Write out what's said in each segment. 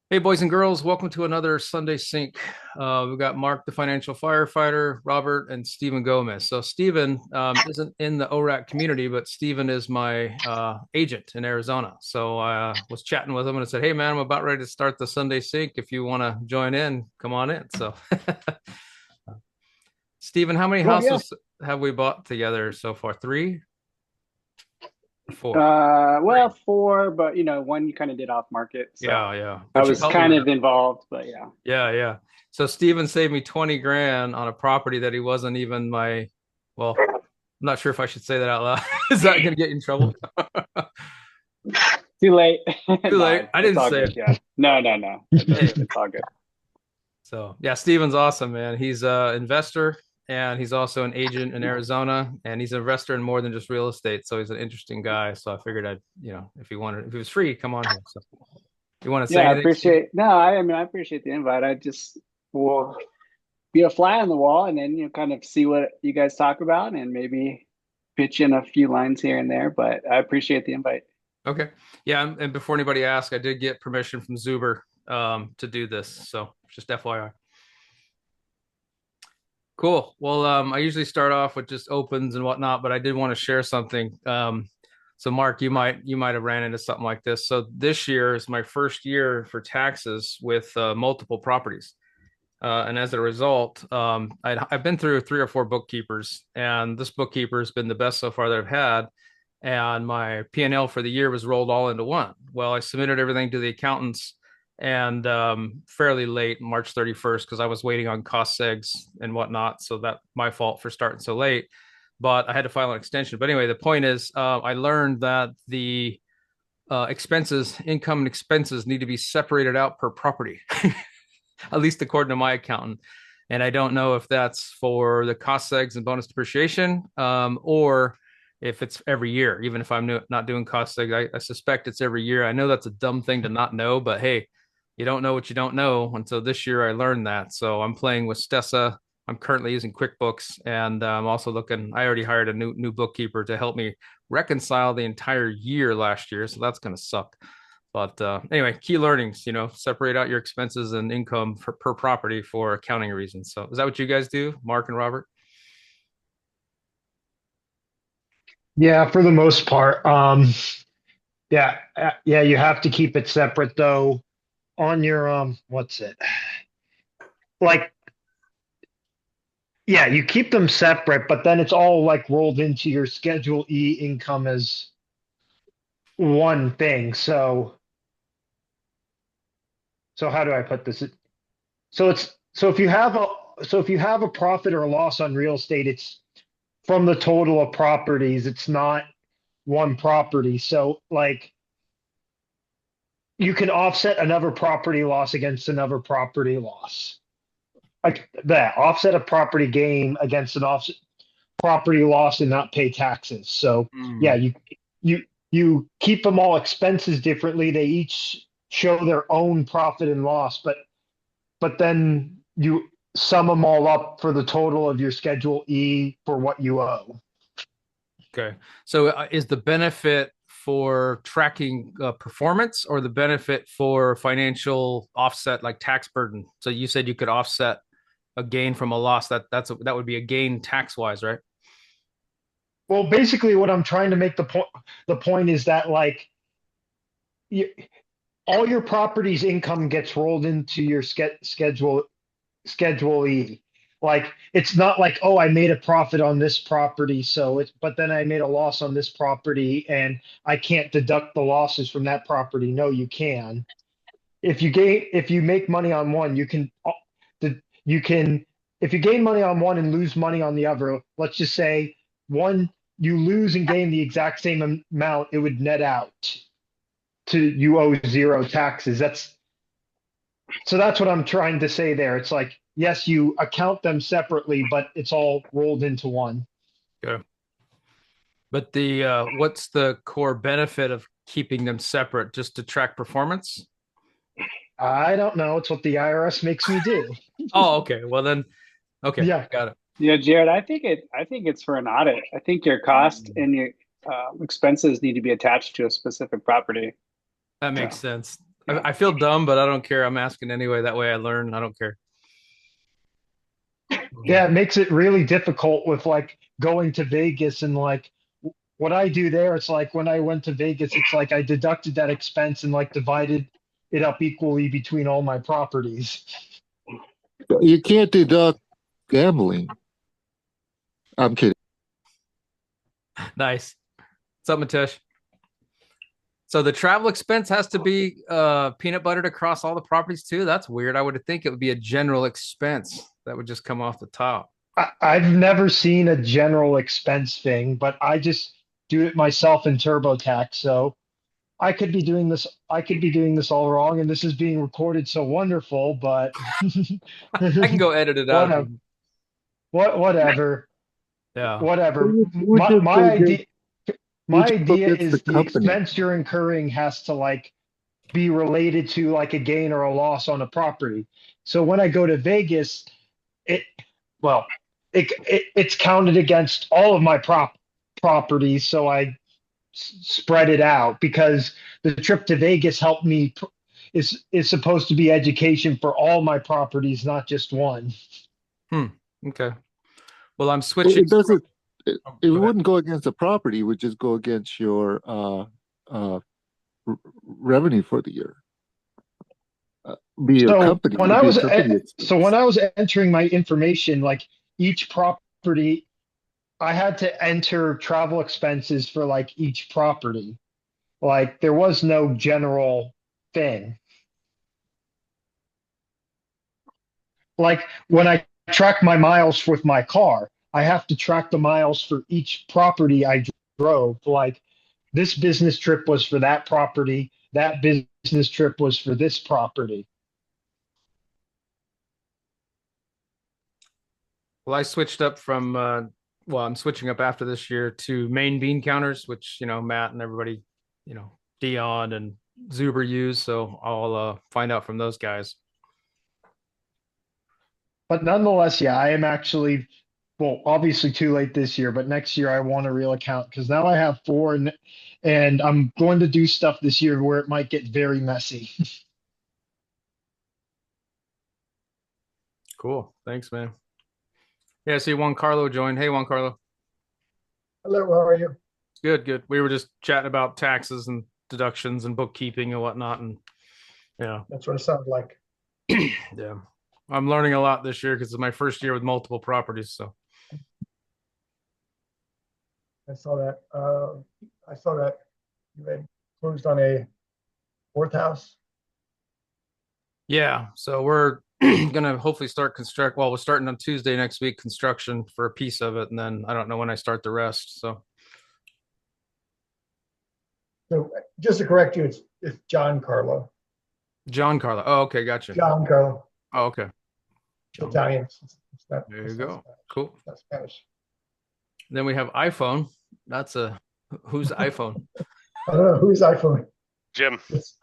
Hey, boys and girls, welcome to another Sunday Sync. We've got Mark, the financial firefighter, Robert, and Stephen Gomez. So, Stephen isn't in the ORAC community, but Stephen is my agent in Arizona. So, I was chatting with him and I said, "Hey, man, I'm about ready to start the Sunday Sync. If you want to join in, come on in." So, Stephen, how many Well, yeah. houses have we bought together so far? Three or four? Three. Well, four, but one you kind of did off market, so Yeah, yeah. I But you was helped me kind with of involved. But yeah, Yeah, yeah. So Steven saved me 20 grand on a property that he wasn't even well, I'm not sure if I should say that out loud. Is that going to get you in trouble? too late. Too No, late. it's, I it's didn't all say good. it. Yeah, no, Hey, it's all good. so yeah, Steven's awesome, man. He's an investor and he's also an agent in Arizona and he's an investor in more than just real estate. So he's an interesting guy. So I figured if he was free, come on here. So you want to say Yeah, I anything, Steven? appreciate. No, I appreciate the invite. I just will be a fly on the wall, and then kind of see what you guys talk about, and maybe pitch in a few lines here and there. But I appreciate the invite. Okay. Yeah, and before anybody asks, I did get permission from Zuber to do this. So just FYI. Cool. Well, I usually start off with just opens and whatnot, but I did want to share something. So Mark, you might have ran into something like this. So this year is my first year for taxes with multiple properties. And as a result, I've been through three or four bookkeepers, and this bookkeeper has been the best so far that I've had. And my P&L for the year was rolled all into one. Well, I submitted everything to the accountants and fairly late, March 31st, because I was waiting on cost segs and whatnot. So that my fault for starting so late. But I had to file an extension. But anyway, the point is, I learned that the expenses, income and expenses need to be separated out per property. At least according to my accountant. And I don't know if that's for the cost segs and bonus depreciation, or if it's every year. Even if I'm not doing cost segs, I suspect it's every year. I know that's a dumb thing to not know, but hey, you don't know what you don't know. And so this year I learned that. So I'm playing with Stessa. I'm currently using QuickBooks, and I'm also looking. I already hired a new bookkeeper to help me reconcile the entire year last year, so that's going to suck. But anyway, key learnings, separate out your expenses and income per property for accounting reasons. So is that what you guys do, Mark and Robert? Yeah, for the most part. Yeah, yeah, you have to keep it separate though on your what's it? Like, yeah, you keep them separate, but then it's all like rolled into your Schedule E income as one thing. So how do I put this? So if you have a profit or a loss on real estate, it's from the total of properties. It's not one property. So like you can offset another property loss against another property loss. Like that, offset a property gain against an offset property loss and not pay taxes. So yeah, Mm. you keep them all expenses differently. They each show their own profit and loss, but then you sum them all up for the total of your Schedule E for what you owe. Okay. So is the benefit for tracking performance or the benefit for financial offset like tax burden? So you said you could offset a gain from a loss. That would be a gain tax wise, right? Well, basically, what I'm trying to make the point is that like you, all your property's income gets rolled into your schedule E. Like it's not like, oh, I made a profit on this property, so it's but then I made a loss on this property and I can't deduct the losses from that property. No, you can. If you make money on one, you can if you gain money on one and lose money on the other, let's just say one you lose and gain the exact same amount, it would net out to you owe zero taxes. That's what I'm trying to say there. It's like, yes, you account them separately, but it's all rolled into one. Okay. But the what's the core benefit of keeping them separate? Just to track performance? I don't know. It's what the IRS makes me do. Oh, okay. Well then, okay, Yeah. got it. Yeah, Jared, I think it's for an audit. I think your cost and your expenses need to be attached to a specific property. That makes So sense. I feel dumb, but I don't care. I'm asking anyway. That way I learn. I don't care. Yeah, it makes it really difficult with like going to Vegas and like what I do there. It's like when I went to Vegas, it's like I deducted that expense and like divided it up equally between all my properties. You can't deduct gambling. I'm kidding. Nice. What's up, Matish? So the travel expense has to be peanut buttered across all the properties too. That's weird. I would think it would be a general expense that would just come off the top. I've never seen a general expense thing, but I just do it myself in TurboTax. So I could be doing this. I could be doing this all wrong, and this is being recorded so wonderful. But I can go edit it out. whatever, whatever, Yeah. whatever. Which is My go idea, against, my which go idea against the is the company. expense you're incurring has to like be related to like a gain or a loss on a property. So when I go to Vegas, it well, it's counted against all of my properties, so I spread it out because the trip to Vegas helped me is supposed to be education for all my properties, not just one. Hmm. Okay. Well, I'm Well, switching. it doesn't. Oh, It go ahead. wouldn't go against the property. It would just go against your uh, revenue for the year. Be a So company. when It'd I be a was company so when expense. I was entering my information, like each property, I had to enter travel expenses for like each property. Like there was no general thing. Like when I track my miles with my car, I have to track the miles for each property I drove. Like this business trip was for that property, that business trip was for this property. Well, I switched up from well, I'm switching up after this year to main bean counters, which Matt and everybody, Dion and Zuber use. So I'll find out from those guys. But nonetheless, yeah, I am actually, well, obviously too late this year, but next year I want a real account because now I have four and I'm going to do stuff this year where it might get very messy. Cool. Thanks, man. Yeah, see Juan Carlo joined. Hey, Juan Carlo. Hello, how are you? Good, good. We were just chatting about taxes and deductions and bookkeeping and whatnot. And yeah, That's what it sounds like. yeah. I'm learning a lot this year because it's my first year with multiple properties. So I saw that. I saw that you had closed on a fourth house. yeah, so we're gonna hopefully start construct. Well, we're starting on Tuesday next week construction for a piece of it, and then I don't know when I start the rest. So So just to correct you, it's John Carlo. John Carlo. Oh, okay, gotcha. John Carlo, Oh, okay. Italian. It's not, There you it's not go. Spanish. Cool. It's not Spanish. Then we have iPhone. That's a who's iPhone? I don't know whose iPhone. Jim. It's,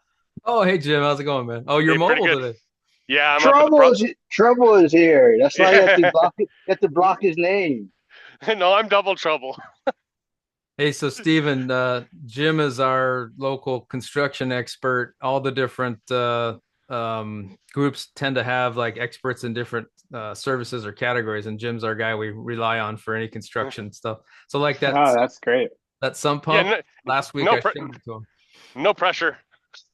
Oh, hey Jim, how's it going, man? Oh, you're Hey, pretty mobile good. today. Yeah, I'm up at the Trouble is here. That's why you have to Yeah. block it. You have to block his name. No, I'm double trouble. Hey, so Steven, Jim is our local construction expert. All the different groups tend to have like experts in different services or categories, and Jim's our guy we rely on for any construction stuff. So, like Oh, that's great. that sump Yeah, pump last week, no, I showed it to him. no pressure.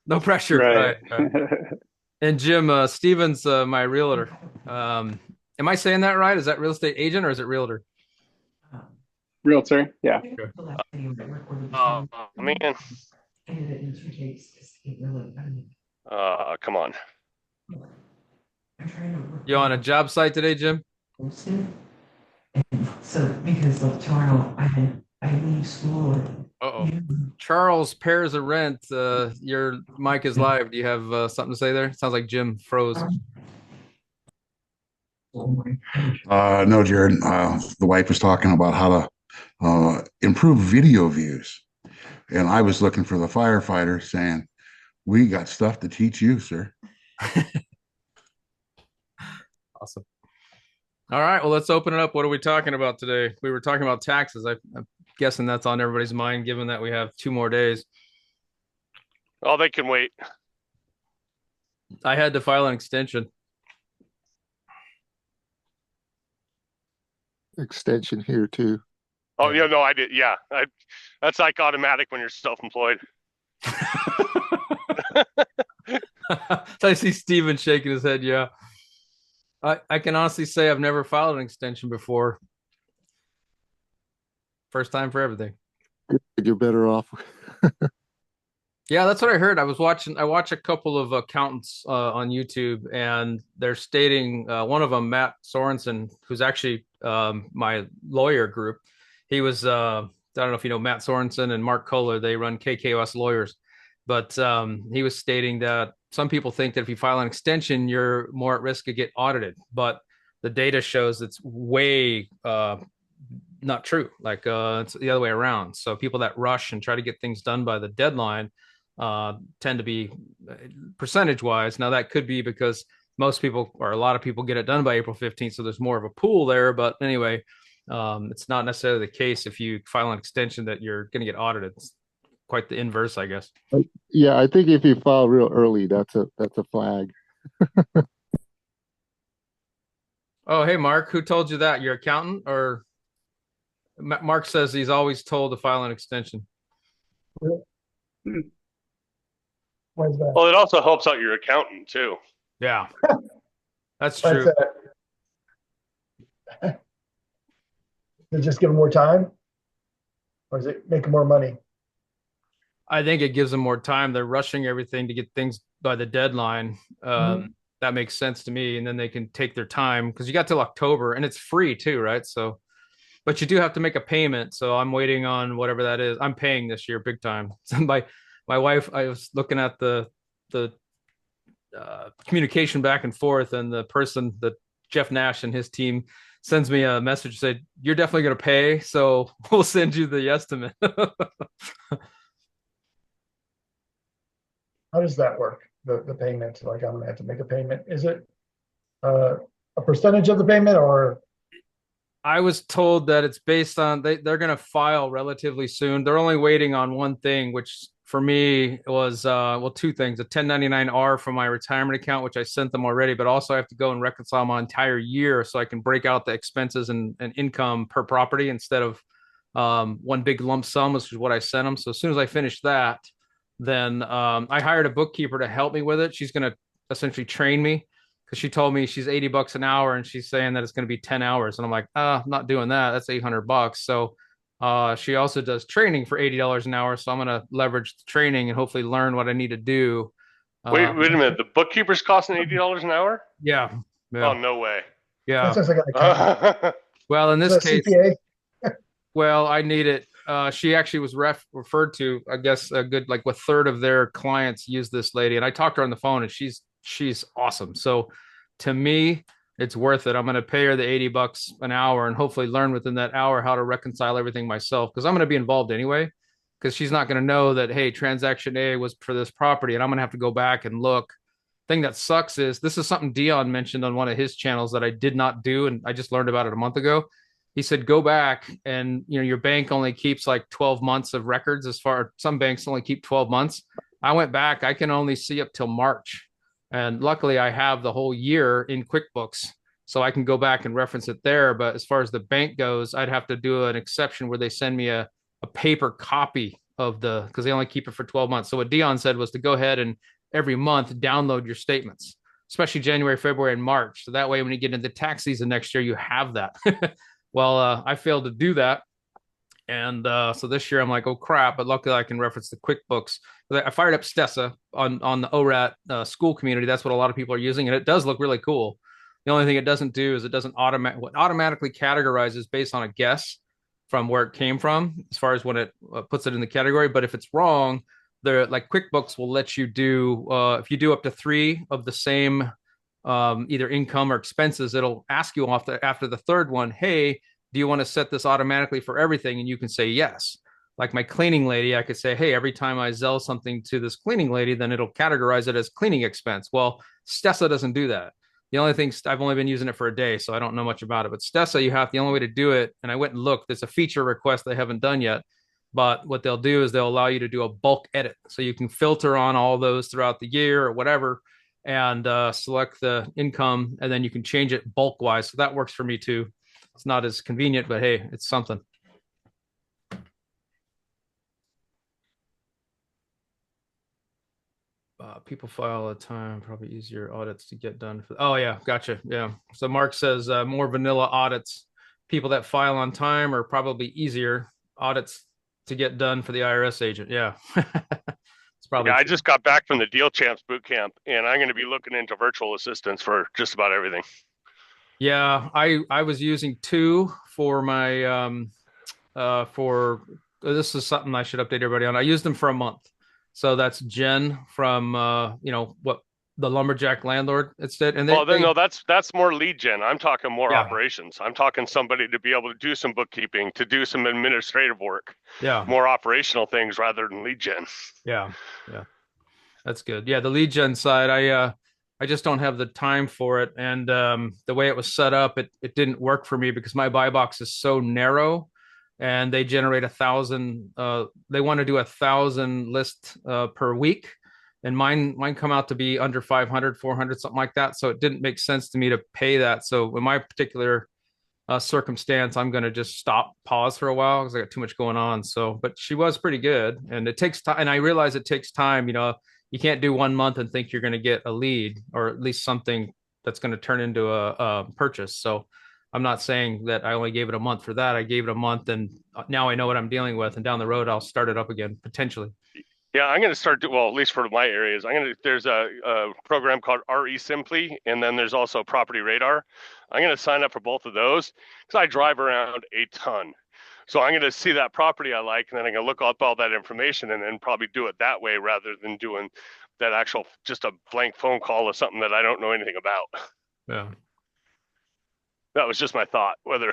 No pressure. Right. Right. And Jim, Steven's my realtor. Am I saying that right? Is that real estate agent or is it realtor? Realtor. Yeah. Oh, man. Come on. You on a job site today, Jim? So because of tomorrow, I leave school. Uh-oh. Charles pairs a rent. Your mic is live. Do you have something to say there? Sounds like Jim froze. No, Jared. The wife was talking about how to improve video views, and I was looking for the firefighter saying, "We got stuff to teach you, sir." Awesome. All right. Well, let's open it up. What are we talking about today? We were talking about taxes. I'm guessing that's on everybody's mind, given that we have 2 more days. Oh, they can wait. I had to file an extension. Extension here too. Oh, yeah, no, I did. Yeah. That's like automatic when you're self-employed. I see Steven shaking his head. Yeah. I can honestly say I've never filed an extension before. First time for everything. You're better off. Yeah, that's what I heard. I watch a couple of accountants on YouTube, and they're stating one of them, Matt Sorensen, who's actually my lawyer group. He was I don't know if you know Matt Sorensen and Mark Kohler. They run KKOS Lawyers, but he was stating that some people think that if you file an extension, you're more at risk to get audited, but the data shows it's way not true. Like it's the other way around. So people that rush and try to get things done by the deadline tend to be percentage wise. Now that could be because most people or a lot of people get it done by April 15th. So there's more of a pool there. But anyway, it's not necessarily the case if you file an extension that you're going to get audited. It's quite the inverse, I guess. Yeah, I think if you file real early, that's a flag. Oh, hey, Mark, who told you that? Your accountant or Mark says he's always told to file an extension. Hmm. Why is that? Well, it also helps out your accountant too. Yeah, that's Why is true. that? Does it just give them more time? Or does it make them more money? I think it gives them more time. They're rushing everything to get things by the deadline. That makes sense to me. And then they can take their time because you got till October and it's free too, right? So, but you do have to make a payment. So I'm waiting on whatever that is. I'm paying this year big time. So my wife, I was looking at the communication back and forth, and the person that Jeff Nash and his team sends me a message said, "You're definitely going to pay, so we'll send you the estimate." How does that work? The payment, like I'm gonna have to make a payment. Is it a percentage of the payment or? I was told that it's based on they're going to file relatively soon. They're only waiting on one thing, which for me was well, two things: a 1099-R from my retirement account, which I sent them already, but also I have to go and reconcile my entire year so I can break out the expenses and income per property instead of one big lump sum, which is what I sent them. So as soon as I finish that, then I hired a bookkeeper to help me with it. She's going to essentially train me because she told me she's $80 an hour and she's saying that it's going to be 10 hours. And I'm like, I'm not doing that. That's $800. So she also does training for $80 an hour. So I'm going to leverage the training and hopefully learn what I need to do. Wait a minute. The bookkeeper's costing $80 an hour? Yeah. Oh, no way. Yeah. That sounds like an accountant. Well, in this case, CPA? well, I need it. She actually was referred to, I guess, a good like a third of their clients use this lady, and I talked to her on the phone, and she's awesome. So to me, it's worth it. I'm going to pay her the $80 an hour, and hopefully learn within that hour how to reconcile everything myself because I'm going to be involved anyway. Because she's not going to know that hey, transaction A was for this property, and I'm going to have to go back and look. Thing that sucks is this is something Dion mentioned on one of his channels that I did not do, and I just learned about it a month ago. He said go back and your bank only keeps like 12 months of records. As far some banks only keep 12 months. I went back, I can only see up till March, and luckily I have the whole year in QuickBooks, so I can go back and reference it there. But as far as the bank goes, I'd have to do an exception where they send me a paper copy of the because they only keep it for 12 months. So what Dion said was to go ahead and every month download your statements, especially January, February, and March, so that way when you get into tax season next year you have that. Well, I failed to do that. And so this year I'm like, oh crap! But luckily I can reference the QuickBooks. I fired up Stessa on the ORAT Skool community. That's what a lot of people are using, and it does look really cool. The only thing it doesn't do is it doesn't automatically categorizes based on a guess from where it came from, as far as when it puts it in the category. But if it's wrong, the like QuickBooks will let you do if you do up to 3 of the same either income or expenses, it'll ask you after the third one, hey, do you want to set this automatically for everything? And you can say yes. Like my cleaning lady, I could say, hey, every time I Zelle something to this cleaning lady, then it'll categorize it as cleaning expense. Well, Stessa doesn't do that. The only thing I've only been using it for a day, so I don't know much about it. But Stessa, the only way to do it, and I went and looked, there's a feature request they haven't done yet. But what they'll do is they'll allow you to do a bulk edit. So you can filter on all those throughout the year or whatever. and select the income, and then you can change it bulk wise. So that works for me too. It's not as convenient, but hey, it's something. People file all the time, probably easier audits to get done. Oh yeah, gotcha. Yeah. So Mark says more vanilla audits. People that file on time are probably easier audits to get done for the IRS agent. Yeah. It's probably Yeah, I true. just got back from the Deal Champs boot camp, and I'm going to be looking into virtual assistants for just about everything. Yeah, I was using two for my for this is something I should update everybody on. I used them for a month. So that's Jen from what the lumberjack landlord instead. And Well, then they no, that's more lead gen. I'm talking more yeah, operations. I'm talking somebody to be able to do some bookkeeping, to do some administrative work, yeah, more operational things rather than lead gen. yeah, yeah. That's good. Yeah, the lead gen side, I just don't have the time for it. And the way it was set up, it didn't work for me because my buy box is so narrow and they generate 1,000 they want to do 1,000 lists per week. And mine come out to be under 500, 400, something like that. So it didn't make sense to me to pay that. So in my particular circumstance, I'm going to just pause for a while because I got too much going on. So, but she was pretty good, and it takes time. And I realize it takes time. You can't do 1 month and think you're going to get a lead or at least something that's going to turn into a purchase. So, I'm not saying that I only gave it a month for that. I gave it a month, and now I know what I'm dealing with. And down the road, I'll start it up again potentially. Yeah, I'm going to start. Well, at least for my areas, There's a program called RE Simply, and then there's also Property Radar. I'm going to sign up for both of those because I drive around a ton. So I'm going to see that property I like, and then I'm going to look up all that information, and then probably do it that way rather than doing that actual just a blank phone call of something that I don't know anything about. Yeah. That was just my thought. Whether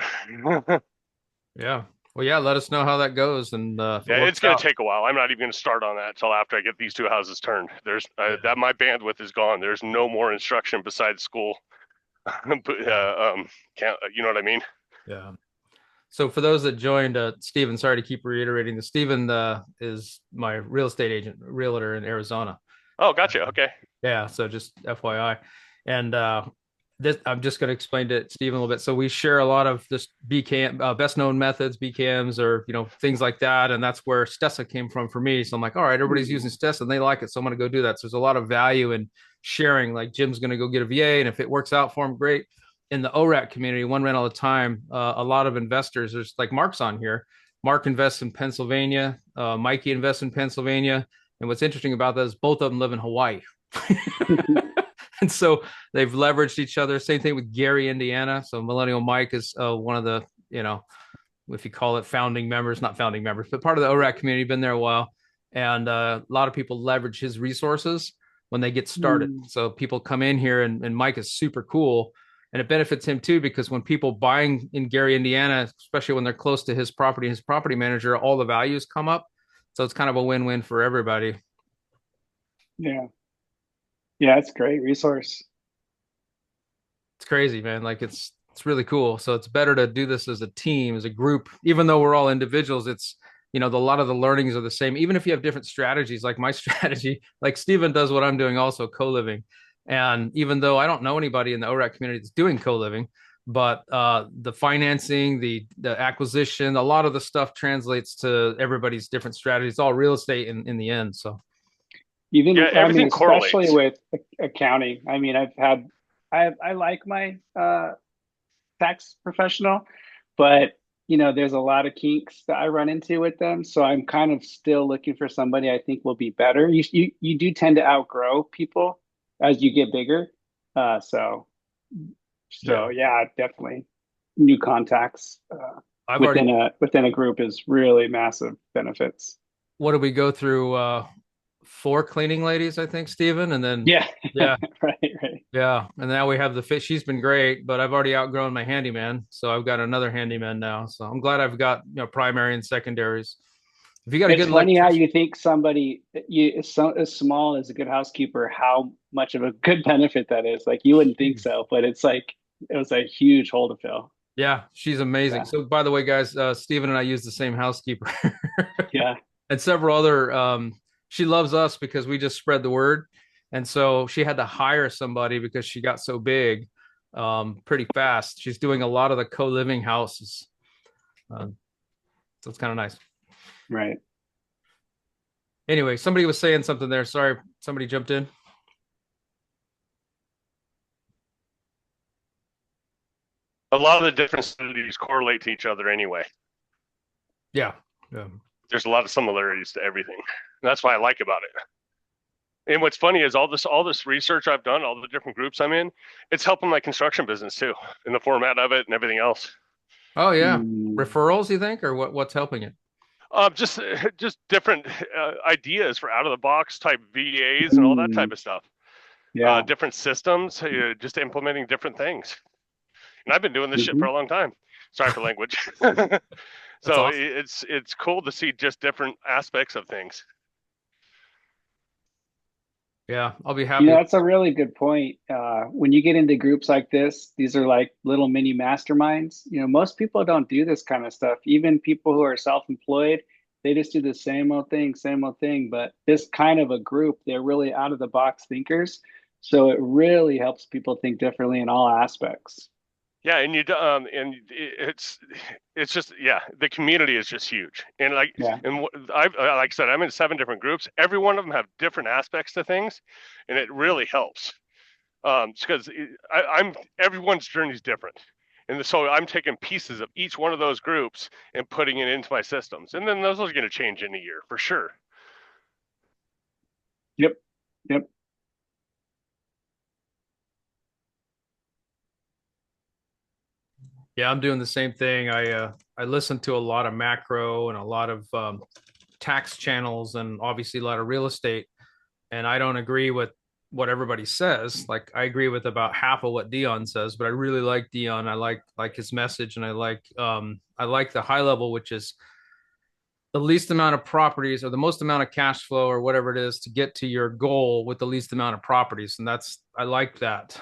Yeah. Well, yeah. Let us know how that goes, and if it yeah, it's works going to out. take a while. I'm not even going to start on that until after I get these two houses turned. There's that my bandwidth is gone. There's no more instruction besides Skool. Can't you know what I mean? Yeah. So for those that joined, Stephen, sorry to keep reiterating this. Stephen is my real estate agent, realtor in Arizona. Oh, gotcha. Okay. Yeah, so just FYI. And this I'm just going to explain to Stephen a little bit. So we share a lot of this BCAM, best known methods, BCAMs, or things like that. And that's where Stessa came from for me. So I'm like, all right, everybody's using Stessa and they like it, so I'm going to go do that. So there's a lot of value in sharing. Like Jim's going to go get a VA, and if it works out for him, great. In the ORAC community, one rent all the time, a lot of investors. There's like Mark's on here. Mark invests in Pennsylvania. Mikey invests in Pennsylvania. And what's interesting about that is both of them live in Hawaii. And so they've leveraged each other. Same thing with Gary, Indiana. So Millennial Mike is one of the, if you call it founding members, not founding members, but part of the ORAC community, been there a while. And a lot of people leverage his resources when they get started. So people come in here, and Mike is super cool. And it benefits him too, because when people buying in Gary, Indiana, especially when they're close to his property manager, all the values come up. So it's kind of a win-win for everybody. Yeah. Yeah, it's a great resource. It's crazy, man. Like it's really cool. So it's better to do this as a team, as a group, even though we're all individuals. It's a lot of the learnings are the same, even if you have different strategies. Like my strategy, like Stephen does what I'm doing, also co-living. And even though I don't know anybody in the ORAC community that's doing co-living, but the financing, the acquisition, a lot of the stuff translates to everybody's different strategies. It's all real estate in the end. So Even Yeah, everything especially correlates. with accounting. I mean, I like my tax professional, but there's a lot of kinks that I run into with them. So I'm kind of still looking for somebody I think will be better. You do tend to outgrow people as you get bigger. So yeah, definitely new contacts I've already, within a group is really massive benefits. what did we go through? 4 cleaning ladies, I think, Stephen, and then Yeah. yeah, Right. yeah, and now we have the fish. She's been great, but I've already outgrown my handyman, so I've got another handyman now. So I'm glad I've got primary and secondaries. If you got a It's good funny how electrician, you think somebody as small as a good housekeeper, how much of a good benefit that is. Like you wouldn't think so, but it's like it was a huge hole to fill. yeah, she's amazing. Yeah. So by the way, guys, Stephen and I use the same housekeeper. Yeah. And several other she loves us because we just spread the word. And so she had to hire somebody because she got so big pretty fast. She's doing a lot of the co-living houses. So it's kind of nice. Right. Anyway, somebody was saying something there. Sorry, somebody jumped in. A lot of the different studies correlate to each other anyway. Yeah. There's a lot of similarities to everything. And that's what I like about it. And what's funny is all this research I've done, all the different groups I'm in, it's helping my construction business too, in the format of it and everything else. Oh yeah, referrals, you think, or what's helping it? Just different ideas for out of the box type VAs and all that type of stuff. Yeah. Different systems, just implementing different things. And I've been doing this shit for a long time. Sorry for language. So awesome. It's cool to see just different aspects of things. Yeah, I'll be happy. Yeah, that's a really good point. When you get into groups like this, these are like little mini masterminds. Most people don't do this kind of stuff. Even people who are self-employed, they just do the same old thing. But this kind of a group, they're really out of the box thinkers. So it really helps people think differently in all aspects. Yeah, and it's just the community is just huge, and like I said, I'm in 7 different groups. Every one of them have different aspects to things, and it really helps. Because everyone's journey is different, and so I'm taking pieces of each one of those groups and putting it into my systems, and then those are going to change in a year for sure. Yep. Yeah, I'm doing the same thing. I listen to a lot of macro and a lot of tax channels and obviously a lot of real estate. And I don't agree with what everybody says. Like I agree with about half of what Dion says, but I really like Dion. I like his message, and I like the high level, which is the least amount of properties or the most amount of cash flow or whatever it is to get to your goal with the least amount of properties. And I like that.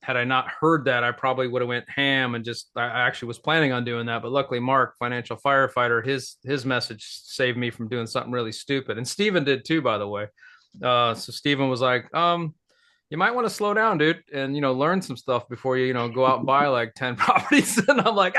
Had I not heard that, I probably would have went ham and I actually was planning on doing that. But luckily, Mark, financial firefighter, his message saved me from doing something really stupid. And Steven did too, by the way. So Steven was like, you might want to slow down, dude, and learn some stuff before you go out and buy like 10 properties. And I'm like,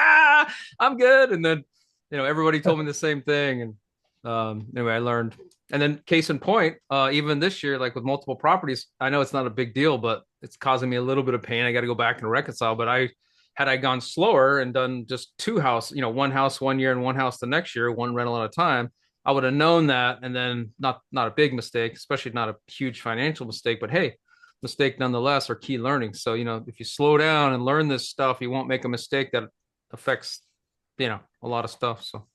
I'm good. And then everybody told me the same thing. And anyway, I learned. And then case in point, even this year, like with multiple properties, I know it's not a big deal, but it's causing me a little bit of pain. I got to go back and reconcile. But had I gone slower and done just 2 houses, one house 1 year and 1 house the next year, 1 rental at a time, I would have known that. And then not a big mistake, especially not a huge financial mistake, but hey, mistake nonetheless are key learning. So, if you slow down and learn this stuff, you won't make a mistake that affects a lot of stuff. So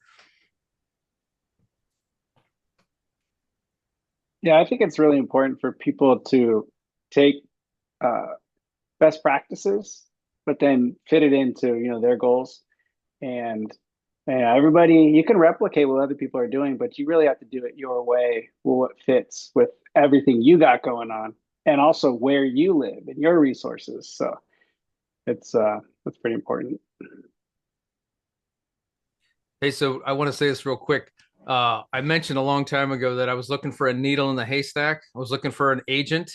yeah, I think it's really important for people to take best practices, but then fit it into their goals. And everybody, you can replicate what other people are doing, but you really have to do it your way, what fits with everything you got going on, and also where you live and your resources. So that's pretty important. Hey, so I want to say this real quick. I mentioned a long time ago that I was looking for a needle in the haystack. I was looking for an agent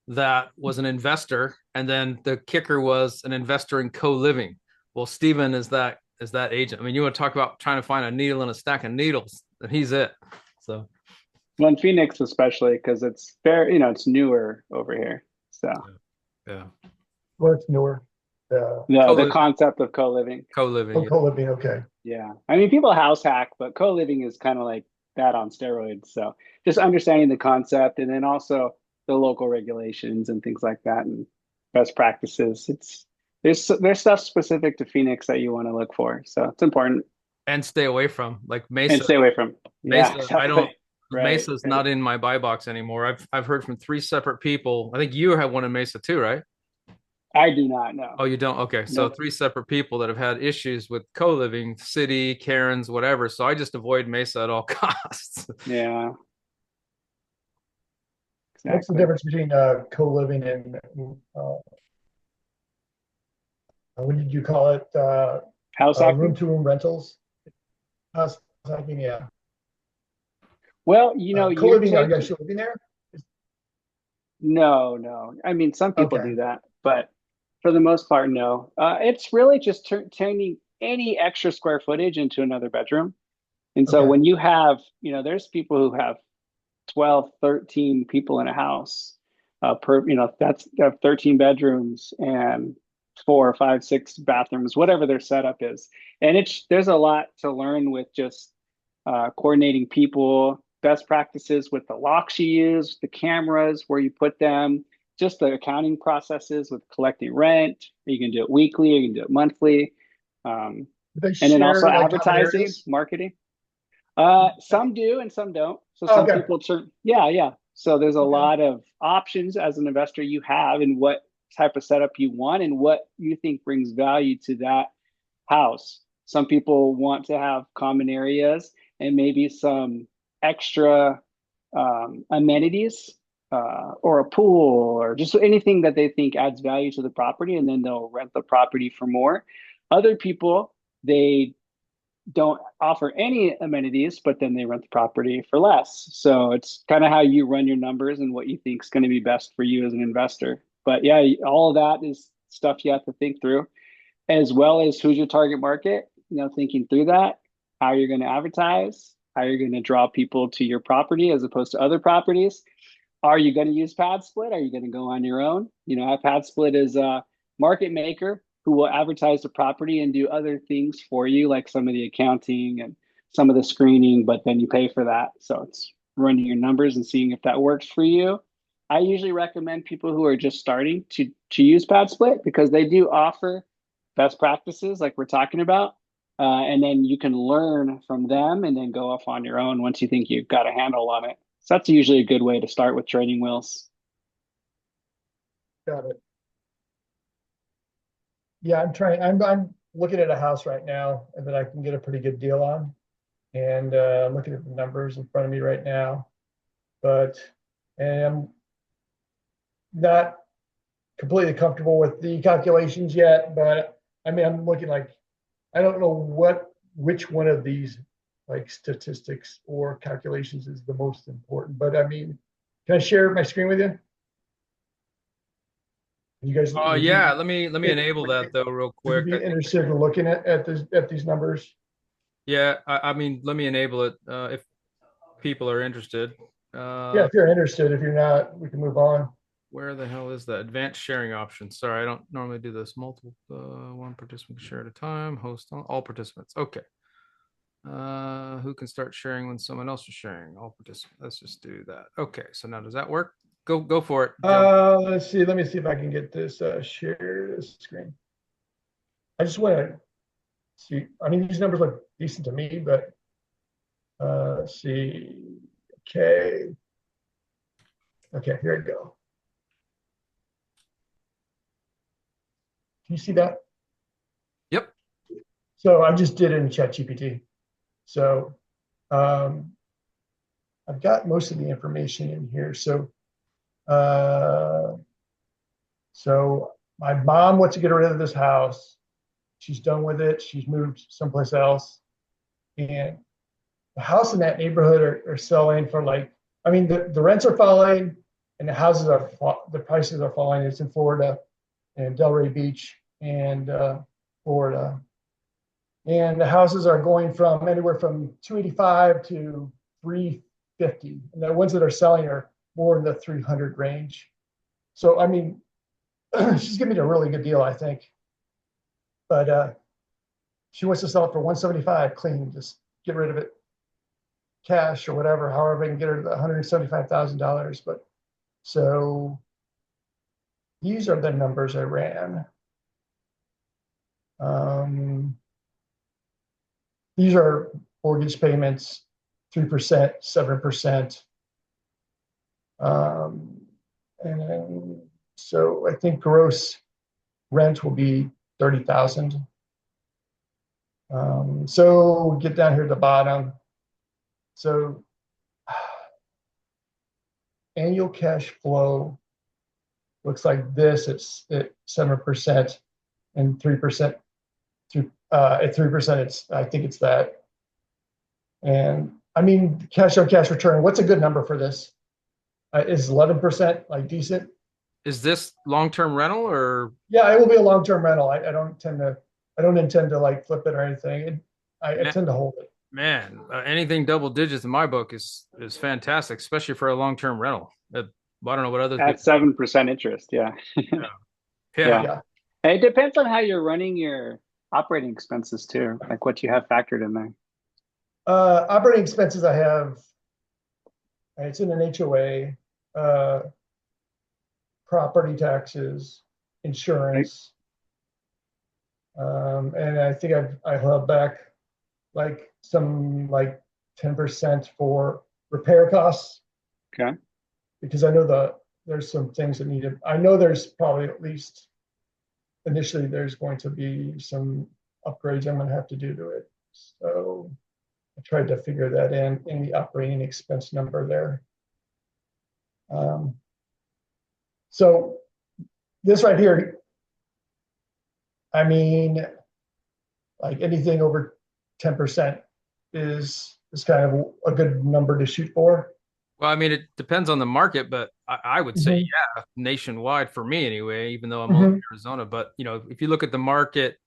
that was an investor, and then the kicker was an investor in co-living. Well, Steven is that agent. I mean, you want to talk about trying to find a needle in a stack of needles, and he's it. So, well, in Phoenix especially, because it's it's newer over here. So, yeah. Well, it's newer. The concept of co-living. Co-living. Co-living, okay. Yeah. I mean, people house hack, but co-living is kind of like that on steroids. So just understanding the concept, and then also the local regulations and things like that, and best practices. There's stuff specific to Phoenix that you want to look for. So it's important. And stay away from, like Mesa. And stay away from. Mesa, yeah, exactly. Mesa's not in my buy box anymore. I've heard from 3 separate people. I think you have one in Mesa too, right? I do not know. Oh, you don't? Okay. So Nope. 3 separate people that have had issues with co-living, city, Karens, whatever. So I just avoid Mesa at all costs. Yeah. Exactly. What's the difference between co-living and what did you call it? House hacking? Room-to-room rentals? House hacking, yeah. Well, co-living, are you actually living there? No. I mean, some people Okay. do that, but for the most part, no. It's really just turning any extra square footage into another bedroom. And so Okay. when you have, there's people who have 12, 13 people in a house, that's they have 13 bedrooms and 4 or 5, 6 bathrooms, whatever their setup is. And there's a lot to learn with just coordinating people, best practices with the locks you use, the cameras, where you put them, just the accounting processes with collecting rent. You can do it weekly, you can do it monthly. Um, Do they and then also share like common advertising, areas? marketing. Some do and some don't. So some Okay. people turn, yeah. So there's a Okay. lot of options as an investor you have and what type of setup you want and what you think brings value to that house. Some people want to have common areas and maybe some extra amenities or a pool or just anything that they think adds value to the property, and then they'll rent the property for more. Other people, they don't offer any amenities, but then they rent the property for less. So it's kind of how you run your numbers and what you think is going to be best for you as an investor. But yeah, all of that is stuff you have to think through, as well as who's your target market, thinking through that, how you're going to advertise, how you're going to draw people to your property as opposed to other properties. Are you going to use Pad Split? Are you going to go on your own? Pad Split is a market maker who will advertise the property and do other things for you, like some of the accounting and some of the screening, but then you pay for that. So it's running your numbers and seeing if that works for you. I usually recommend people who are just starting to use Pad Split because they do offer best practices like we're talking about. And then you can learn from them and then go off on your own once you think you've got a handle on it. So that's usually a good way to start with training wheels. Got it. Yeah, I'm looking at a house right now that I can get a pretty good deal on. And I'm looking at the numbers in front of me right now. But am not completely comfortable with the calculations yet. But I mean, I'm looking like I don't know which one of these like statistics or calculations is the most important. But I mean, can I share my screen with you? You guys, would Yeah, you let me enable that though real would you quick. be I think interested in looking at these numbers? yeah, I mean let me enable it if people are interested. Yeah, Uh if you're interested. If you're not, we can move on. where the hell is that? Advanced sharing options. Sorry, I don't normally do this. Multiple one participant can share at a time, host all participants. Okay. Who can start sharing when someone else is sharing? All participants. Let's just do that. Okay, so now does that work? Go for it. Jump. Let's see. Let me see if I can get this share this screen. I just want to see. I mean, these numbers look decent to me, but let's see. Okay. Okay, here we go. Can you see that? Yep. So I just did it in ChatGPT. So um, I've got most of the information in here. Uh, so my mom wants to get rid of this house. She's done with it. She's moved someplace else. And the house in that neighborhood are selling for like, I mean, the rents are falling and the prices are falling. It's in Florida and Delray Beach and Florida. And the houses are going from anywhere from 285 to 350. And the ones that are selling are more in the 300 range. So, I mean, she's giving me a really good deal, I think. But she wants to sell it for 175 clean, just get rid of it cash or whatever, however I can get her to the $175,000. But so these are the numbers I ran. These are mortgage payments, 3%, 7%. And so I think gross rent will be 30,000. So get down here at the bottom. So annual cash flow looks like this. It's at 7% and 3%. At 3%, I think it's that. And I mean, cash on cash return. What's a good number for this? Is 11% like decent? Is this long-term rental or? Yeah, it will be a long-term rental. I don't intend to like flip it or anything. I Man, tend to hold it. man, anything double digits in my book is fantastic, especially for a long-term rental. I don't know what other At people. 7% interest. Yeah. Yeah. Yeah. Yeah. And it depends on how you're running your operating expenses too, like what you have factored in there. Operating expenses I have, it's in an HOA, property taxes, Right. insurance. And I think I held back like some like 10% for repair costs Okay. because I know there's some things that need I know there's probably at least initially there's going to be some upgrades I'm going to have to do to it. So I tried to figure that in the operating expense number there. So this right here, I mean, like anything over 10% is kind of a good number to shoot for. Well, I mean, it depends on the market, but I would say, Mhm. yeah, nationwide for me anyway, even though I'm only in Mhm. Arizona. But, if you look at the market,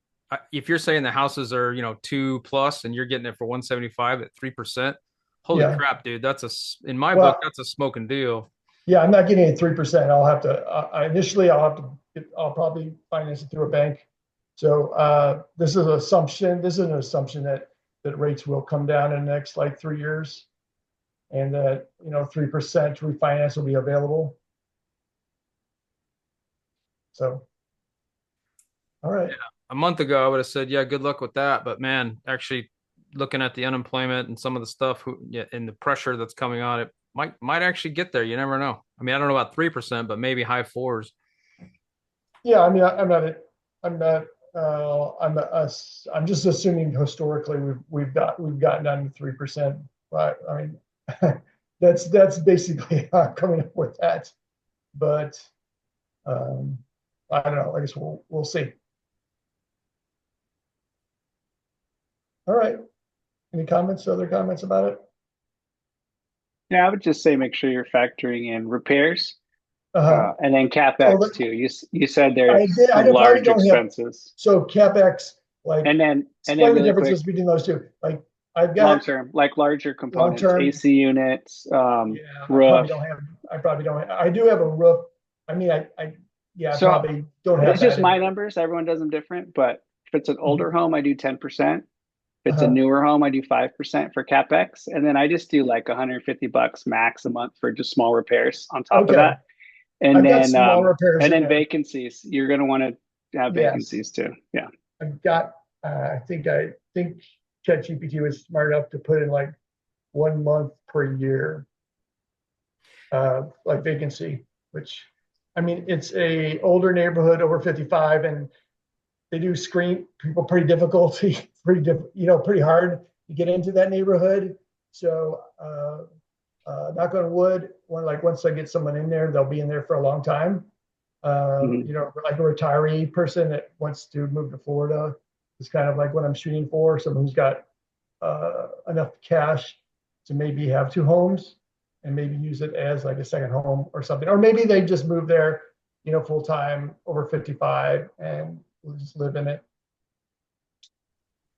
if you're saying the houses are, 2+ and you're getting it for 175 at 3%, holy Yeah. crap, dude. In my book, Well, that's a smoking deal. yeah, I'm not getting it 3%. I'll have to, initially I'll probably finance it through a bank. So this is an assumption. This is an assumption that rates will come down in the next like 3 years, and that 3% refinance will be available. So, all right. A month ago, I would have said, yeah, good luck with that. But man, actually looking at the unemployment and some of the stuff and the pressure that's coming on, it might actually get there. You never know. I mean, I don't know about 3%, but maybe high fours. Yeah, I mean, I'm not, I'm just assuming historically we've gotten down to 3%. But I mean, that's basically how I'm coming up with that. But um, I don't know. I guess we'll see. All right. Any comments? Other comments about it? Yeah, I would just say make sure you're factoring in repairs, Uh-huh. and then Oh, CapEx too. You said I there's did. I some probably large don't have. expenses, So CapEx, like, and then explain the really quick, differences between those two. Like, I've long got term, like larger long components, term. AC units, Yeah, roof. I probably don't have. I do have a roof. I mean, yeah, I So probably don't have it's that just in my there. numbers. Everyone does them different, but if it's an Mhm. older home, I do 10%. If it's a Uh-huh. newer home, I do 5% for CapEx. And then I just do like $150 max a month for just small repairs on top of Okay. that. And I've got then small um, repairs and in then there. vacancies. You're gonna want to have Yes. vacancies too. Yeah. I've got, I think ChatGPT was smart enough to put in like 1 month per year, like vacancy, which, I mean, it's a older neighborhood over 55, and they do screen people pretty difficulty, pretty hard to get into that neighborhood. So, knock on wood, once I get someone in there, they'll be in there for a long time. Mhm. Like a retiree person that wants to move to Florida is kind of like what I'm shooting for. Someone who's got enough cash to maybe have two homes and maybe use it as like a second home or something. Or maybe they just move there, full time over 55 and will just live in it.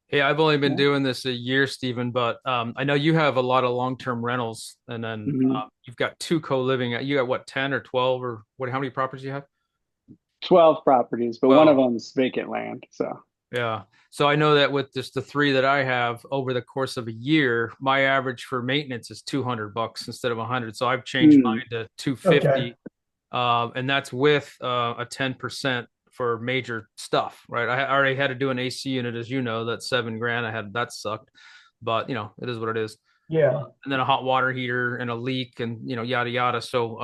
Hey, I've only been Yeah. doing this a year, Stephen, but I know you have a lot of long-term rentals, and then Mhm. you've got two co-living. You got what, 10 or 12 or what? How many properties you have? 12 properties, but one of 12. them's vacant land. So Yeah. So I know that with just the three that I have over the course of a year, my average for maintenance is $200 instead of 100. So I've changed mm, mine to Okay. 250, and that's with a 10% for major stuff, right? I already had to do an AC unit, as you know, that's $7,000. That sucked, but it is what it is. Yeah. And then a hot water heater and a leak and yada yada. So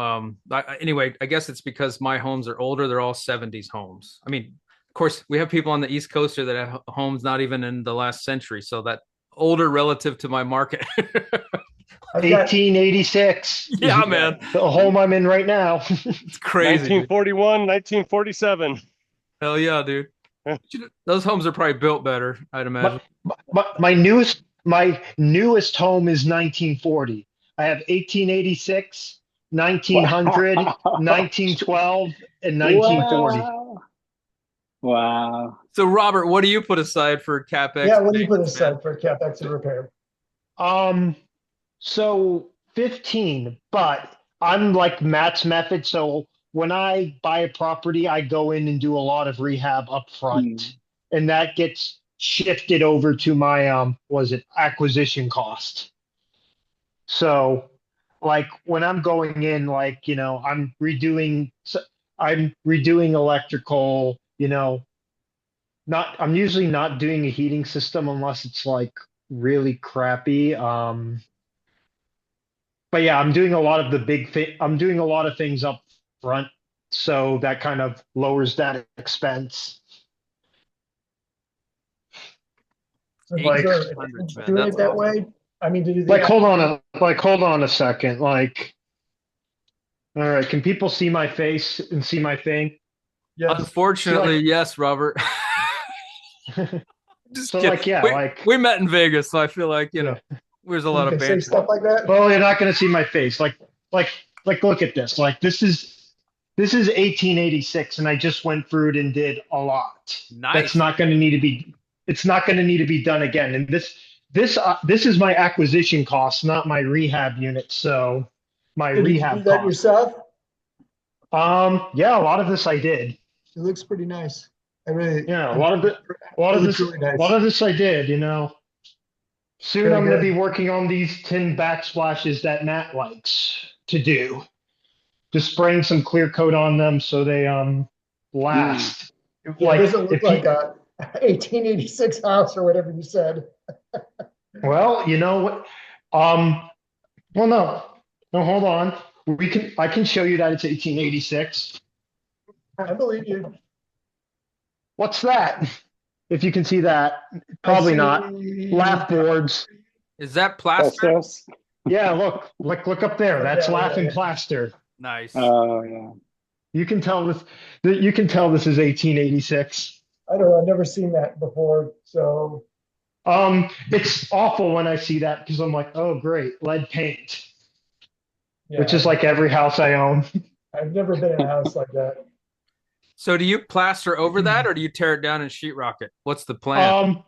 anyway, I guess it's because my homes are older. They're all 70s homes. I mean, of course, we have people on the East Coast here that have homes not even in the last century, so that older relative to my market. I've got 1886 is Yeah, man, the home I'm in right now. it's crazy, dude. 1941, 1947. Hell yeah, dude. Those homes are probably built better, I'd my, imagine. my newest home is 1940. I have 1886, 1900, Wow. 1912, and 1940. Wow. Wow. So Robert, what do you put aside for CapEx Yeah, and what do you put maintenance, man? aside for CapEx and repair? Um, so 15, but I'm like Matt's method. So when I buy a property, I go in and do a lot of rehab up Hmm. front, and that gets shifted over to my was it acquisition cost. So like when I'm going in, like, I'm redoing electrical, not I'm usually not doing a heating system unless it's like really crappy. But yeah, I'm doing a lot of the big thing. I'm doing a lot of things up front, so that kind of lowers that expense. Is Like, there an 1,800, advantage to man. doing That's it that awesome. way? I mean, to do the like acquisition. hold on a second. Like, all right, can people see my face and see my thing? Yes. See, like, Unfortunately, yes, Robert. Just so kidding. like, yeah, We met in Vegas, so I feel like, yeah. there's a You lot of can say banter. stuff like that. Well, you're not gonna see my face. Like, look at this. Like, this is 1886, and I just went through it and did a lot. That's Nice. not going to need to be. It's not going to need to be done again. And this is my acquisition cost, not my rehab unit. So my So did you do rehab that cost. yourself? Yeah, a lot of this I did. It looks pretty nice. I really, Yeah, I'm, it looks really a lot nice. of this I did. Soon Very I'm going to be good. working on these tin backsplashes that Matt likes to do. Just spraying some clear coat on them so they Hmm. last. Yeah, it Like doesn't look if like you a 1886 house or whatever you said. well, you know what? Well, no, no, hold on. I can show you that it's 1886. I believe you. What's that? If you can see that, I probably not. see. Laugh boards. Is that plaster? Asbestos. Yeah, look up there. That's Yeah, laughing yeah. plaster. Nice. Oh yeah. You can tell this. You can tell this is 1886. I don't know. I've never seen that before. So It's awful when I see that because I'm like, oh great, lead paint, which yeah, is like every house I own. I've never been in a house like that. So do you plaster over that or do you tear it down and sheetrock it? What's the plan? Um,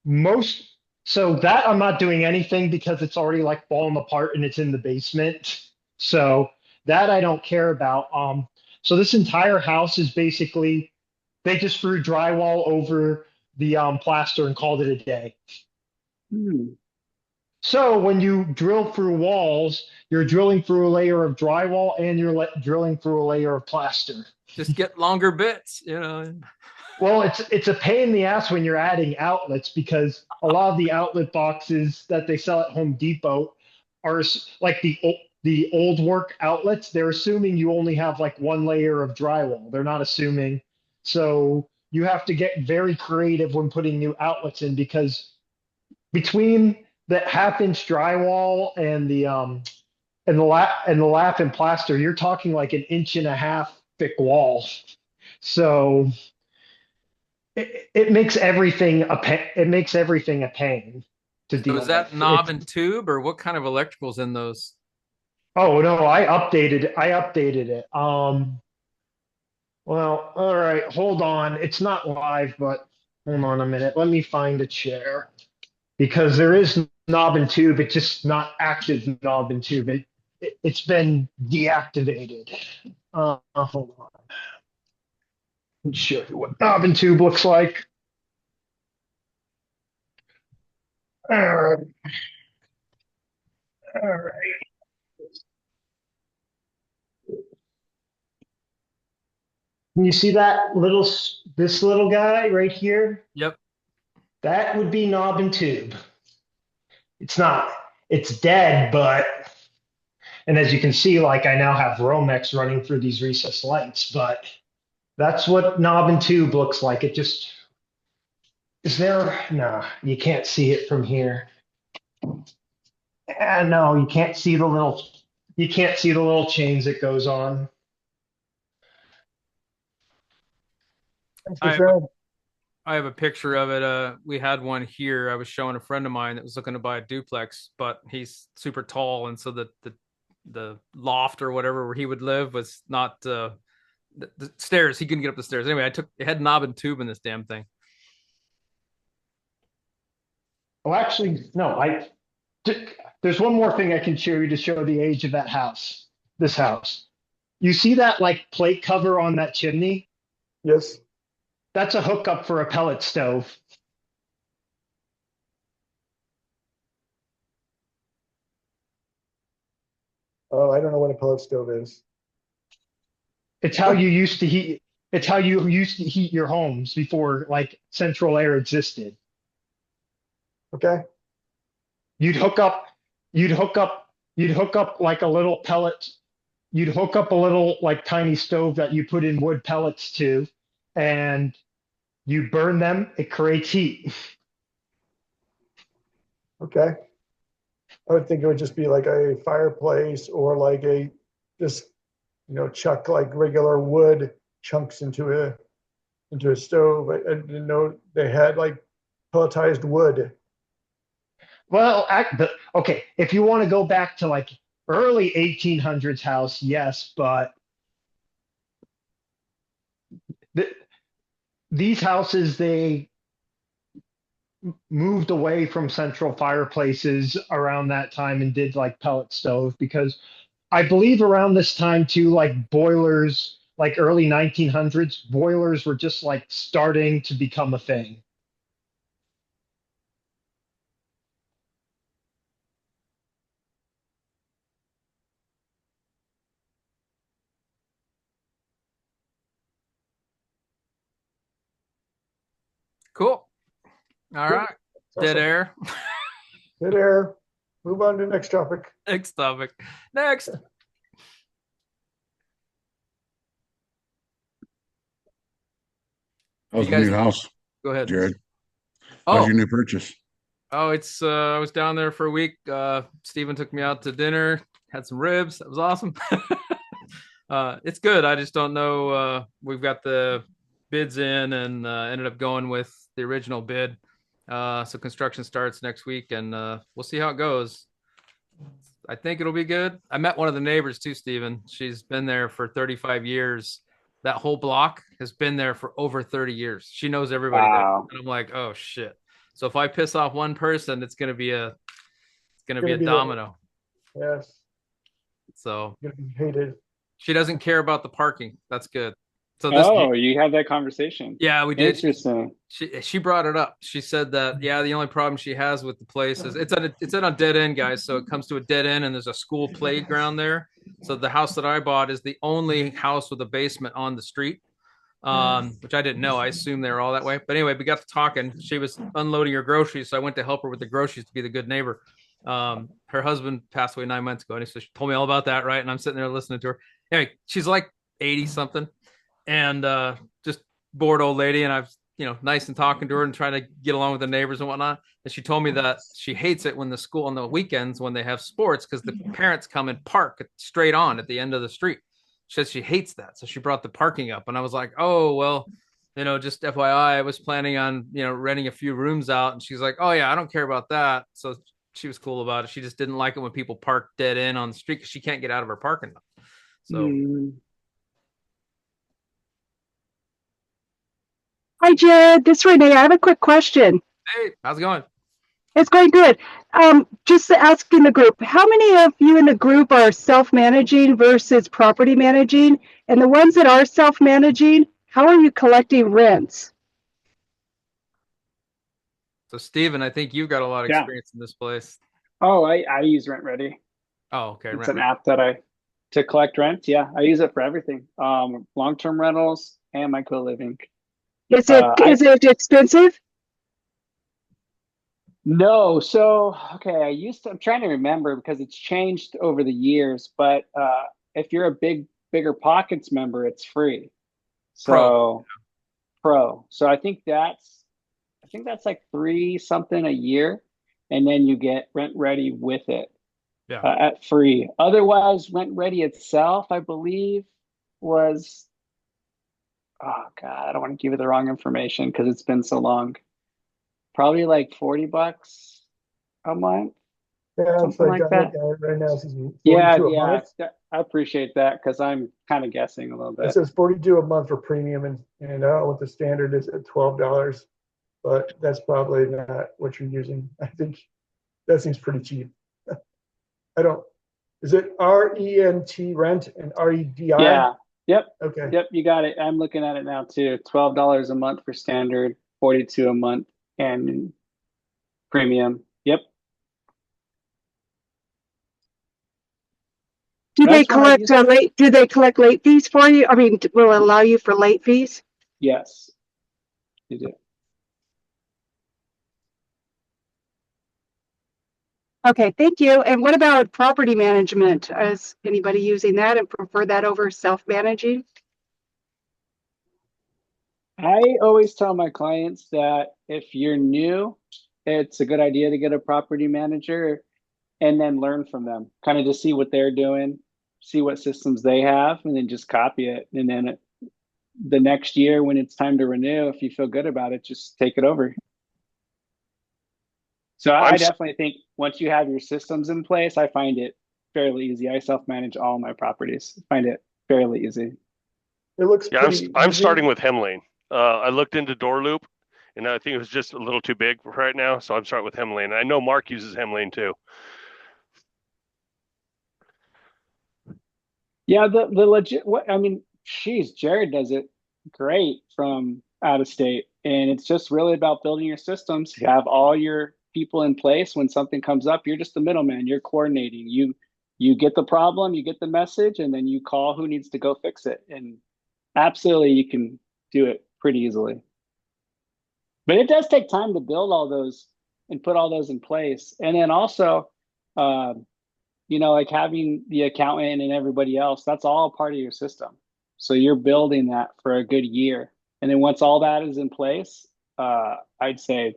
most so that I'm not doing anything because it's already like falling apart and it's in the basement. So that I don't care about. So this entire house is basically they just threw drywall over the plaster and called it a day. Hmm. So when you drill through walls, you're drilling through a layer of drywall and you're drilling through a layer of plaster. Just get longer bits, Well, it's a pain in the ass when you're adding outlets because a lot of the outlet boxes that they sell at Home Depot are like the old work outlets. They're assuming you only have like one layer of drywall. They're not assuming. So you have to get very creative when putting new outlets in because between the half-inch drywall and the lap and plaster, you're talking like an inch and a half thick wall. So it makes everything it makes everything a pain to So deal is with. that knob and tube or what kind of electricals in those? Oh no, I updated it. Well, all right, hold on. It's not live, but hold on a minute. Let me find a chair because there is knob and tube. It's just not active knob and tube. It's been deactivated. Hold on. Let me show you what knob and tube looks like. All right. All right. Can you see this little guy right here? Yep. That would be knob and tube. It's not, it's dead, but, and as you can see, like I now have Romex running through these recessed lights, but that's what knob and tube looks like. It just, no, you can't see it from here. No, you can't see the little chains that goes on. Thanks I for have sharing. I have a picture of it. We had one here. I was showing a friend of mine that was looking to buy a duplex, but he's super tall, and so the the loft or whatever where he would live was not the stairs. He couldn't get up the stairs. Anyway, it had knob and tube in this damn thing. Oh, actually, no. There's one more thing I can show you to show the age of that house. This house. You see that like plate cover on that chimney? Yes. That's a hookup for a pellet stove. Oh, I don't know what a pellet stove is. It's how you used to heat. It's how you used to heat your homes before like central air existed. Okay. You'd hook up. You'd hook up. You'd hook up like a little pellet. You'd hook up a little like tiny stove that you put in wood pellets to, and you burn them. It creates heat. Okay. I would think it would just be like a fireplace or like a just chuck like regular wood chunks into a stove. I didn't know they had like pelletized wood. Well, okay, if you want to go back to like early 1800s house, yes, but th these houses, they moved away from central fireplaces around that time and did like pellet stove because I believe around this time too, like boilers, like early 1900s, boilers were just like starting to become a thing. Cool. All right. Dead Awesome. air. Dead air. Move on to the next topic. Next topic. Next. How's You the guys new house, go ahead. Jared? How's Oh, your new purchase? it's I was down there for a week. Steven took me out to dinner, had some ribs. That was awesome. It's good. I just don't know. We've got the bids in and ended up going with the original bid. So construction starts next week and we'll see how it goes. I think it'll be good. I met one of the neighbors too, Steven. She's been there for 35 years. That whole block has been there for over 30 years. She knows everybody there. Wow. And I'm like, oh shit. So if I piss off one person, it's gonna be a Gonna be domino. Yes. So Gonna be hated. she doesn't care about the parking. That's good. So this Oh, you had that conversation. yeah, we did. Interesting. She brought it up. She said that yeah, the only problem she has with the place is it's at a dead end, guys. So it comes to a dead end, and there's a school playground there. So the house that I bought is the only house with a basement on the street, which I didn't know. I assumed they were all that way. But anyway, we got to talking. She was unloading her groceries, so I went to help her with the groceries to be the good neighbor. Her husband passed away 9 months ago, and so she told me all about that, right? And I'm sitting there listening to her. Anyway, she's like 80 something, and just bored old lady, and I've nice and talking to her and trying to get along with the neighbors and whatnot. And she told me that she hates it when the school on the weekends when they have sports because the parents come and park straight on at the end of the street. She says she hates that, so she brought the parking up, and I was like, oh well, just FYI, I was planning on renting a few rooms out, and she's like, oh yeah, I don't care about that. So she was cool about it. She just didn't like it when people park dead end on the street because she can't get out of her parking lot. So. Hi, Jared. This is Renee. I have a quick question. Hey, how's it going? It's going good. Just asking the group, how many of you in the group are self-managing versus property managing? And the ones that are self-managing, how are you collecting rents? So, Steven, I think you've got a lot of Yeah. experience in this place. Oh, I use Rent Ready. Oh, okay. It's an app that to collect rent. Yeah, I use it for everything. Long-term rentals and my co-living. Is it expensive? No, so okay, I'm trying to remember because it's changed over the years, but if you're a bigger pockets member, it's free. So pro. So I think that's like 3 something a year, and then you get Rent Ready with it. Yeah. At free. Otherwise, Rent Ready itself, I believe, was oh God, I don't want to give you the wrong information because it's been so long. Probably like $40 a month. Yeah, it's something like like I'm that. looking at it right now. It says Yeah, 42 a yeah, month. I appreciate that because I'm kind of guessing a little It bit. says 42 a month for premium, and what the standard is at $12. But that's probably not what you're using. I think that seems pretty cheap. I don't. Is it RENT rent and REDI? Yeah, yep, Okay. yep, you got it. I'm looking at it now too. $12 a month for standard, 42 a month and premium. Yep, Do they that's when I collect use it. late? Do they collect late fees for you? I mean, will it allow you for late fees? Yes, you do. Okay, thank you. And what about property management? Is anybody using that and prefer that over self-managing? I always tell my clients that if you're new, it's a good idea to get a property manager and then learn from them, kind of to see what they're doing, see what systems they have, and then just copy it. And then the next year, when it's time to renew, if you feel good about it, just take it over. So I'm I definitely think once you have your systems in place, I find it fairly easy. I self-manage all my properties. I find it fairly easy. It looks Yeah, pretty I'm easy. starting with Hemlane. I looked into Door Loop, and I think it was just a little too big right now, so I'm starting with Hemlane. I know Mark uses Hemlane too. Yeah, the legit. What I mean, geez, Jared does it great from out of state, and it's just really about building your systems. You have all your people in place. When something comes up, you're just the middleman. You're coordinating. You get the problem, you get the message, and then you call who needs to go fix it. And absolutely, you can do it pretty easily. But it does take time to build all those and put all those in place. And then also, um, like having the accountant and everybody else, that's all part of your system. So you're building that for a good year. And then once all that is in place, I'd say,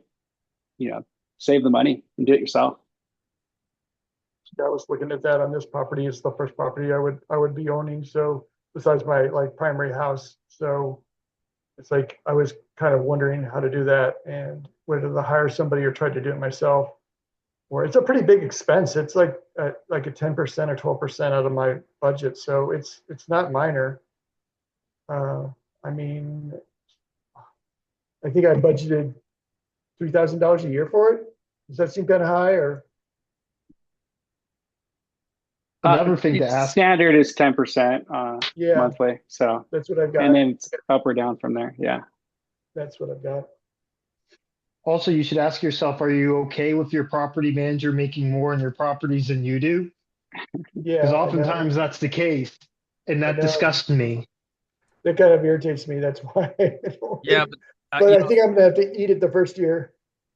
save the money and do it yourself. I was looking at that on this property. It's the first property I would be owning. So besides my like primary house, so it's like I was kind of wondering how to do that and whether to hire somebody or try to do it myself. Or it's a pretty big expense. It's like a 10% or 12% out of my budget, so it's not minor. I mean, I think I budgeted $3,000 a year for it. Does that seem kind of high? Or Another thing to ask. Standard is 10% yeah, monthly. So, that's what I've got. and then it's up or down from there. Yeah. That's what I've got. Also, you should ask yourself, are you okay with your property manager making more on your properties than you do? Yeah, Because oftentimes that's the case. And that disgusts me. That kind of irritates me. That's why. Yeah, but I think I'm gonna have to eat it the first year.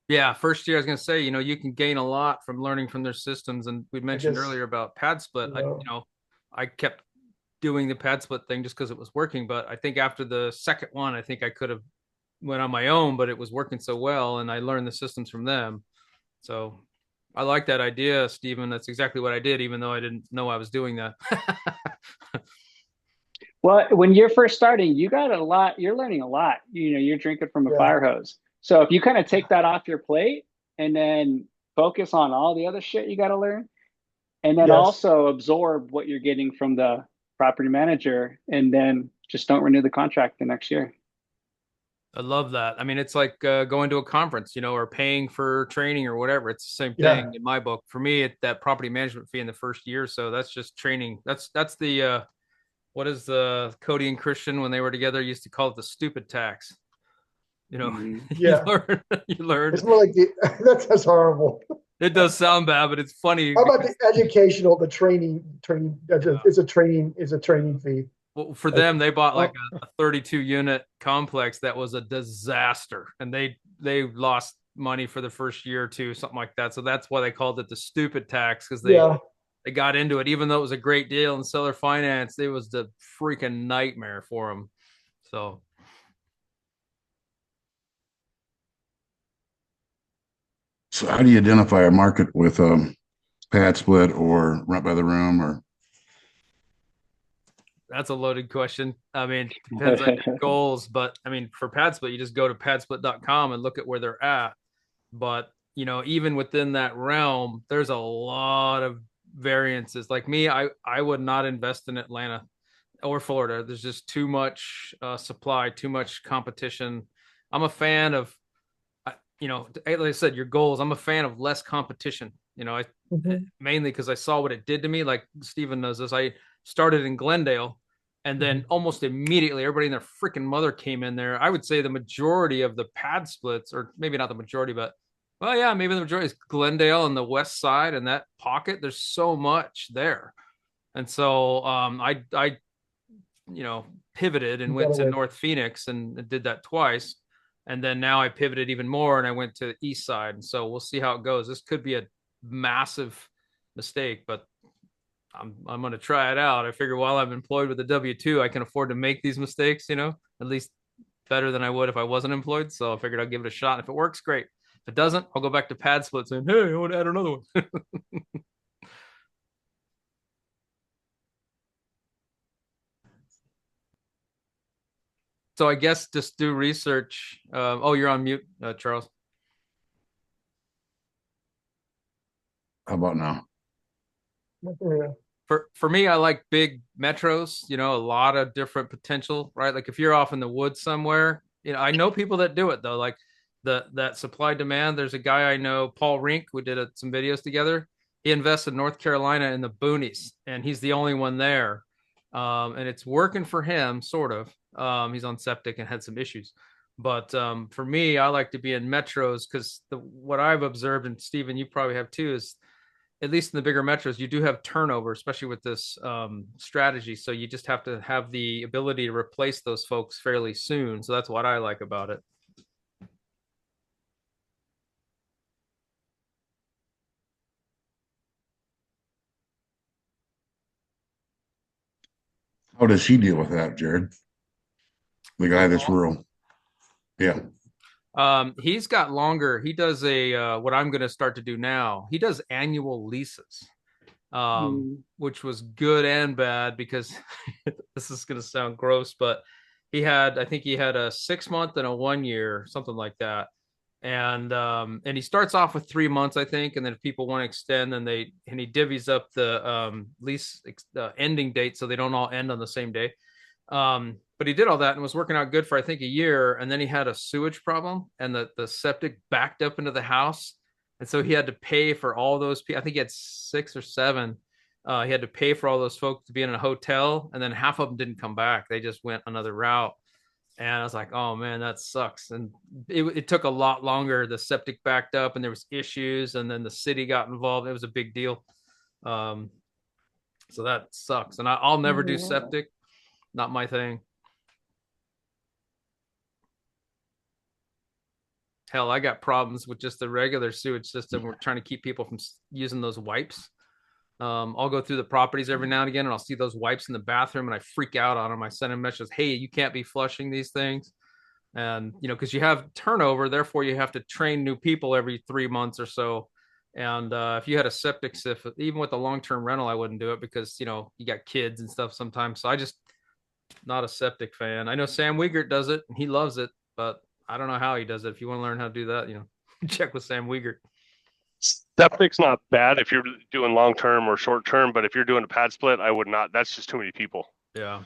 Yeah, first year I was going to say, you can gain a lot from learning from their systems, and we mentioned earlier about pad split. I kept doing the pad split thing just because it was working, but I think after the second one, I think I could have went on my own, but it was working so well, and I learned the systems from them. So I like that idea, Stephen. That's exactly what I did, even though I didn't know I was doing that. Well, when you're first starting, you got a lot, you're learning a lot. You're drinking from a fire hose. So if you kind of take that off your plate and then focus on all the other shit you got to learn, and then also absorb what you're getting from the property manager, and then just don't renew the contract the next year. I love that. I mean, it's like going to a conference, or paying for training or whatever. It's the same thing in my book. For me, that property management fee in the first year. So that's just training. That's the what is the Cody and Christian when they were together used to call it the stupid tax. Yeah, you learn. It's more like that's horrible. It does sound bad, but it's funny. How about the educational, the training? It's a training fee. Well, for them, they bought like a 32 unit complex that was a disaster, and they lost money for the first year or two, something like that. So that's why they called it the stupid tax, because they got into it, even though it was a great deal in seller finance. It was the freaking nightmare for them. So how do you identify a market with pad split or rent by the room? Or that's a loaded question. I mean, depends on your goals, but I mean, for pad split, you just go to padsplit.com and look at where they're at. But even within that realm, there's a lot of variances. Like me, I would not invest in Atlanta or Florida. There's just too much supply, too much competition. I'm a fan of, like I said, your goals. I'm a fan of less competition. Mainly because I saw what it did to me. Like Steven knows this. I started in Glendale, and then almost immediately, everybody and their freaking mother came in there. I would say the majority of the pad splits, or maybe not the majority, but well, yeah, maybe the majority is Glendale and the West Side and that pocket. There's so much there, and so I pivoted and went to North Phoenix and did that twice. And then now I pivoted even more and I went to the East Side. And so we'll see how it goes. This could be a massive mistake, but I'm going to try it out. I figure while I'm employed with a W-2, I can afford to make these mistakes, at least better than I would if I wasn't employed. So I figured I'll give it a shot. If it works, great. If it doesn't, I'll go back to pad splits and, hey, I want to add another one. So I guess just do research. You're on mute, Charles. How about now? For me, I like big metros, a lot of different potential, right? Like if you're off in the woods somewhere, I know people that do it though, like that supply demand. There's a guy I know, Paul Rink, we did some videos together. He invested in North Carolina in the boonies, and he's the only one there. And it's working for him, sort of. He's on septic and had some issues. But for me, I like to be in metros because what I've observed, and Steven, you probably have too, is at least in the bigger metros, you do have turnover, especially with this strategy. So you just have to have the ability to replace those folks fairly soon. So that's what I like about it. How does he deal with that, Jared? The guy that's rural. Yeah. He's got longer. He does what I'm going to start to do now. He does annual leases, which was good and bad because this is going to sound gross, but I think he had a 6-month and a 1 year, something like that. And he starts off with 3 months, I think, and then if people want to extend, then he divvies up the lease ending date so they don't all end on the same day. But he did all that and was working out good for I think a year, and then he had a sewage problem, and the septic backed up into the house, and so he had to pay for all those people. I think he had 6 or 7. He had to pay for all those folks to be in a hotel, and then half of them didn't come back. They just went another route. And I was like, oh man, that sucks. And it took a lot longer. The septic backed up and there was issues, and then the city got involved. It was a big deal. So that sucks. And I'll never do septic. Not my thing. Hell, I got problems with just the regular sewage system. We're trying to keep people from using those wipes. I'll go through the properties every now and again, and I'll see those wipes in the bathroom, and I freak out on them. I send them messages, hey, you can't be flushing these things. And, because you have turnover, therefore you have to train new people every 3 months or so. And if you had a septic system, even with a long-term rental, I wouldn't do it because, you got kids and stuff sometimes. So I just not a septic fan. I know Sam Wiegert does it, and he loves it, but I don't know how he does it. If you want to learn how to do that, check with Sam Wiegert. Septic's not bad if you're doing long term or short term, but if you're doing a pad split, I would not. That's just too many people. Yeah.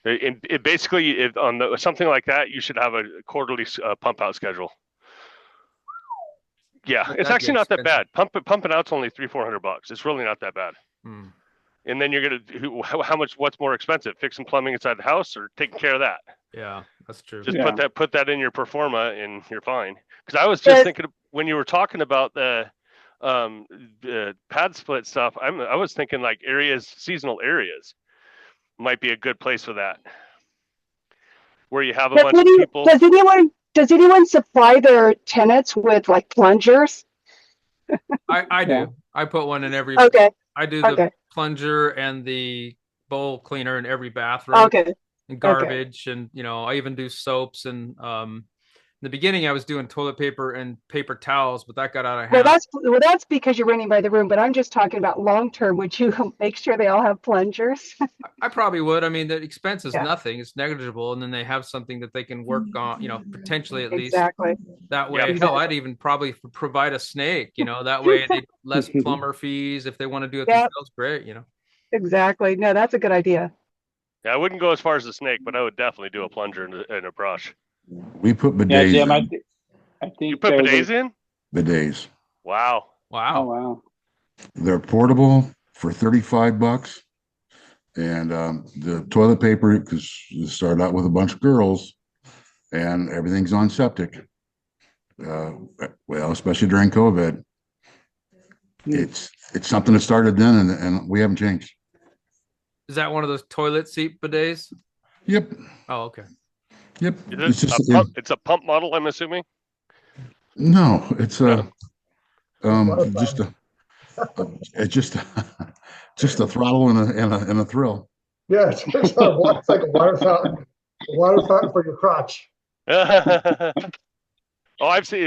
It basically, on something like that, you should have a quarterly pump out schedule. Yeah, it's actually not that bad. Pumping out's only $300-400. It's really not that bad. And then you're gonna what's more expensive, fixing plumbing inside the house or taking care of that? Yeah, that's true. Just put that in your performa and you're fine. Because I was just thinking when you were talking about the pad split stuff, I was thinking like seasonal areas might be a good place for that, where you have a bunch of people. Does anyone supply their tenants with like plungers? I do. I put one in every. Okay. I do the plunger and the bowl cleaner in every bathroom. Okay. And garbage, and I even do soaps and the beginning, I was doing toilet paper and paper towels, but that got out of Well, hand. that's because you're renting by the room, but I'm just talking about long term. Would you make sure they all have plungers? I probably would. I mean, the expense is Yeah, nothing; it's negligible, and then they have something that they can work on. Potentially at least. exactly. That Yep. way, hell, I'd Exactly. even probably provide a snake. That way they less plumber fees if they want to do it Yeah, themselves. Great. exactly. No, that's a good idea. Yeah, I wouldn't go as far as a snake, but I would definitely do a plunger and a brush. We put Yeah, bidets Jim, in. I You think put there's bidets in? Bidets. Wow. oh Wow. wow. They're portable for $35, and the toilet paper, because you start out with a bunch of girls, and everything's on septic. Well, especially during COVID, it's something that started then, and we haven't changed. Is that one of those toilet seat bidets? Yep, Oh, okay. yep. Is It's it just a pump? It's a pump model, I'm assuming. no, it's No. just a it's just a throttle and a thrill. Yeah, it's like a water fountain. A water fountain for your crotch. Oh, I've seen.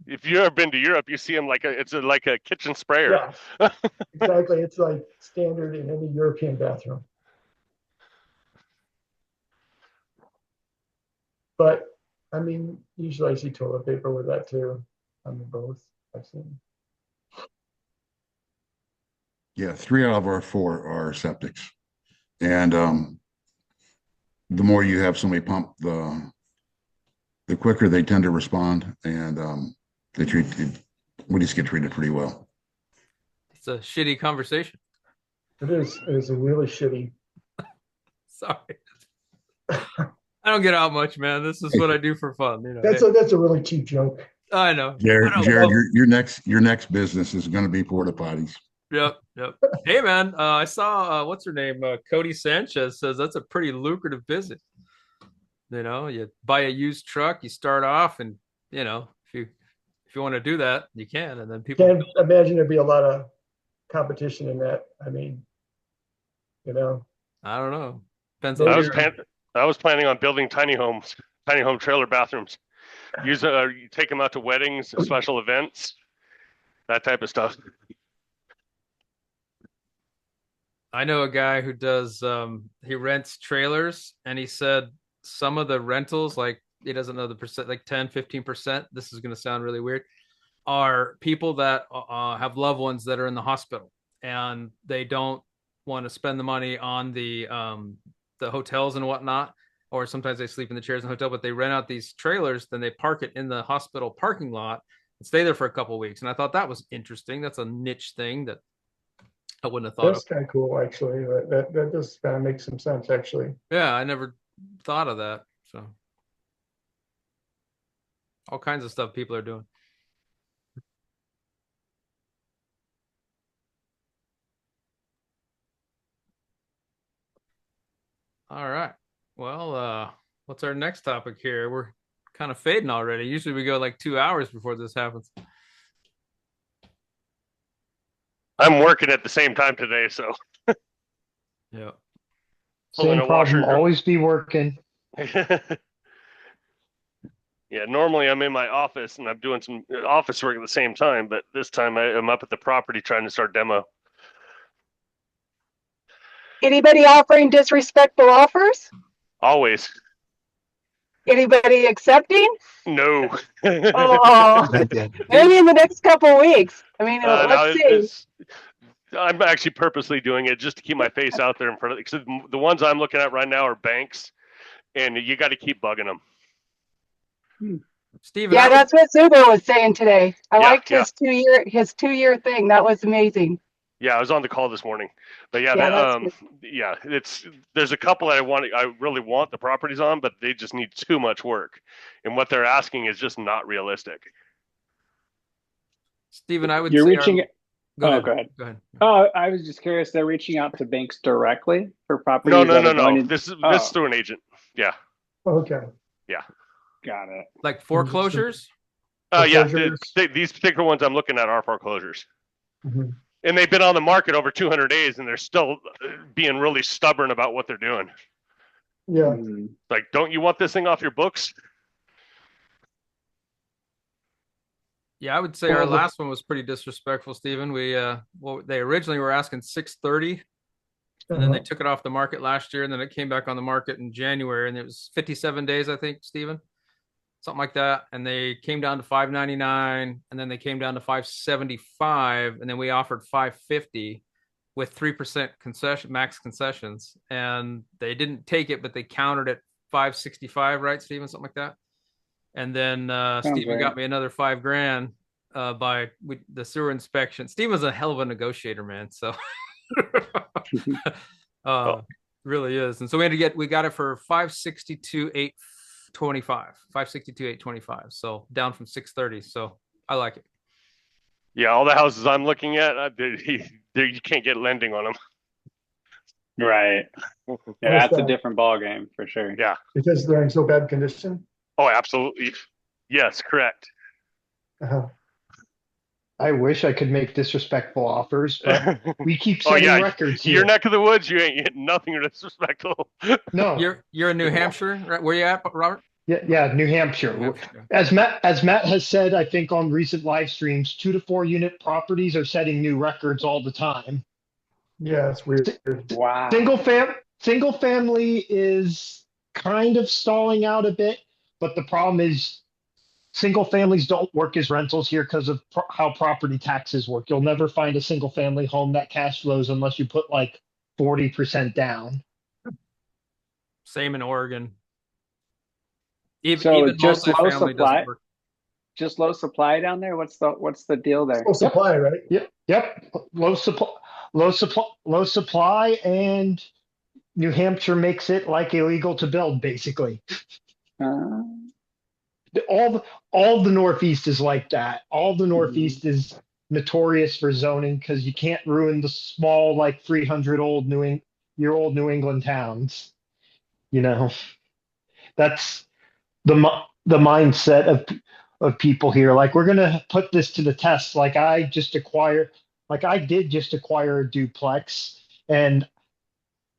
If you've ever been to Europe, you see them like a kitchen sprayer. Yeah, exactly. It's like standard in any European bathroom. But I mean, usually I see toilet paper with that too. I mean, both I've seen. Yeah, 3 out of our 4 are septics, and the more you have somebody pump, the quicker they tend to respond, and they treat we just get treated pretty well. It's a shitty conversation. It is. It is a really shitty. Sorry. I don't get out much, man. This is what I do for fun. That's a really cheap joke. I know. Jared, your next business is going to be porta potties. Yep. Hey, man, I saw what's her name? Cody Sanchez says that's a pretty lucrative business. You buy a used truck, you start off, and if you want to do that, you can, and then people Can't imagine there'd be a lot of competition in that. I mean, I don't know. Depends Maybe. on I was planning on building tiny home trailer bathrooms. You take them out to weddings, special events, that type of stuff. I know a guy who does he rents trailers, and he said some of the rentals, like he doesn't know the percent, like 10-15%, this is going to sound really weird, are people that have loved ones that are in the hospital, and they don't want to spend the money on the hotels and whatnot, or sometimes they sleep in the chairs in the hotel, but they rent out these trailers, then they park it in the hospital parking lot and stay there for a couple of weeks. And I thought that was interesting. That's a niche thing that I wouldn't have thought that's kind of cool, actually. That does kind of make some sense, actually. Yeah, I never thought of that. So all kinds of stuff people are doing. All right. Well, what's our next topic here? We're kind of fading already. Usually we go like 2 hours before this happens. I'm working at the same time today, so yeah. Same problem. Always be working. Yeah, normally I'm in my office and I'm doing some office work at the same time, but this time I'm up at the property trying to start demo. Anybody offering disrespectful offers? Always. Anybody accepting? No. Oh, maybe in the next couple of weeks. I mean, let's see. I'm actually purposely doing it just to keep my face out there in front of it. Because the ones I'm looking at right now are banks, and you got to keep bugging them. Steven, yeah, that's what Zuber was saying today. I liked his 2-year thing. That was amazing. Yeah, I was on the call this morning, but there's a couple that I really want the properties on, but they just need too much work, and what they're asking is just not realistic. Steven, I would You're say reaching. Go ahead. ahead. Oh, I was just curious. They're reaching out to banks directly for properties. No. This is through an agent. Yeah. Okay. Yeah. Got it. Like foreclosures? Yeah. These particular ones I'm looking at are foreclosures. Mm-hmm. And they've been on the market over 200 days, and they're still being really stubborn about what they're doing. Yeah. Like, don't you want this thing off your books? Yeah, I would say our Well, last one was pretty disrespectful, Stephen. Well, they originally were asking 630, and then they Uh-huh. took it off the market last year, and then it came back on the market in January, and it was 57 days, I think, Stephen, something like that. And they came down to 599, and then they came down to 575, and then we offered 550 with 3% concession, max concessions, and they didn't take it, but they countered at 565, right, Stephen, something like that. And then Sounds Steven right. got me another 5 grand by the sewer inspection. Steven's a hell of a negotiator, man. So Oh, uh, really is. And so we got it for 562 825, 562 825. So down from 630. So I like it. yeah, all the houses I'm looking at, you can't get lending on them. Right. Yeah, What's that's a that? different ball game for sure. Yeah. Because they're in so bad condition. Oh, absolutely. Yes, correct. Uh-huh. I wish I could make disrespectful offers, but we keep Oh setting yeah, records your here. neck of the woods, you ain't getting nothing disrespectful. No, You're in New Hampshire, right? Where you at, Robert? yeah, New Hampshire. New Hampshire. As Matt has said, I think on recent live streams, 2 to 4 unit properties are setting new records all the time. Yeah, it's weird. Wow. Single family is kind of stalling out a bit, but the problem is single families don't work as rentals here because of how property taxes work. You'll never find a single family home that cash flows unless you put like 40% down. Same in Oregon. So Even just low multifamily doesn't supply, work. just low supply down there. What's the deal there? Full supply, right? Yep. Low supply, and New Hampshire makes it like illegal to build, basically. Uh, All the Northeast is like that. All the mhm. Northeast is notorious for zoning because you can't ruin the small, like 300-year old New England towns. You know, that's the mindset of people here. Like, we're gonna put this to the test. Like I did just acquire a duplex, and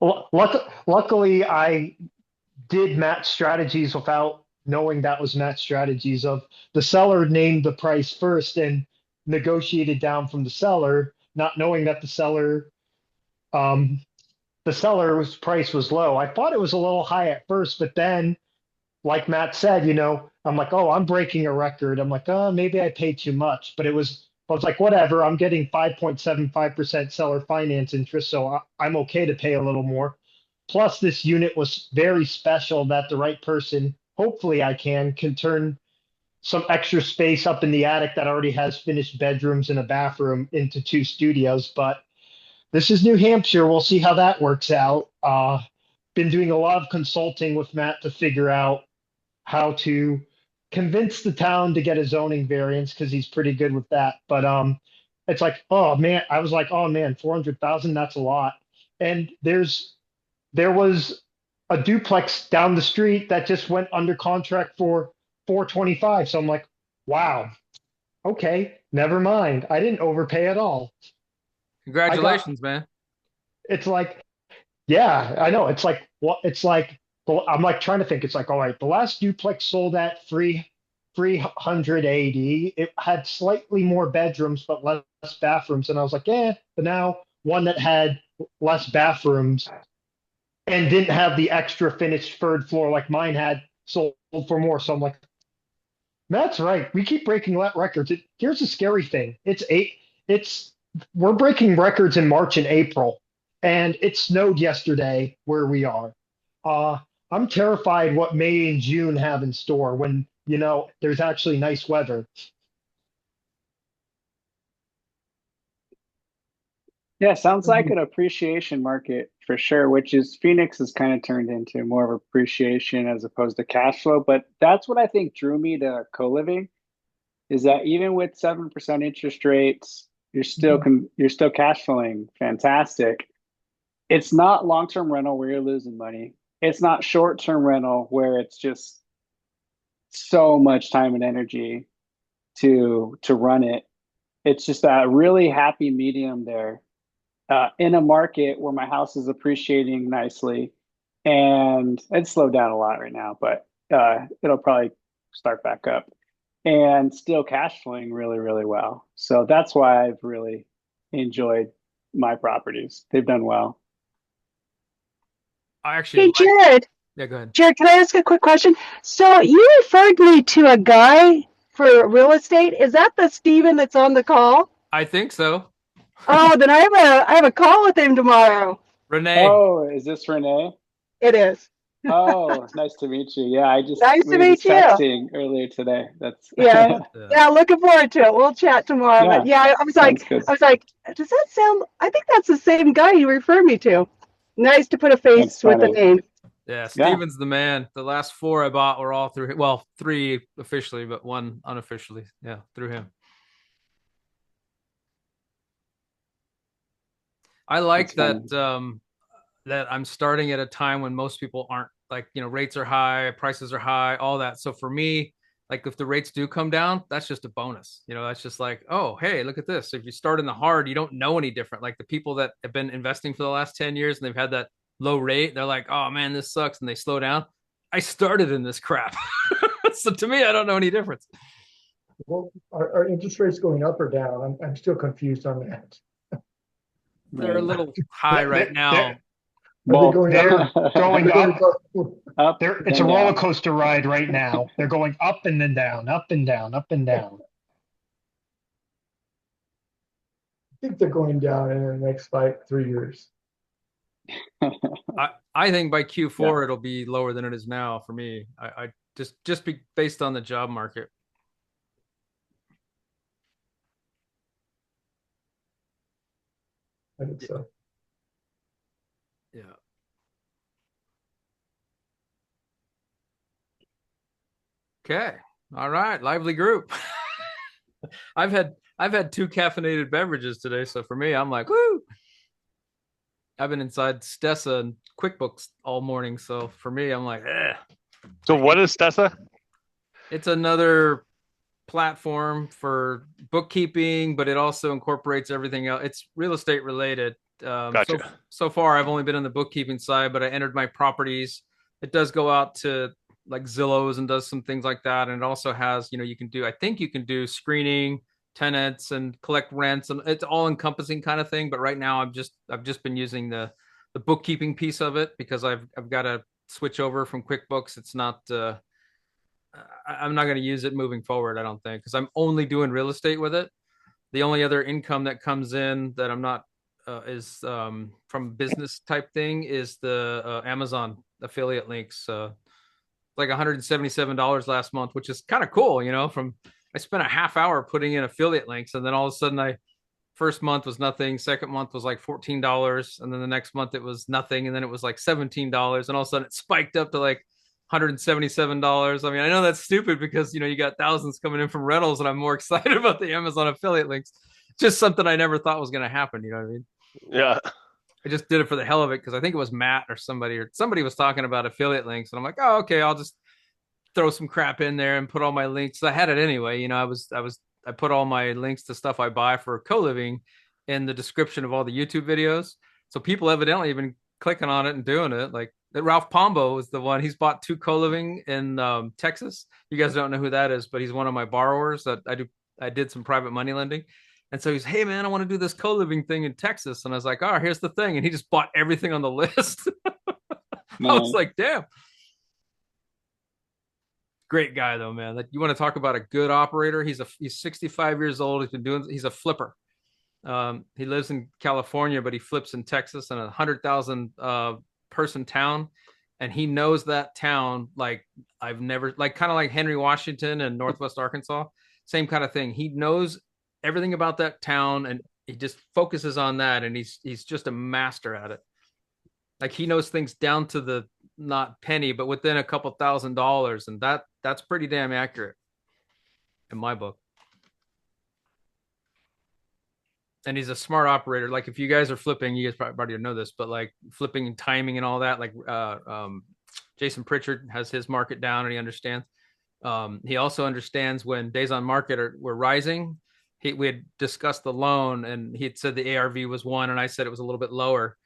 luckily I did Matt's strategies without knowing that was Matt's strategies. Of the seller named the price first and negotiated down from the seller, not knowing that um, the seller's price was low. I thought it was a little high at first, but then, like Matt said, I'm like, oh, I'm breaking a record. I'm like, oh, maybe I paid too much, but I was like, whatever. I'm getting 5.75% seller finance interest, so I'm okay to pay a little more. Plus, this unit was very special that the right person, hopefully can turn some extra space up in the attic that already has finished bedrooms and a bathroom into 2 studios. But this is New Hampshire. We'll see how that works out. Been doing a lot of consulting with Matt to figure out how to convince the town to get a zoning variance because he's pretty good with that. But it's like, oh man, I was like, oh man, 400,000, that's a lot. And there was a duplex down the street that just went under contract for 425. So I'm like, wow, okay, never mind. I didn't overpay at all. Congratulations, man. It's like, yeah, I know. It's like, well, it's like, well, I'm like trying to think. It's like, all right, the last duplex sold at 380. It had slightly more bedrooms, but less bathrooms. And I was like, yeah, but now one that had less bathrooms and didn't have the extra finished third floor like mine had sold for more. So I'm like, that's right. We keep breaking records. Here's the scary thing. We're breaking records in March and April, and it snowed yesterday where we are. Uh, I'm terrified what May and June have in store when, there's actually nice weather. Yeah, sounds like an appreciation market for sure, which is Phoenix has kind of turned into more of appreciation as opposed to cash flow. But that's what I think drew me to co-living is that even with 7% interest rates, you're still cash flowing fantastic. It's not long-term rental where you're losing money. It's not short-term rental where it's just so much time and energy to run it. It's just a really happy medium there in a market where my house is appreciating nicely, and it's slowed down a lot right now, but it'll probably start back up. and still cash flowing really, really well. So that's why I've really enjoyed my properties. They've done well. I actually Hey, like. Jared. Yeah, go ahead. Jared, can I ask a quick question? So you referred me to a guy for real estate. Is that the Steven that's on the call? I think so. Oh, then I have a call with him tomorrow. Renee. Oh, is this Renee? It is. Oh, nice to meet you. Yeah, Nice we to were meet just you. texting earlier today. That's Yeah. Yeah. Yeah, looking forward to it. We'll chat tomorrow. yeah, But yeah, sounds good. I was like, does that sound? I think that's the same guy you referred me to. Nice to put a That's face with a funny. name. Yeah, Yeah, Steven's the man. The last 4 I bought were all through him. Well, 3 officially, but 1 unofficially. Yeah, through him. I like that's funny. that I'm starting at a time when most people aren't, like, rates are high, prices are high, all that. So for me, like, if the rates do come down, that's just a bonus. That's just like, oh, hey, look at this. So if you start in the hard, you don't know any different. Like the people that have been investing for the last 10 years and they've had that low rate, they're like, oh man, this sucks. And they slow down. I started in this crap. So to me, I don't know any difference. Well, are interest rates going up or down? I'm still confused on that. They're a Right. little high right now. Are they Both going They're up? going up. up, It's a then roller down. coaster ride right now. They're going up and then down, up and down, up and down. I think they're going down in the next 3 years. I think by Q4 Yeah. it'll be lower than it is now for me. I just be based on the job market. I think so. Yeah. Okay. All right. Lively group. I've had 2 caffeinated beverages today, so for me, I'm like, woo. I've been inside Stessa and QuickBooks all morning, so for me, I'm like, eh. So what is Stessa? It's another platform for bookkeeping, but it also incorporates everything else. It's real estate related. Gotcha. So far, I've only been on the bookkeeping side, but I entered my properties. It does go out to like Zillows and does some things like that, and it also has, you can do. I think you can do screening, tenants, and collect rents, and it's all encompassing kind of thing. But right now, I've just been using the bookkeeping piece of it because I've got to switch over from QuickBooks. It's not. I'm not going to use it moving forward. I don't think, because I'm only doing real estate with it. The only other income that comes in that I'm not is from business type thing is the Amazon affiliate links. Like $177 last month, which is kind of cool. From I spent a half hour putting in affiliate links, and then all of a sudden first month was nothing, second month was like $14, and then the next month it was nothing, and then it was like $17, and all of a sudden it spiked up to like $177. I mean, I know that's stupid because you got thousands coming in from rentals, and I'm more excited about the Amazon affiliate links. Just something I never thought was going to happen. You know what I mean? Yeah. I just did it for the hell of it because I think it was Matt or somebody was talking about affiliate links, and I'm like, oh, okay, I'll just throw some crap in there and put all my links. I had it anyway. I put all my links to stuff I buy for co-living in the description of all the YouTube videos. So people evidently have been clicking on it and doing it. Like Ralph Pombo is the one. He's bought 2 co-living in Texas. You guys don't know who that is, but he's one of my borrowers that I did some private money lending. And so he's, hey man, I want to do this co-living thing in Texas. And I was like, oh, here's the thing. And he just bought everything on the list. I was like, damn. Great guy though, man. Like, you want to talk about a good operator? He's 65 years old. He's a flipper. He lives in California, but he flips in Texas in 100,000 person town. And he knows that town like I've never, like kind of like Henry Washington and Northwest Arkansas. Same kind of thing. He knows everything about that town, and he just focuses on that, and he's just a master at it. Like, he knows things down to the not penny, but within a couple $1,000s, and that's pretty damn accurate in my book. And he's a smart operator. Like, if you guys are flipping, you guys probably already know this, but like flipping and timing and all that, like Jason Pritchard has his market down and he understands. He also understands when days on market were rising. We had discussed the loan, and he had said the ARV was 1, and I said it was a little bit lower.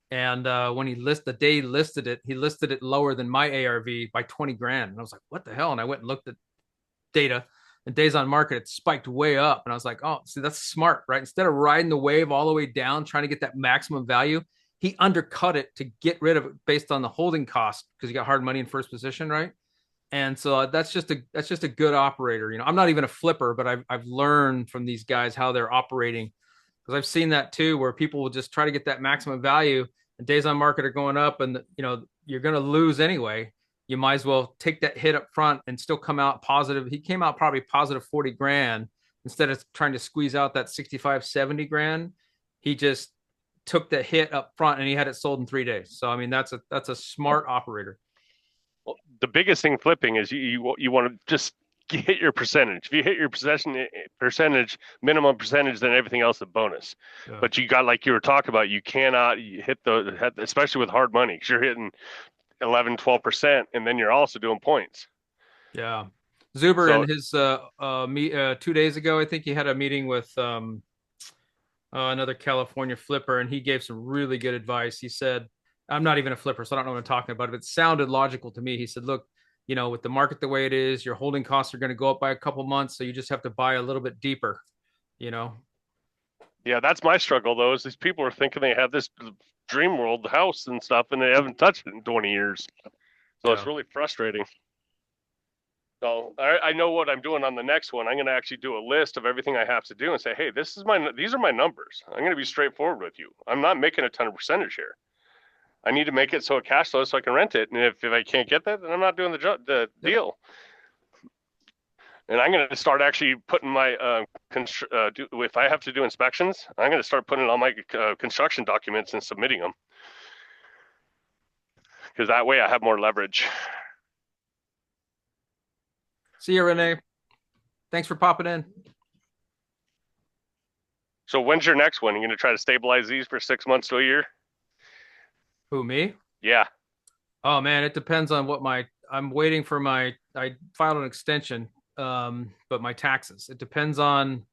And when the day he listed it lower than my ARV by 20 grand. And I was like, what the hell? And I went and looked at data, and days on market, it spiked way up. And I was like, oh, see, that's smart, right? Instead of riding the wave all the way down, trying to get that maximum value, he undercut it to get rid of it based on the holding cost because you got hard money in first position, right? And so that's just a good operator. You know, I'm not even a flipper, but I've learned from these guys how they're operating, because I've seen that too, where people will just try to get that maximum value, and days on market are going up, and you know you're going to lose anyway. You might as well take that hit up front and still come out positive. He came out probably positive 40 grand instead of trying to squeeze out that 65, 70 grand. He just took the hit up front and he had it sold in 3 days. So I mean that's a smart operator. Well, the biggest thing flipping is you want to just hit your percentage. If you hit your percentage, minimum percentage, then everything else is bonus. Yeah. But you got, like you were talking about, you cannot hit especially with hard money, because you're hitting 11, 12%, and then you're also doing points. Yeah. Zuber in his 2 days ago, I think he had a meeting with another California flipper, and he gave some really good advice. He said, I'm not even a flipper, so I don't know what I'm talking about, but it sounded logical to me. He said, look, you know, with the market the way it is, your holding costs are going to go up by a couple months, so you just have to buy a little bit deeper, you know? Yeah, that's my struggle, though, is these people are thinking they have this dream world house and stuff, and they haven't touched it in 20 years. So It's really frustrating. So I know what I'm doing on the next one. I'm going to actually do a list of everything I have to do and say, hey, these are my numbers. I'm going to be straightforward with you. I'm not making a ton of percentage here. I need to make it so it cash flows so I can rent it. And if I can't get that, then I'm not doing the deal. And I'm going to start actually putting my, if I have to do inspections, I'm going to start putting all my construction documents and submitting them. Because that way I have more leverage. See you, Renee. Thanks for popping in. So when's your next one? You're going to try to stabilize these for 6 months to a year? Who, me? Yeah. Oh man, it depends on what I'm waiting for I filed an extension, but my taxes. It depends on,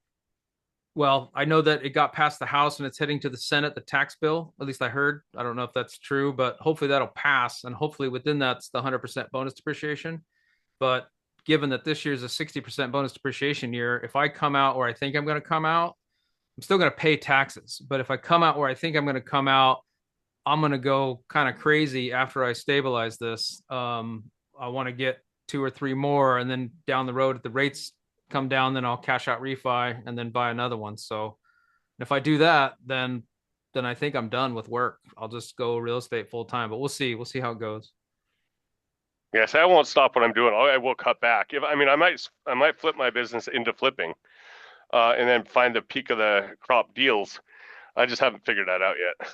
well, I know that it got past the House and it's heading to the Senate, the tax bill. At least I heard. I don't know if that's true, but hopefully that'll pass. And hopefully within that's the 100% bonus depreciation. But given that this year's a 60% bonus depreciation year, if I come out where I think I'm going to come out, I'm still going to pay taxes. But if I come out where I think I'm going to come out, I'm going to go kind of crazy after I stabilize this. I want to get 2 or 3 more, and then down the road, if the rates come down, then I'll cash out refi and then buy another one. So if I do that, then I think I'm done with work. I'll just go real estate full time, but we'll see. We'll see how it goes. Yes, I won't stop what I'm doing. I will cut back. I might flip my business into flipping, and then find the peak of the crop deals. I just haven't figured that out yet.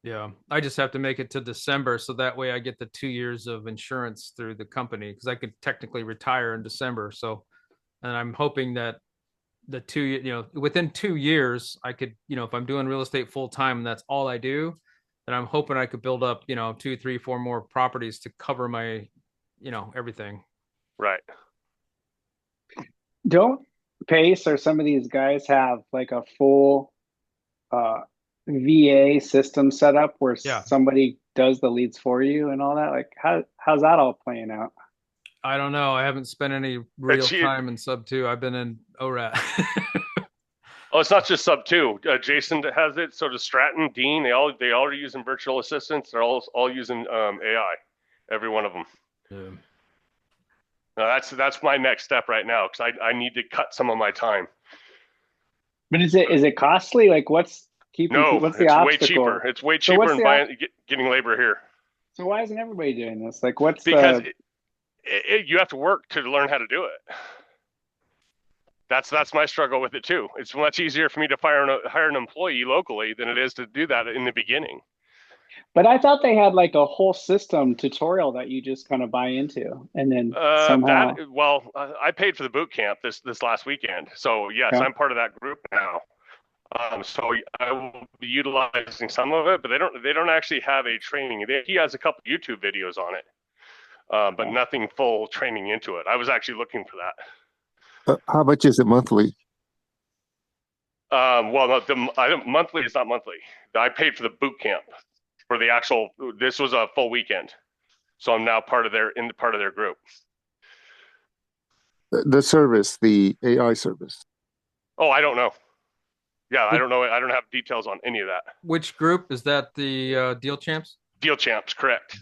Yeah, I just have to make it to December, so that way I get the 2 years of insurance through the company, because I could technically retire in December. So, and I'm hoping that within 2 years, I could, if I'm doing real estate full time and that's all I do, then I'm hoping I could build up, 2, 3, 4 more properties to cover my, everything. Right. Don't Pace or some of these guys have like a full VA system set up where somebody does the leads for you and all that? Like how's that all playing out? I don't know. I haven't spent any real time in Sub 2. I've been in ORAT. Oh, it's not just Sub 2. Jason has it. So does Stratton, Dean. They all are using virtual assistants. They're all using AI. Every one of them. Yeah. That's my next step right now, because I need to cut some of my time. But is it costly? Like what's the obstacle? Way cheaper. It's way cheaper than getting labor here. So why isn't everybody doing this? Like because you have to work to learn how to do it. That's my struggle with it too. It's much easier for me to hire an employee locally than it is to do that in the beginning. But I thought they had like a whole system tutorial that you just kind of buy into, and then somehow. I paid for the boot camp this last weekend, so yes, I'm part of that group now. So I will be utilizing some of it, but they don't actually have a training. He has a couple YouTube videos on it, but nothing full training into it. I was actually looking for that. How much is it monthly? Monthly is not monthly. I paid for the boot camp for the actual. This was a full weekend, so I'm now part of their group. The service, the AI service. Oh, I don't know. Yeah, I Which, don't know. I don't have details on any of that. which group is that? The Deal Champs? Deal Champs, correct.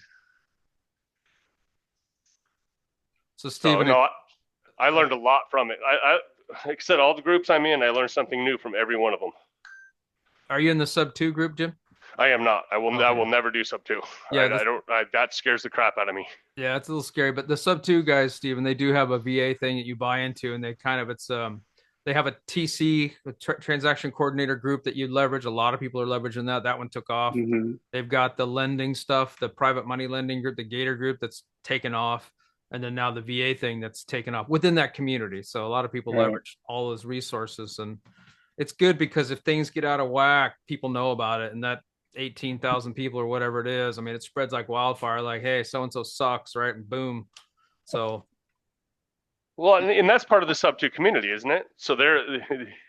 So So Stephen, no, I learned a lot from it. Like I said, all the groups I'm in, I learned something new from every one of them. are you in the sub 2 group, Jim? I am not. I will. Okay. I will never do sub 2. Yeah, I don't. That scares the crap out of me. Yeah, it's a little scary, but the sub 2 guys, Stephen, they do have a VA thing that you buy into, and they have a TC, transaction coordinator group that you leverage. A lot of people are leveraging that. That one took off. Mm-hmm. They've got the lending stuff, the private money lending group, the Gator group that's taken off, and then now the VA thing that's taken off within that community. So a lot of people leverage all those resources, and it's good because if things get out of whack, people know about it, and that 18,000 people or whatever it is. I mean, it spreads like wildfire. Like, hey, so and so sucks, right? And boom. So, well, and that's part of the sub 2 community, isn't it? So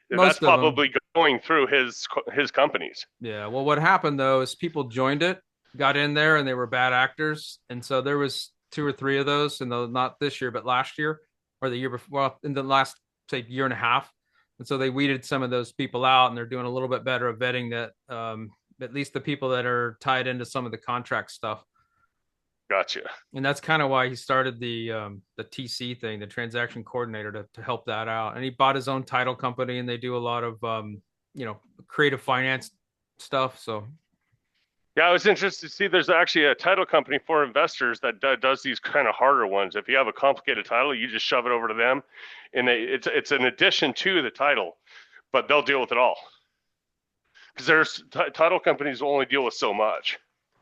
that's probably going through his companies. Yeah. Well, what happened though is people joined it, got in there, and they were bad actors, and so there was 2 or 3 of those, and not this year, but last year or the year before. Well, in the last say year and a half, and so they weeded some of those people out, and they're doing a little bit better of vetting that. At least the people that are tied into some of the contract stuff. Gotcha. And that's kind of why he started the TC thing, the transaction coordinator, to help that out. And he bought his own title company, and they do a lot of creative finance stuff. So yeah, I was interested to see there's actually a title company for investors that does these kind of harder ones. If you have a complicated title, you just shove it over to them, and it's an addition to the title, but they'll deal with it all. Because there's title companies will only deal with so much.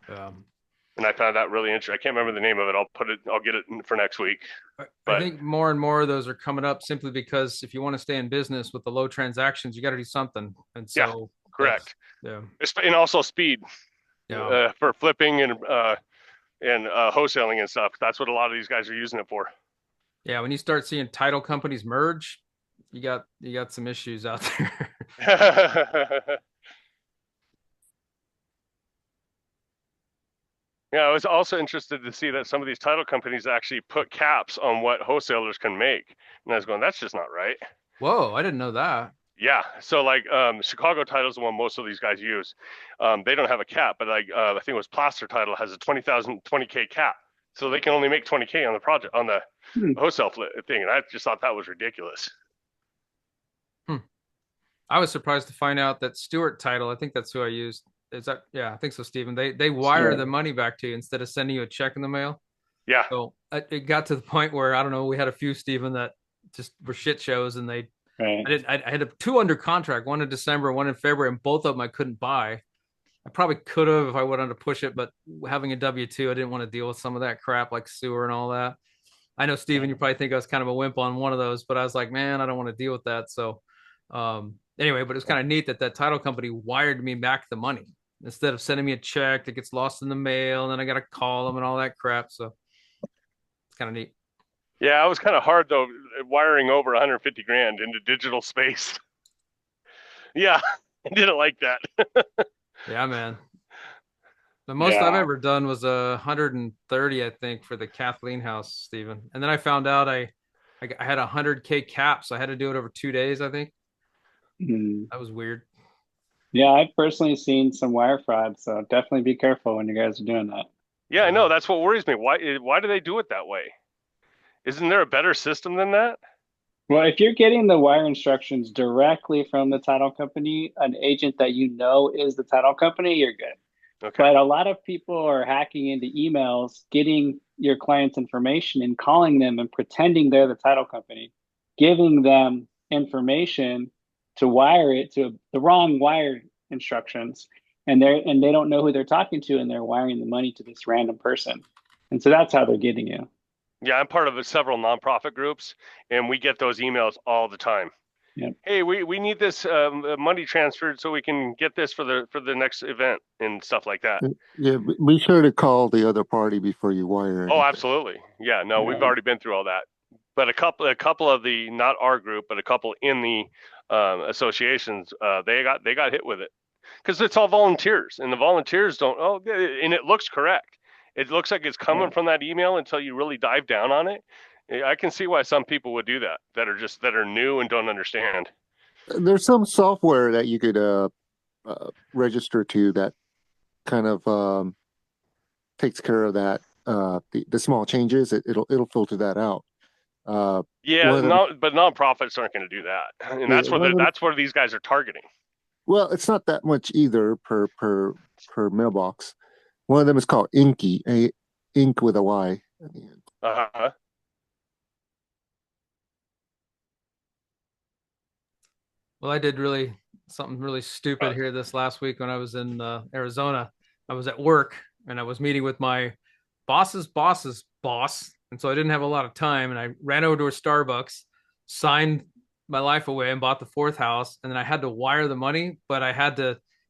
And I found that really interesting. I can't remember the name of it. I'll get it for next week. I think more and more of those are coming up simply because if you want to stay in business with the low transactions, you got to do something. And so, yeah, correct. Yeah, and also speed. Yeah, for flipping and wholesaling and stuff. That's what a lot of these guys are using it for. Yeah, when you start seeing title companies merge, you got some issues out there. Yeah, I was also interested to see that some of these title companies actually put caps on what wholesalers can make. And I was going, that's just not right. Whoa, I didn't know that. Yeah. So like Chicago Title is the one most of these guys use. They don't have a cap, but like I think it was Plaster Title has a 20K cap. So they can only make 20K on the project, on the wholesale thing. And I just thought that was ridiculous. I was surprised to find out that Stewart Title, I think that's who I used. Is that, yeah, I think so, Stephen. They wire the money back to you instead of sending you a check in the mail. Yeah. So it got to the point where, I don't know, we had a few, Stephen, that just were shit shows, and I had 2 under contract, one in December, one in February, and both of them I couldn't buy. I probably could have if I wanted to push it, but having a W-2, I didn't want to deal with some of that crap like sewer and all that. I know, Stephen, you probably think I was kind of a wimp on one of those, but I was like, man, I don't want to deal with that. So anyway, but it was kind of neat that title company wired me back the money instead of sending me a check that gets lost in the mail, and then I got to call them and all that crap. So it's kind of neat. Yeah, it was kind of hard though, wiring over 150 grand into digital space. Yeah, I didn't like that. Yeah, man. The most I've ever done was 130, I think, for the Kathleen house, Stephen. And then I found out I had 100K cap, so I had to do it over 2 days, I think. That was weird. Yeah, I've personally seen some wire fraud, so definitely be careful when you guys are doing that. Yeah, I know. That's what worries me. Why do they do it that way? Isn't there a better system than that? Well, if you're getting the wire instructions directly from the title company, an agent that you know is the title company, you're good. Okay. But a lot of people are hacking into emails, getting your client's information and calling them and pretending they're the title company, giving them information to wire it to the wrong wire instructions. And they don't know who they're talking to, and they're wiring the money to this random person. And so that's how they're getting you. Yeah, I'm part of several nonprofit groups, and we get those emails all the time. Yep. Hey, we need this money transferred so we can get this for the next event and stuff like that. Yeah, be sure to call the other party before you wire anything. Oh, absolutely. Yeah, no, we've already been through all that. But a couple of the, not our group, but a couple in the associations, they got hit with it because it's all volunteers, and the volunteers don't. Oh, and it looks correct. It looks like it's coming from that email until you really dive down on it, I can see why some people would do that, that are new and don't understand. There's some software that you could register to that kind of takes care of that. The small changes, it'll filter that out. Yeah, One of them, but nonprofits aren't going to do that, and yeah, one of them, that's where these guys are targeting. well, it's not that much either per mailbox. One of them is called Inky, Ink with a Y at the end. Uh-huh. Well, I did something really stupid here this last week when I was in Arizona. I was at work and I was meeting with my boss's boss's boss, and so I didn't have a lot of time. And I ran over to a Starbucks, signed my life away, and bought the fourth house. And then I had to wire the money, but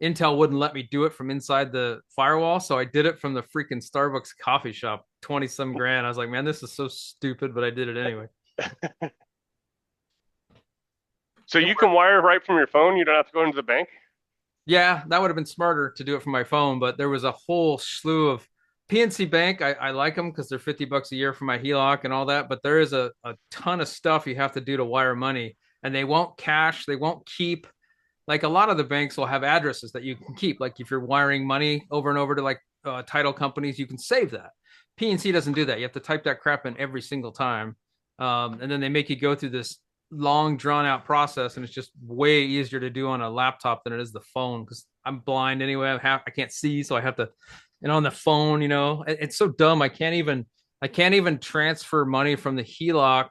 Intel wouldn't let me do it from inside the firewall, so I did it from the freaking Starbucks coffee shop. 20 some grand. I was like, man, this is so stupid, but I did it anyway. So you can wire right from your phone. You don't have to go into the bank. Yeah, that would have been smarter to do it from my phone, but there was a whole slew of PNC Bank. I like them because they're $50 a year for my HELOC and all that, but there is a ton of stuff you have to do to wire money, and they won't cash, they won't keep. Like a lot of the banks will have addresses that you can keep. Like if you're wiring money over and over to like title companies, you can save that. PNC doesn't do that. You have to type that crap in every single time. And then they make you go through this long drawn out process, and it's just way easier to do on a laptop than it is the phone, because I'm blind anyway. I can't see, so I have to, and on the phone, it's so dumb. I can't even transfer money from the HELOC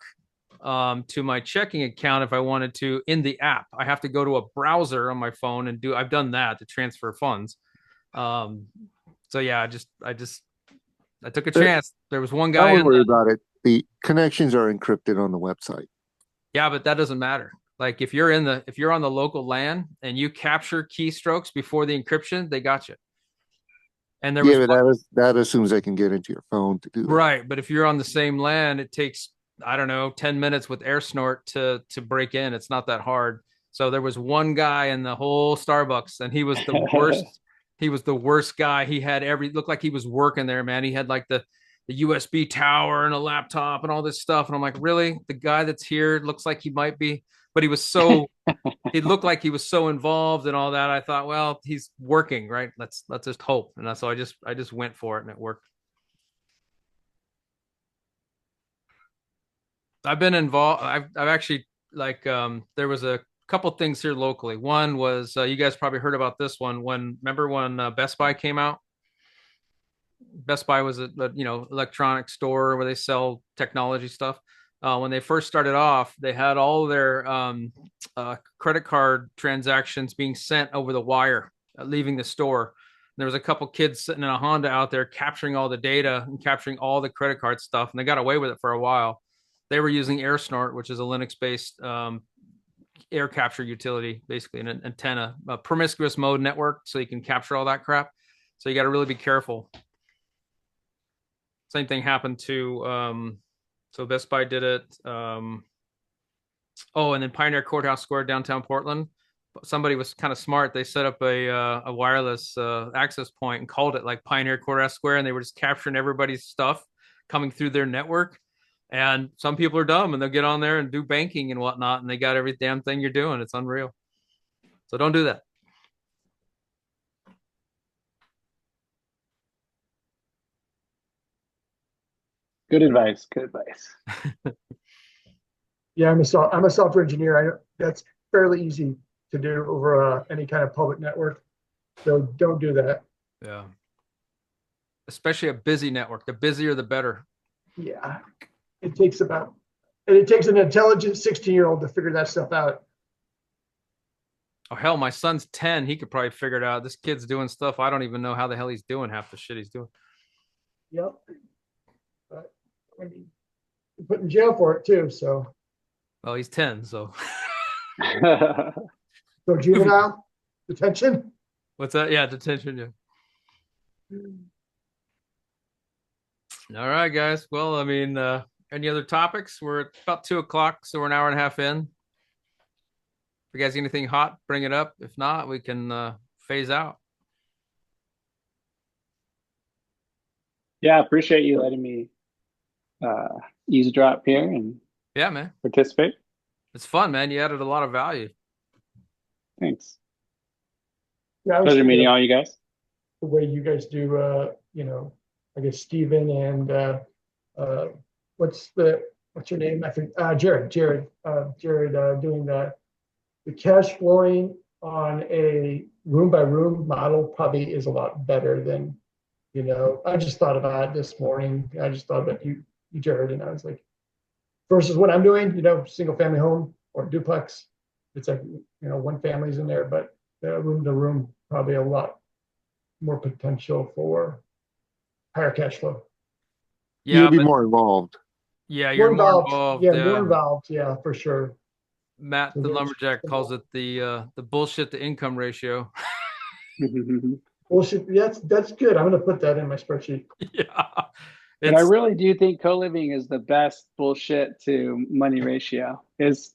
to my checking account if I wanted to in the app. I have to go to a browser on my phone and I've done that to transfer funds. So yeah, I took a chance. There was one guy. Don't worry about it. The connections are encrypted on the website. Yeah, but that doesn't matter. Like if you're on the local LAN and you capture keystrokes before the encryption, they got you. And that assumes they can get into your phone to do that. Right, but if you're on the same LAN, it takes, I don't know, 10 minutes with air snort to break in. It's not that hard. So there was one guy in the whole Starbucks, and he was the worst. He was the worst guy. He had looked like he was working there, man. He had like the USB tower and a laptop and all this stuff. And I'm like, really? The guy that's here looks like he might be, but he looked like he was so involved and all that. I thought, well, he's working, right? Let's just hope. And so I just went for it, and it worked. I've been involved. I've actually there was a couple things here locally. One was you guys probably heard about this one. Remember when Best Buy came out? Best Buy was a electronic store where they sell technology stuff. When they first started off, they had all their credit card transactions being sent over the wire, leaving the store. There was a couple kids sitting in a Honda out there capturing all the data and capturing all the credit card stuff, and they got away with it for a while. They were using AirSnort, which is a Linux-based air capture utility, basically an antenna, a promiscuous mode network, so you can capture all that crap. So you got to really be careful. Same thing happened to, so Best Buy did it. And then Pioneer Courthouse Square, downtown Portland. Somebody was kind of smart. They set up a wireless access point and called it like Pioneer Courthouse Square, and they were just capturing everybody's stuff coming through their network. And some people are dumb, and they'll get on there and do banking and whatnot, and they got every damn thing you're doing. It's unreal. So don't do that. Good advice. Yeah, I'm a software engineer. That's fairly easy to do over any kind of public network. So don't do that. Yeah. Especially a busy network. The busier, the better. Yeah. It takes an intelligent 16-year-old to figure that stuff out. Oh, hell, my son's 10. He could probably figure it out. This kid's doing stuff I don't even know how the hell he's doing half the shit he's doing. Yep. But I mean, you're put in jail for it too, so. Well, he's 10, so. So juvenile detention? What's that? Yeah, detention, yeah. All right, guys. Well, I mean, any other topics? We're at about 2:00, so we're an hour and a half in. If you guys anything hot, bring it up. If not, we can phase out. Yeah, appreciate you letting me eavesdrop here and Yeah, man. participate. It's fun, man. You added a lot of value. Thanks. Yeah, I was Pleasure thinking meeting of all you guys. the way you guys do, I guess Stephen and uh, what's your name? I think Jared doing the cash flowing on a room by room model probably is a lot better than, I just thought about it this morning. I just thought about you, Jared, and I was like, versus what I'm doing, single family home or duplex, it's like, one family's in there, but room to room, probably a lot more potential for higher cash flow. Yeah, You'll be but more involved. yeah, More you're more involved. involved. Yeah, more involved. Yeah, for sure. Matt, So the there's lumberjack, calls it the bullshit to income ratio. bullshit. That's good. I'm gonna put that in my spreadsheet. Yeah. But I really do think co-living is the best bullshit to money ratio. It's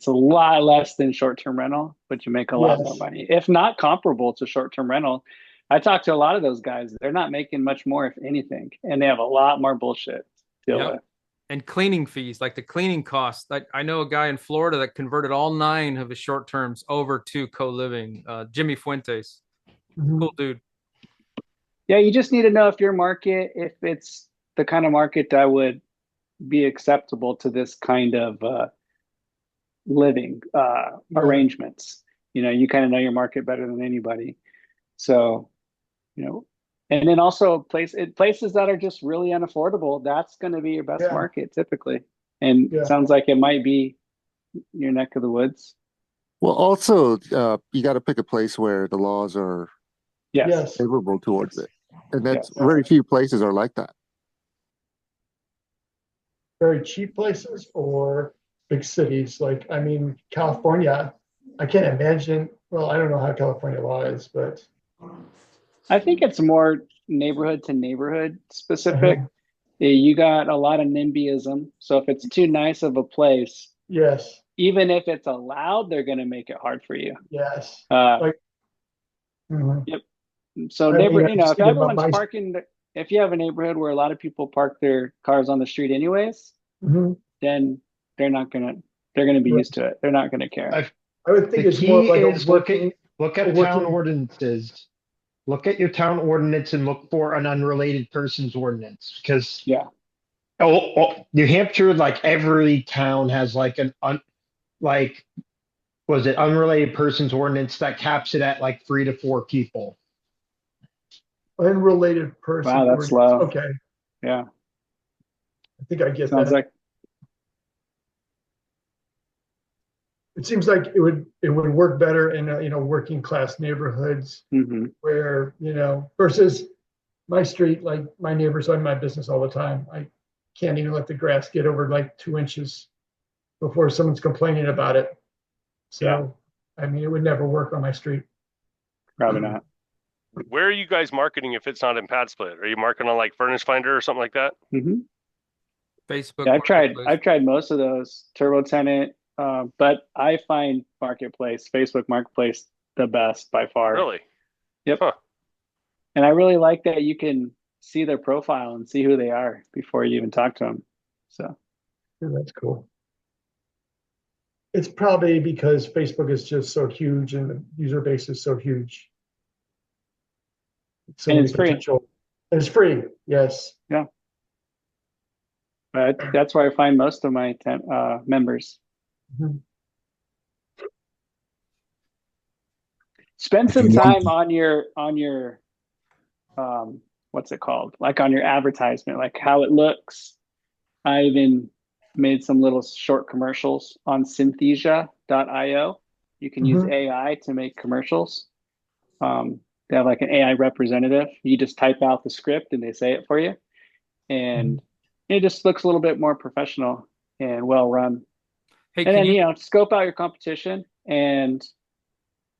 a lot less than short-term rental, but you make a lot more Yes. money, if not comparable to short-term rental. I talked to a lot of those guys. They're not making much more, if anything, and they have a lot more bullshit to deal with. And cleaning fees, like the cleaning costs. I know a guy in Florida that converted all 9 of his short terms over to co-living. Jimmy Fuentes, cool dude. Yeah, you just need to know if your market, if it's the kind of market that would be acceptable to this kind of living arrangements. You kind of know your market better than anybody. So, and then also places that are just really unaffordable, that's going to be your best market typically. And it sounds like it might be your neck of the woods. Well, also, you got to pick a place where the laws are favorable towards it. And that's very few places are like that. Very cheap places or big cities. Like, I mean, California, I can't imagine. Well, I don't know how California law is, but I think it's more neighborhood to neighborhood specific. You got a lot of NIMBYism. So if it's too nice of a place, even if it's allowed, they're going to make it hard for you. Yes. Yep. So if everyone's parking, if you have a neighborhood where a lot of people park their cars on the street anyways, then they're going to be used to it. They're not going to care. I would think it's more like look at town ordinances. Look at your town ordinance and look for an unrelated persons ordinance, because New Hampshire, like every town has like unrelated persons ordinance that caps it at like 3 to 4 people. Unrelated person. Wow, that's low. Okay. Yeah. I think I get Sounds that. like it seems like it would work better in working class neighborhoods where versus my street, like my neighbors on my business all the time. I can't even let the grass get over like 2 inches before someone's complaining about it. So I mean, it would never work on my street. Probably not. Where are you guys marketing if it's not in Pad Split? Are you marketing on like Furnish Finder or something like that? Facebook. Yeah, I've tried most of those. Turbo Tenant. But I find Marketplace, Facebook Marketplace, the best by far. Really? Yep. Huh. And I really like that you can see their profile and see who they are before you even talk to them. So that's cool. It's probably because Facebook is just so huge and the user base is so huge. And it's free. It's free. Yes. Yeah. But that's where I find most of my members. Spend some time on your what's it called? Like on your advertisement, like how it looks. I even made some little short commercials on synthesia.io. You can use AI to make commercials. They have like an AI representative. You just type out the script and they say it for you. And it just looks a little bit more professional and well run. Hey, and then, scope out your competition and,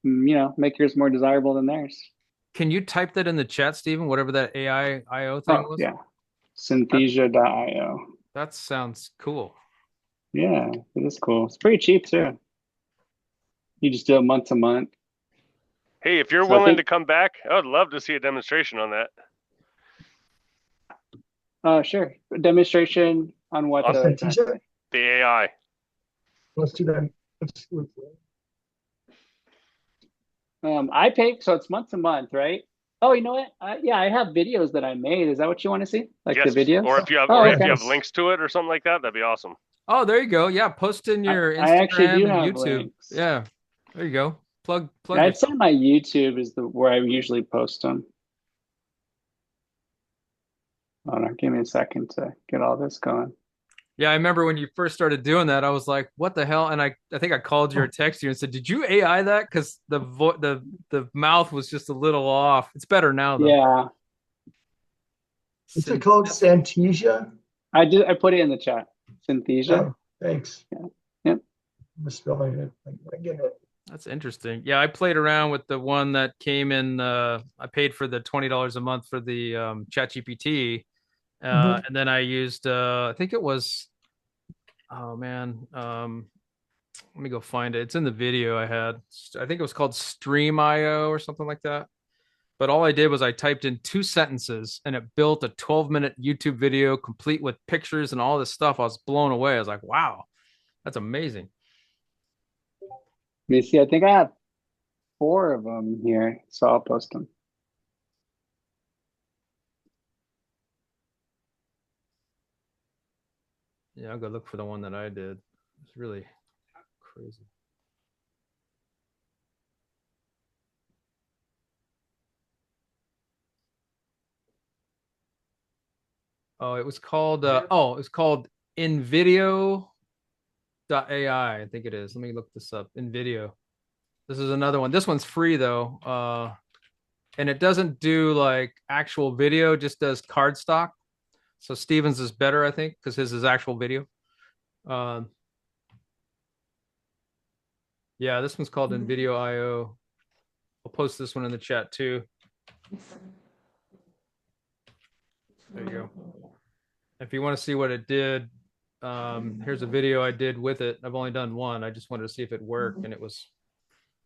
make yours more desirable than theirs. Can you type that in the chat, Stephen, whatever that AI IO thing was? Yeah. Synthesia.io. That sounds cool. Yeah, it is cool. It's pretty cheap too. You just do it month to month. Hey, if you're willing to come back, I would love to see a demonstration on that. Sure. Demonstration on what On though Synthesia? exactly? the AI. Let's do that. Let's I pay, so it's month to month, right? Oh, you know what? Yeah, I have videos that I made. Is that what you want to see? Like the Yes, or videos? if you have, Oh, or if you okay. have links to it or something like that, that'd be awesome. Oh, there you go. Yeah, post in your I actually do Instagram and have YouTube. links. Yeah, there you go. Plug I'd say yourself. my YouTube is the where I usually post them. Hold on, give me a second to get all this going. Yeah, I remember when you first started doing that, I was like, "What the hell?" And I think I called you or texted you and said, "Did you AI that?" Because the mouth was just a little off. It's better now though. Yeah, What's it called? Synthesia? I put it in the chat. Synthesia. Oh, thanks. Yeah. Yep. I'm spelling it. I get it. That's interesting. Yeah, I played around with the one that came in. I paid for the $20 a month for the Chat GPT, and then I used. I think it was. Oh man, let me go find it. It's in the video I had. I think it was called Stream.io or something like that. But all I did was I typed in 2 sentences and it built a 12-minute YouTube video complete with pictures and all this stuff. I was blown away. I was like, wow, that's amazing. Let me see. I think I have 4 of them here, so I'll post them. Yeah, I'll go look for the one that I did. It's really crazy. Oh, it was called it's called InVideo.ai. I think it is. Let me look this up. InVideo. This is another one. This one's free though. And it doesn't do like actual video, just does card stock. So Stevens is better, I think, because his is actual video. Um, yeah, this one's called InVideo.io. I'll post this one in the chat too. There you go. If you want to see what it did, here's a video I did with it. I've only done one. I just wanted to see if it worked, and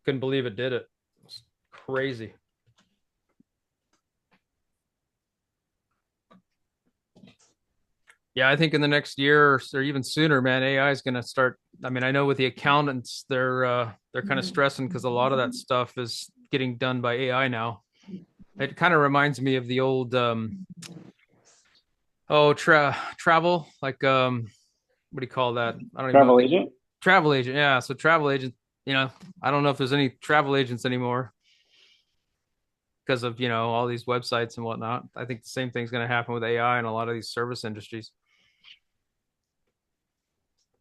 couldn't believe it did it. It was crazy. Yeah, I think in the next year or even sooner, man, AI is going to start. I mean, I know with the accountants, they're kind of stressing because a lot of that stuff is getting done by AI now. It kind of reminds me of the old travel, like what do you call that? I don't even know. Travel agent? Travel agent, yeah. So travel agent, I don't know if there's any travel agents anymore because of all these websites and whatnot. I think the same thing's going to happen with AI and a lot of these service industries.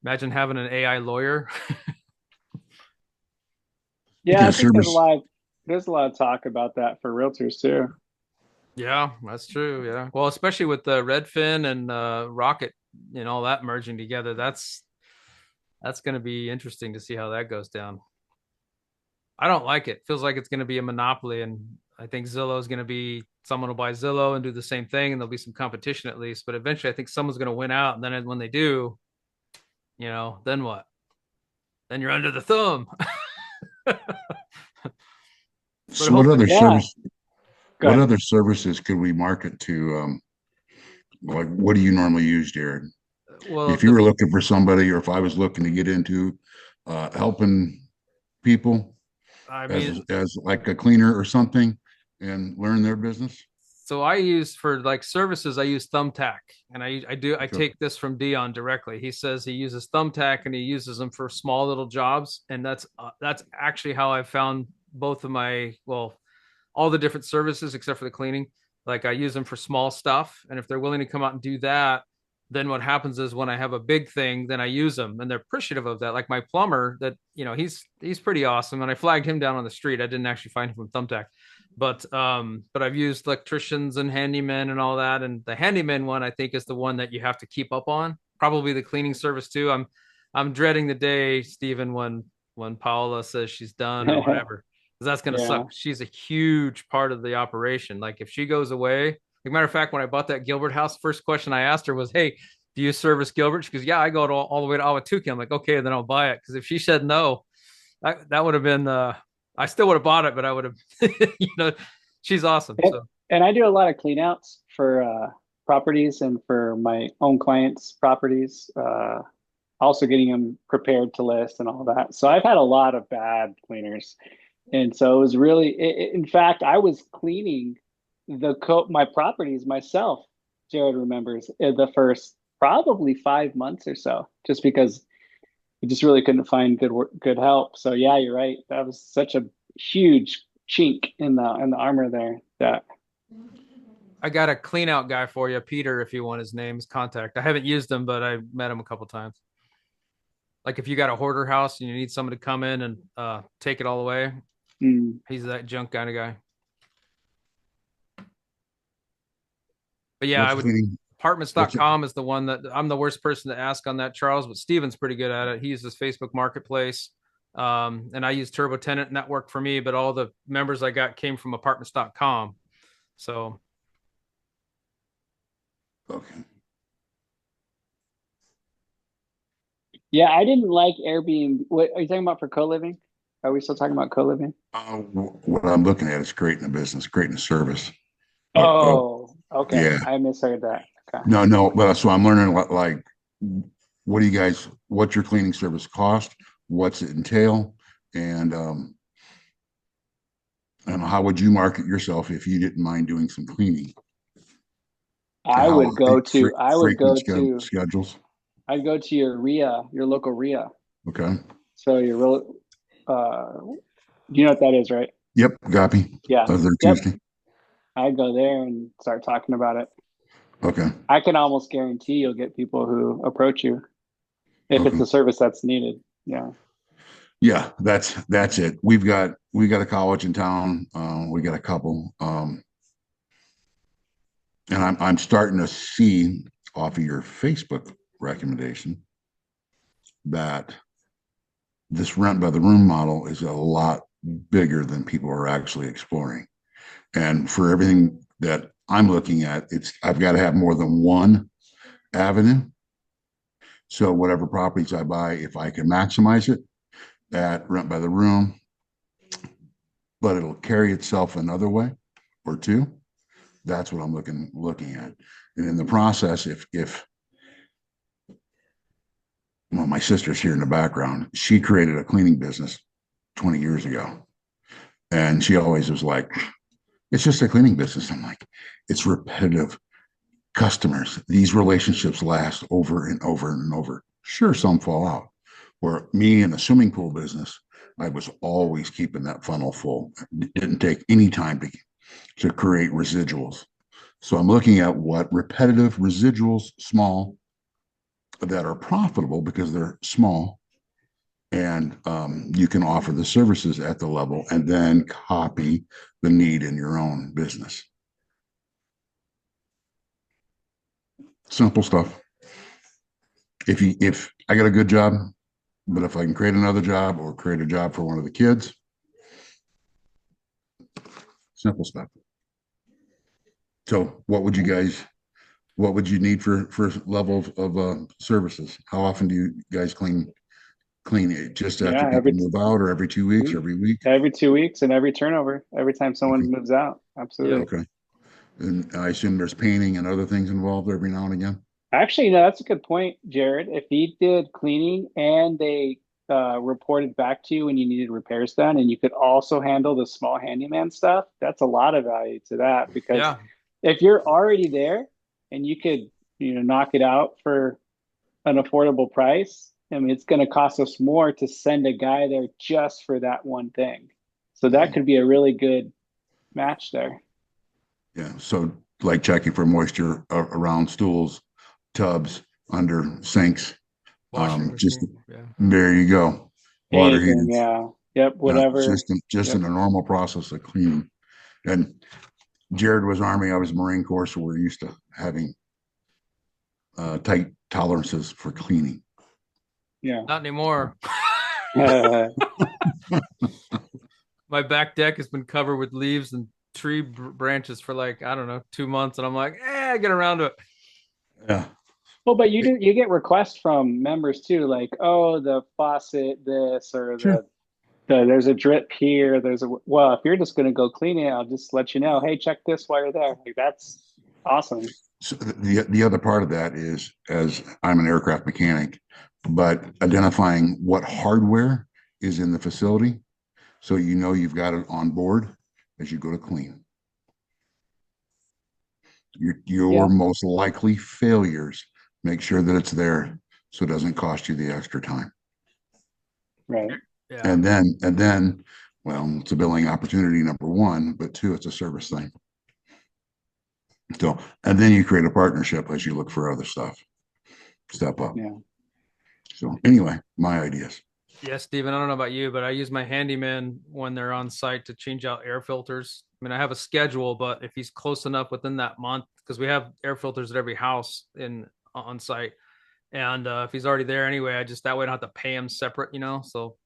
Imagine having an AI lawyer. Yeah, I think there's a lot of talk about that for realtors too. Yeah, that's true. Yeah. Well, especially with the Redfin and Rocket and all that merging together, that's going to be interesting to see how that goes down. I don't like it. Feels like it's going to be a monopoly, and I think Zillow is going to be someone will buy Zillow and do the same thing, and there'll be some competition at least. But eventually, I think someone's going to win out, and then when they do, then what? Then you're under the thumb. So what other service? Go What ahead. other services could we market to? Like, what do you normally use, Jared? Well, if you were looking for somebody, or if I was looking to get into helping people I mean, as like a cleaner or something and learn their business. So I use for like services, I use Thumbtack, and I take this from Dion directly. He says he uses Thumbtack and he uses them for small little jobs, and that's actually how I found both of all the different services except for the cleaning. Like I use them for small stuff, and if they're willing to come out and do that, then what happens is when I have a big thing, then I use them, and they're appreciative of that. Like my plumber, that he's pretty awesome, and I flagged him down on the street. I didn't actually find him from Thumbtack. But I've used electricians and handymen and all that, and the handyman one I think is the one that you have to keep up on. Probably the cleaning service too. I'm dreading the day, Stephen, when Paola says she's done or whatever, because that's gonna suck. She's a huge part of the operation. Like if she goes away, as a matter of fact, when I bought that Gilbert house, first question I asked her was, "Hey, do you service Gilbert?" She goes, "Yeah, I go all the way to Awatuki." I'm like, "Okay, then I'll buy it." Because if she said no, that would have been I still would have bought it, but I would have, she's awesome. And I do a lot of clean outs for properties and for my own clients' properties. Also getting them prepared to list and all that. So I've had a lot of bad cleaners, and so it was really. In fact, I was cleaning my properties myself. Jared remembers the first probably 5 months or so, just because we just really couldn't find good help. So yeah, you're right. That was such a huge chink in the armor there. That I got a clean out guy for you, Peter, if you want his name, his contact. I haven't used him, but I met him a couple times. Like if you got a hoarder house and you need someone to come in and take it all away, he's that junk kind of guy. But yeah, apartments.com is the one that I'm the worst person to ask on that, Charles, but Steven's pretty good at it. He uses Facebook Marketplace. And I use Turbo Tenant Network for me, but all the members I got came from apartments.com. So. Okay. Yeah, I didn't like Airbnb. What are you talking about for co-living? Are we still talking about co-living? What I'm looking at is creating a business, creating a service. Oh, okay. Yeah. I misheard that. Okay. No, but so I'm learning like, what's your cleaning service cost? What's it entail? And how would you market yourself if you didn't mind doing some cleaning? I would go to schedules. I'd go to your RIA, your local RIA. Okay. So your real, you know what that is, right? Yep, copy. Yeah. Tuesday. I'd go there and start talking about it. Okay. I can almost guarantee you'll get people who approach you if it's a service that's needed. Yeah. Yeah, that's it. We got a college in town. We got a couple. And I'm starting to see off of your Facebook recommendation that this rent by the room model is a lot bigger than people are actually exploring. And for everything that I'm looking at, I've got to have more than one avenue. So whatever properties I buy, if I can maximize it at rent by the room, but it'll carry itself another way or two, that's what I'm looking at. And in the process, if well, my sister's here in the background, she created a cleaning business 20 years ago. And she always was like, it's just a cleaning business. I'm like, it's repetitive customers. These relationships last over and over and over. Sure, some fall out. Where me in the swimming pool business, I was always keeping that funnel full. It didn't take any time to create residuals. So I'm looking at what repetitive residuals, small, that are profitable because they're small, and you can offer the services at the level and then copy the need in your own business. Simple stuff. If I got a good job, but if I can create another job or create a job for one of the kids, simple stuff. So what would you need for level of services? How often do you guys clean it? Just after people move out, or every 2 weeks, every week? Every 2 weeks and every turnover, every time someone moves out. Absolutely. Okay. And I assume there's painting and other things involved every now and again. Actually, no, that's a good point, Jared. If he did cleaning and they reported back to you when you needed repairs done, and you could also handle the small handyman stuff, that's a lot of value to that, because if you're already there and you could, knock it out for an affordable price, I mean, it's going to cost us more to send a guy there just for that one thing. So that could be a really good match there. Yeah. So like checking for moisture around stools, tubs, under sinks. There you go. Water heaters. Yeah. Yep. Whatever. Just in a normal process of cleaning. And Jared was Army. I was Marine Corps, so we're used to having tight tolerances for cleaning. Yeah. Not anymore. My back deck has been covered with leaves and tree branches for like, I don't know, 2 months. And I'm like, I get around to it. Yeah. Well, but you get requests from members too, like, oh, the faucet, this, or there's a drip here. Well, if you're just going to go clean it, I'll just let you know, hey, check this while you're there. Like, that's awesome. So the other part of that is, as I'm an aircraft mechanic, but identifying what hardware is in the facility, so you know you've got it on board as you go to clean. Your most likely failures, make sure that it's there, so it doesn't cost you the extra time. Right. Yeah. And then, well, it's a billing opportunity, number one, but two, it's a service thing. So, and then you create a partnership as you look for other stuff. Step up. Yeah. So anyway, my ideas. Yeah, Steven, I don't know about you, but I use my handyman when they're on site to change out air filters. I mean, I have a schedule, but if he's close enough within that month, because we have air filters at every house on site, and if he's already there anyway, I just that way I don't have to pay him separate, you know. So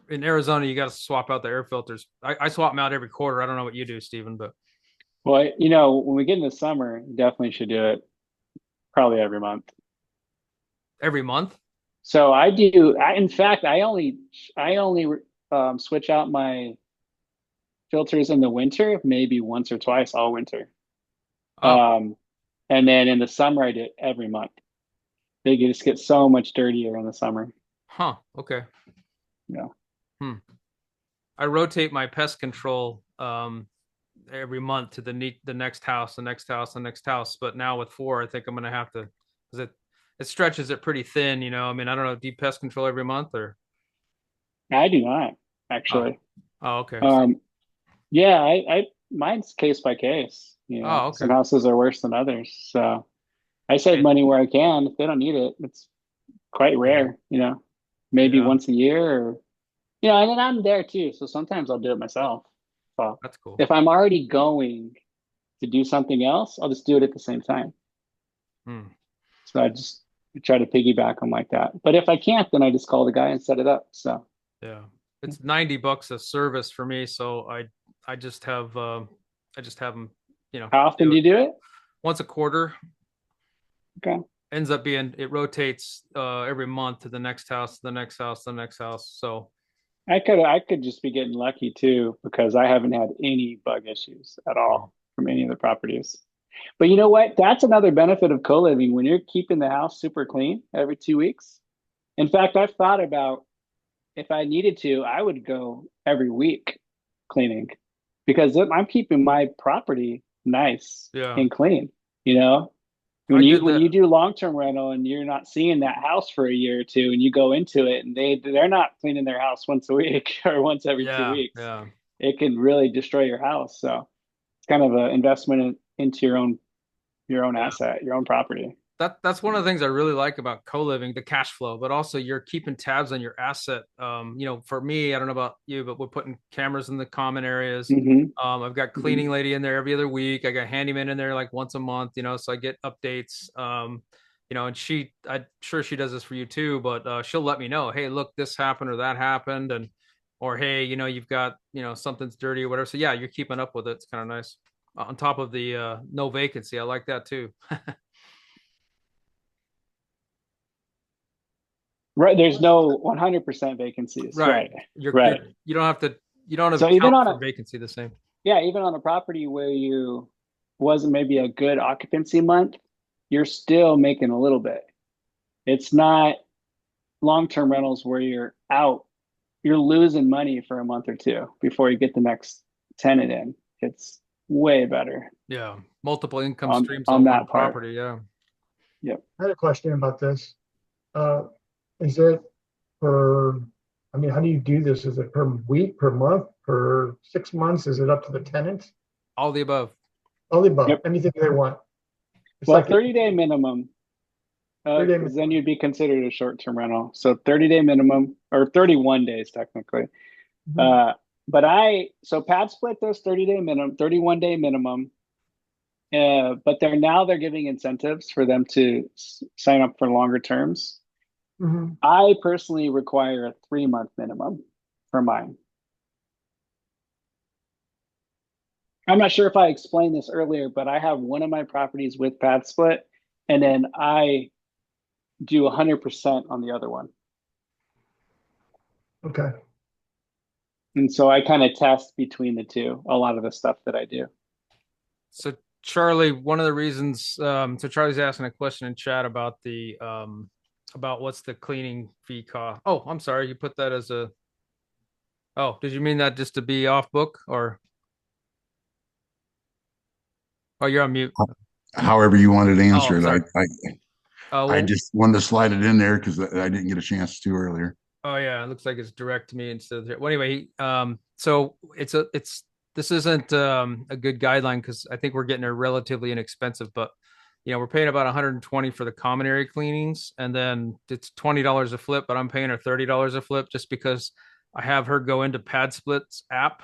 in Arizona, you got to swap out the air filters. I swap them out every quarter. I don't know what you do, Steven, but Well, when we get in the summer, you definitely should do it probably every month. every month. So I do. In fact, I only switch out my filters in the winter, maybe once or twice all winter. Oh, And then in the summer, I do it every month. They just get so much dirtier in the summer. huh. Okay. Yeah. I rotate my pest control every month to the next house, the next house, the next house. But now with 4, I think I'm gonna have to, because it stretches it pretty thin, you know. I mean, I don't know, do you pest control every month or? I do not Oh, actually. oh, okay. Yeah, mine's case by case. Oh, Some okay. houses are worse than others. So I save And money where I can. If they don't need it, it's quite yeah, rare, maybe yeah, once a year or, and then I'm there too. So sometimes I'll do it myself. So that's cool. if I'm already going to do something else, I'll just do it at the same time. Hmm. So I just try to piggyback them like that. But if I can't, then I just call the guy and set it up. So Yeah, it's $90 a service for me, so I just have them, you know, how often do do it you do it? once a quarter. Okay. Ends up being it rotates every month to the next house, the next house, the next house. So I could just be getting lucky too because I haven't had any bug issues at hmm. all from any of the properties. But you know what? That's another benefit of co-living when you're keeping the house super clean every 2 weeks. In fact, I've thought about if I needed to, I would go every week cleaning because I'm keeping my property nice Yeah, and clean. You know, when I you did when that. you do long-term rental and you're not seeing that house for a year or two and you go into it and they're not cleaning their house once a week or once every two Yeah, weeks, yeah. it can really destroy your house. So it's kind of an investment into your own Yeah. asset, your own property. That's one of the things I really like about co-living, the cash flow, but also you're keeping tabs on your asset. You know, for me, I don't know about you, but we're putting cameras in the common areas. Hmm. I've got Hmm. cleaning lady in there every other week. I got handyman in there like once a month, you know, so I get updates. You know, and I'm sure she does this for you too, but she'll let me know, hey, look, this happened or that happened, and or hey, you know, you've got, you know, something's dirty or whatever. So yeah, you're keeping up with it. It's kind of nice. On top of the no vacancy, I like that too. Right. There's no 100% vacancies. Right. Right. You're Right. you don't have So to even count on for a vacancy the same. yeah, even on a property where you wasn't maybe a good occupancy month, you're still making a little bit. It's not long-term rentals where you're losing money for a month or two before you get the next tenant in. It's way better Yeah. Multiple income on streams on on one that part. property. Yeah. Yep. I had a question about this. Uh, is it per, I mean, how do you do this? Is it per week, per month, per 6 months? Is it up to the tenant? All the above. All the above, Yep. anything they want. It's Well, like 30-day minimum, 30 because then you'd be considered a short-term rental. So 30-day minimum or 31 days technically. Mhm. Uh, so Pad Split does 30-day minimum, 31-day minimum. But they're giving incentives for them to sign up for longer terms. Mhm. I personally require a 3-month minimum for mine. I'm not sure if I explained this earlier, but I have one of my properties with Pad Split, and then I do 100% on the other one. Okay. And so I kind of test between the two, a lot of the stuff that I do. So Charlie, one of the reasons, so Charlie's asking a question in chat about about what's the cleaning fee cost. Oh, I'm sorry. You put that as oh, did you mean that just to be off book or? Oh, you're on mute. However you wanted to Oh, answer it. sorry. I just wanted to slide it in there because I didn't get a chance to earlier. Oh yeah, it looks like it's direct to me instead of well anyway, so this isn't a good guideline because I think we're getting a relatively inexpensive, but we're paying about 120 for the common area cleanings, and then it's $20 a flip, but I'm paying her $30 a flip just because I have her go into Pad Split's app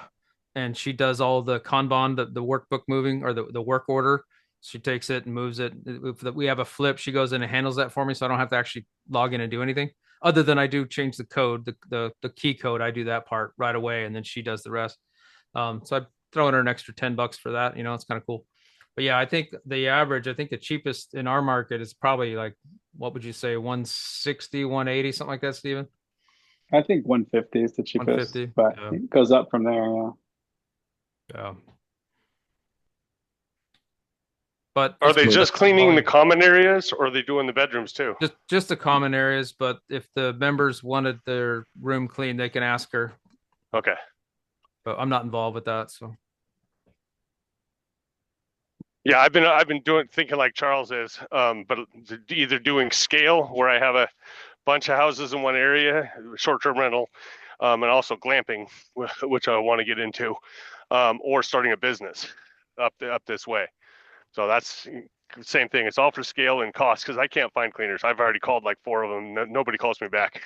and she does all the Kanban, the workbook moving or the work order. She takes it and moves it. If we have a flip, she goes in and handles that for me, so I don't have to actually log in and do anything other than I do change the code, the key code. I do that part right away, and then she does the rest. So I throw in her an extra $10 for that. It's kind of cool. But yeah, I think the cheapest in our market is probably like, what would you say, 160, 180, something like that, Steven? I think 150 is the cheapest, 150, but yeah. it goes up from there. Yeah. Yeah. But are they just cleaning the common areas, or are they doing the bedrooms too? Just the common areas, but if the members wanted their room cleaned, they can ask her. Okay. But I'm not involved with that, so. Yeah, I've been thinking like Charles is, but either doing scale where I have a bunch of houses in one area, short-term rental, and also glamping, which I want to get into, or starting a business up this way. So that's the same thing. It's all for scale and cost because I can't find cleaners. I've already called like 4 of them. Nobody calls me back.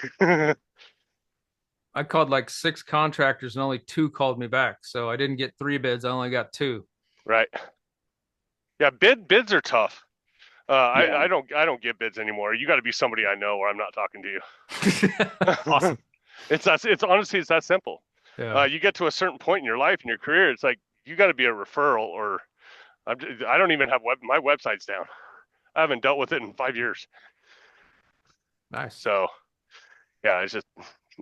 I called like 6 contractors and only 2 called me back. So I didn't get 3 bids. I only got 2. Right. Yeah, bids are tough. Yeah. I don't get bids anymore. You got to be somebody I know, or I'm not talking to you. Awesome. It's honestly it's that simple. Yeah. You get to a certain point in your life in your career, it's like you got to be a referral, or I don't even have my website's down. I haven't dealt with it in 5 years. Nice. So, yeah,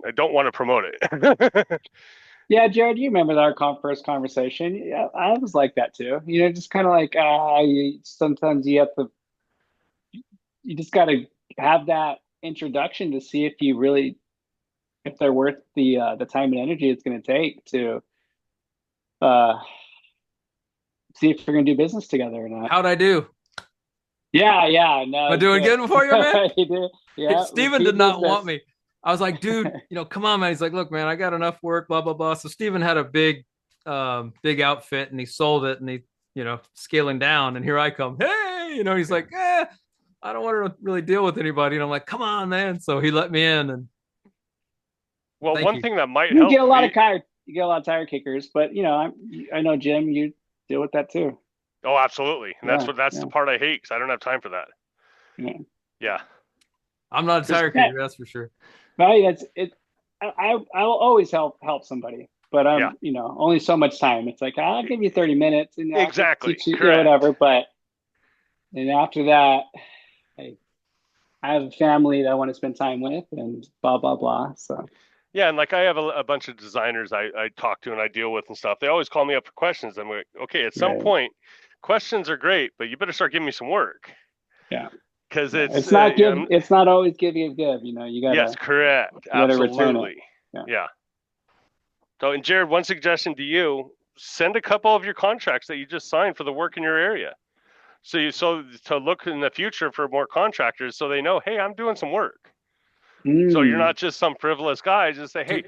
I don't want to promote it. Yeah, Jared, you remember our first conversation? Yeah, I was like that too. Just kind of like sometimes you just got to have that introduction to see if they're worth the time and energy it's going to take to see if we're going to do business together or not. How'd I do? Yeah, no. Am I doing good before you, man? You did. Yeah. Steven did not want me. I was like, dude, come on, man. He's like, look, man, I got enough work, blah, blah, blah. So Steven had a big outfit and he sold it and he, scaling down. And here I come. Hey, he's like, I don't want to really deal with anybody. And I'm like, come on, man. So he let me in. And well, one thing that might help. You get a lot of tire kickers, but I know Jim, you deal with that too. Oh, absolutely. And that's the part I hate because I don't have time for that. Yeah. I'm not a tire kicker, that's for sure. No, that's it. I will always help somebody, but I'm only so much time. It's like I'll give you 30 minutes and exactly teach you, whatever. But and after that, I have a family that I want to spend time with, and blah blah blah. So yeah, and like I have a bunch of designers I talk to and I deal with and stuff. They always call me up for questions. I'm like, okay, at some point, questions are great, but you better start giving me some work. Yeah. Because it's not it's not always give. You gotta. Yes, correct. Absolutely. Yeah. So, and Jared, one suggestion to you: send a couple of your contracts that you just signed for the work in your area. So to look in the future for more contractors, so they know, hey, I'm doing some work. So you're not just some frivolous guy. Just say, hey,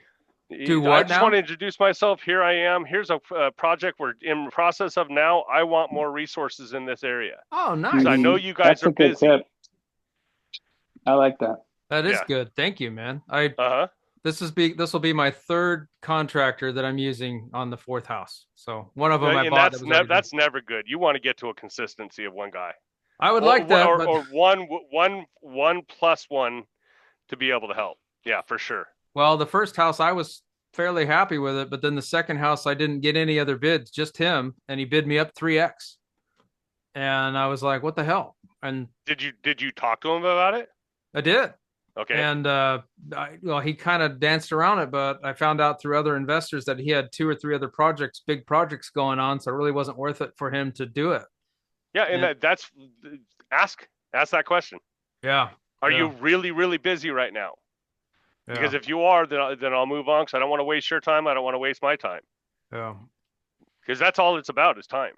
I just want to introduce myself. Here I am. Here's a project we're in the process of now. I want more resources in this area. Oh, nice. I know you guys are busy. Tip. I like that. That is good. Thank you, man. This will be my 3rd contractor that I'm using on the 4th house. So one of them I bought. That's never good. You want to get to a consistency of one guy. I would like that, or one plus one to be able to help. Yeah, for sure. Well, the first house I was fairly happy with it, but then the second house I didn't get any other bids, just him, and he bid me up 3x. And I was like, what the hell? And did you talk to him about it? I did. Okay. And he kind of danced around it, but I found out through other investors that he had 2 or 3 other big projects going on, so it really wasn't worth it for him to do it. Yeah, and that's ask that question. Yeah. Are yeah. you really, really busy right now? Yeah. Because if you are, then I'll move on. Because I don't want to waste your time. I don't want to waste my time. Yeah. Because that's all it's about is time.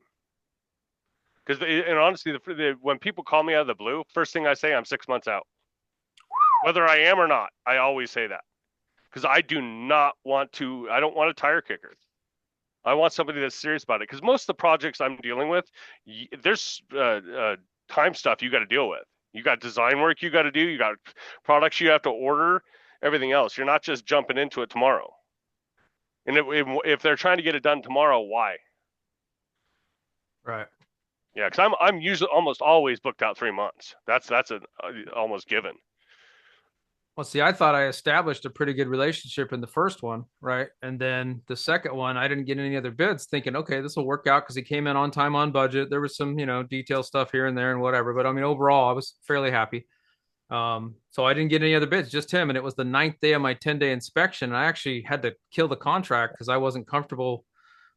Because and honestly, when people call me out of the blue, first thing I say, I'm 6 months out. Whether I am or not, I always say that. Because I don't want a tire kicker. I want somebody that's serious about it. Because most of the projects I'm dealing with, there's time stuff you got to deal with. You got design work you got to do. You got products you have to order, everything else. You're not just jumping into it tomorrow. And if they're trying to get it done tomorrow, why? Right. Yeah, because I'm usually almost always booked out 3 months. That's an almost given. Well, see, I thought I established a pretty good relationship in the first one, right? And then the second one, I didn't get any other bids, thinking, okay, this will work out because he came in on time, on budget. There was some, detail stuff here and there and whatever. But I mean, overall, I was fairly happy. So I didn't get any other bids, just him. And it was the 9th day of my 10-day inspection. And I actually had to kill the contract because I wasn't comfortable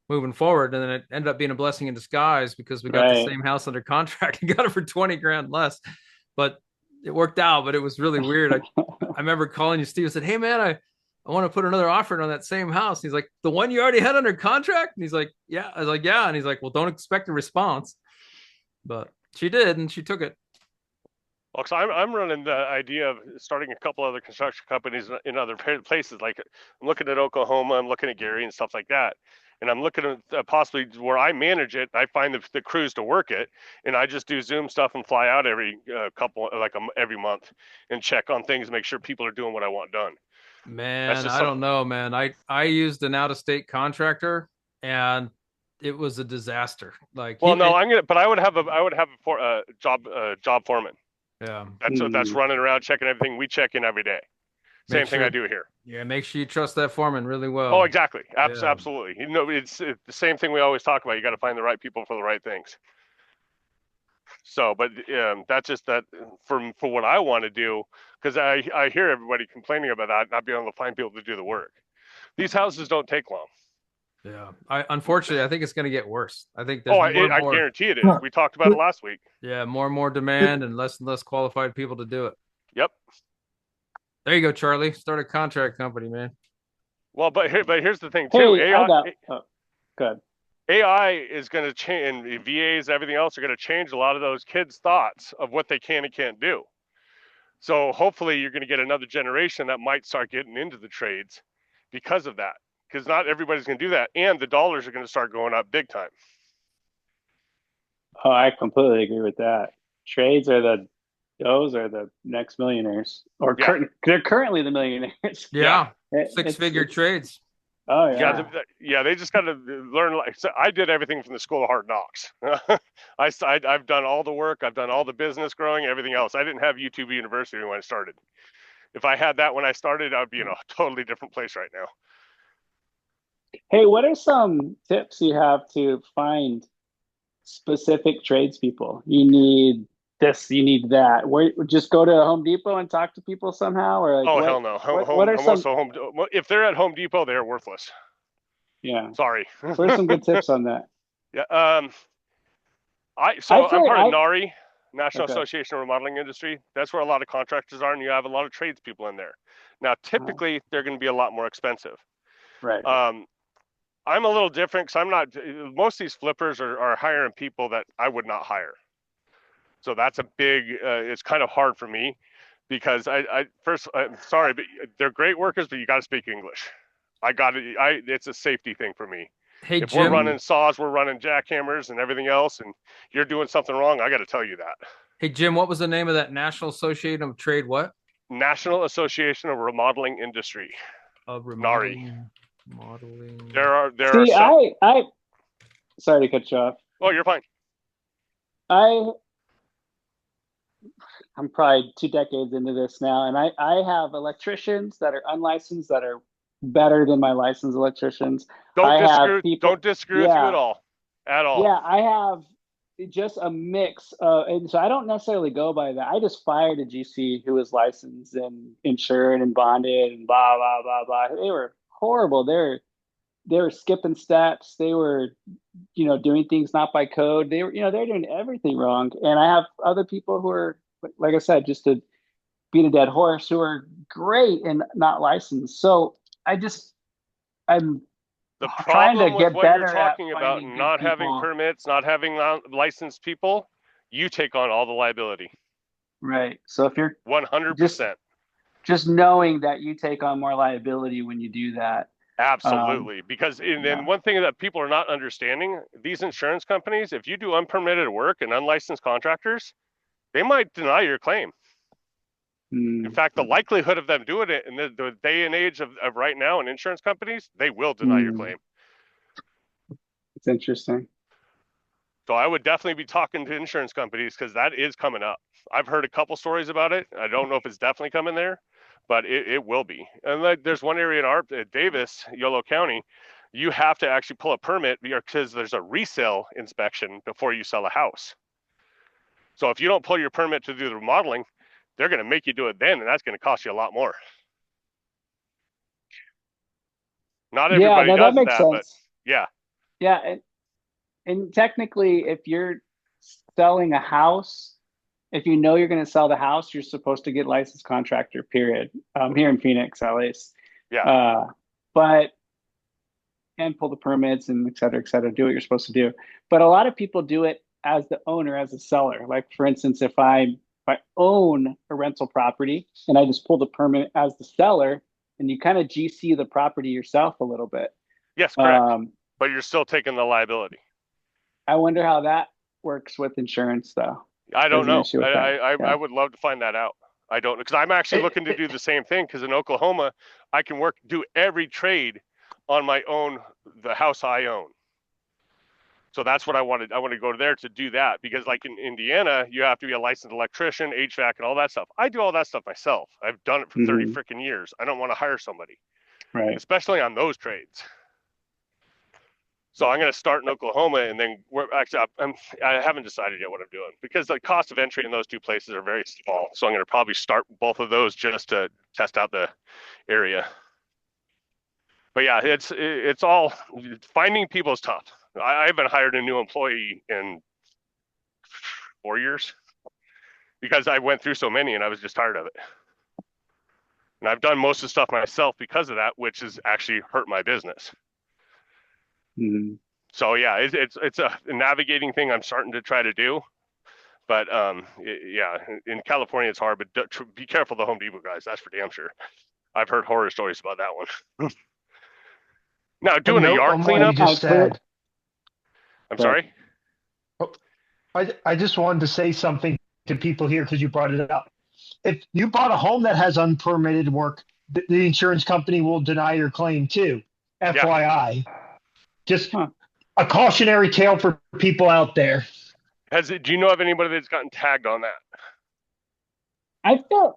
moving forward. And then it ended up being a blessing in disguise because we got the same house under contract and got it for 20 grand less. But it worked out, but it was really weird. I remember calling you, Steve, and said, hey man, I want to put another offer in on that same house. And he's like, the one you already had under contract? And he's like, yeah. I was like, yeah. And he's like, well, don't expect a response. But she did, and she took it. Well, because I'm running the idea of starting a couple other construction companies in other places. Like I'm looking at Oklahoma, I'm looking at Gary and stuff like that. And I'm looking at possibly where I manage it. I find the crews to work it, and I just do Zoom stuff and fly out every every month and check on things, make sure people are doing what I want done. Man, I don't know, man. I used an out-of-state contractor, and it was a disaster. Like, well, no, I would have a job foreman. Yeah, that's running around checking everything. We check in every day. Same thing I do here. Yeah, make sure you trust that foreman really well. Oh, exactly. Absolutely. It's the same thing we always talk about. You got to find the right people for the right things. So, but that's just that for what I want to do, because I hear everybody complaining about that, not being able to find people to do the work. These houses don't take long. Yeah, unfortunately, I think it's going to get worse. I think I guarantee it is. We talked about it last week. Yeah, more and more demand and less qualified people to do it. Yep. There you go, Charlie. Start a contract company, man. Well, but here's the thing too. Good. AI is going to change, and VAs and everything else are going to change a lot of those kids' thoughts of what they can and can't do. So hopefully you're going to get another generation that might start getting into the trades because of that. Because not everybody's going to do that, and the dollars are going to start going up big time. Oh, I completely agree with that. Trades are those are the next millionaires, or they're currently the millionaires. Yeah, six-figure trades. Oh yeah. Yeah, they just got to learn. So I did everything from the School of Hard Knocks. I've done all the work. I've done all the business growing, everything else. I didn't have YouTube University when I started. If I had that when I started, I'd be in a totally different place right now. Hey, what are some tips you have to find specific tradespeople? You need this, you need that. Just go to Home Depot and talk to people somehow, or hell no. If they're at Home Depot, they're worthless. Yeah. Sorry. What are some good tips on that? Yeah. I'm part of NARI, National Association of Remodeling Industry. That's where a lot of contractors are, and you have a lot of tradespeople in there. Now, typically, they're going to be a lot more expensive. Right. I'm a little different because I'm not. Most of these flippers are hiring people that I would not hire. So that's a big. It's kind of hard for me because I'm sorry, but they're great workers, but you got to speak English. It's a safety thing for me. Hey, if Jim, we're running saws, we're running jackhammers and everything else, and you're doing something wrong, I got to tell you that. Hey, Jim, what was the name of that National Association of Trade? What? National Association of Remodeling Industry. NARI. Modeling. There are sorry to cut you off. Oh, you're fine. I'm probably 2 decades into this now, and I have electricians that are unlicensed that are better than my licensed electricians. Don't disagree with you at all. Yeah, I have just a mix and so I don't necessarily go by that. I just fired a GC who was licensed and insured and bonded and blah blah blah blah. They were horrible. they were skipping steps. They were, doing things not by code. They were, they're doing everything wrong. And I have other people who are, like I said, just to beat a dead horse, who are great and not licensed. So I'm The trying to problem with get what you're better at talking about, finding good not having people. permits, not having licensed people, you take on all the liability. Right. So if you're 100%. just knowing that you take on more liability when you do that. Absolutely. Because then one thing that people are not understanding, these insurance companies, if you do unpermitted work and unlicensed contractors, they might deny your claim. In fact, the likelihood of them doing it in the day and age of right now in insurance companies, they will deny your claim. It's interesting. So I would definitely be talking to insurance companies because that is coming up. I've heard a couple stories about it. I don't know if it's definitely coming there, but it will be. And there's one area in Davis, Yolo County, you have to actually pull a permit because there's a resale inspection before you sell a house. So if you don't pull your permit to do the remodeling, they're going to make you do it then, and that's going to cost you a lot more. Not everybody does that makes that, sense. but yeah. Yeah, and technically, if you're selling a house, if you know you're going to sell the house, you're supposed to get licensed contractor, period. Here in Phoenix, at least. Yeah. And pull the permits and et cetera, do what you're supposed to do. But a lot of people do it as the owner, as a seller. Like, for instance, if I own a rental property and I just pull the permit as the seller, and you kind of GC the property yourself a little bit. Yes, correct. But you're still taking the liability. I wonder how that works with insurance, though. I don't know. I would love to find that out. I don't know, because I'm actually looking to do the same thing, because in Oklahoma, I can do every trade on my own, the house I own. So that's what I wanted. I want to go there to do that, because like in Indiana, you have to be a licensed electrician, HVAC, and all that stuff. I do all that stuff myself. I've done it for 30 freaking years. I don't want to hire somebody, right? Especially on those trades. So I'm going to start in Oklahoma, and then I haven't decided yet what I'm doing, because the cost of entry in those two places are very small. So I'm going to probably start both of those just to test out the area. But yeah, it's all, finding people is tough. I haven't hired a new employee in 4 years because I went through so many and I was just tired of it. And I've done most of the stuff myself because of that, which has actually hurt my business. So yeah, it's a navigating thing I'm starting to try to do. But yeah, in California it's hard, but be careful of the Home Depot guys. That's for damn sure. I've heard horror stories about that one. Now, doing a yard cleanup. I'm sorry. I just wanted to say something to people here because you brought it up. If you bought a home that has unpermitted work, the insurance company will deny your claim too. FYI. Just a cautionary tale for people out there. Do you know of anybody that's gotten tagged on that? I feel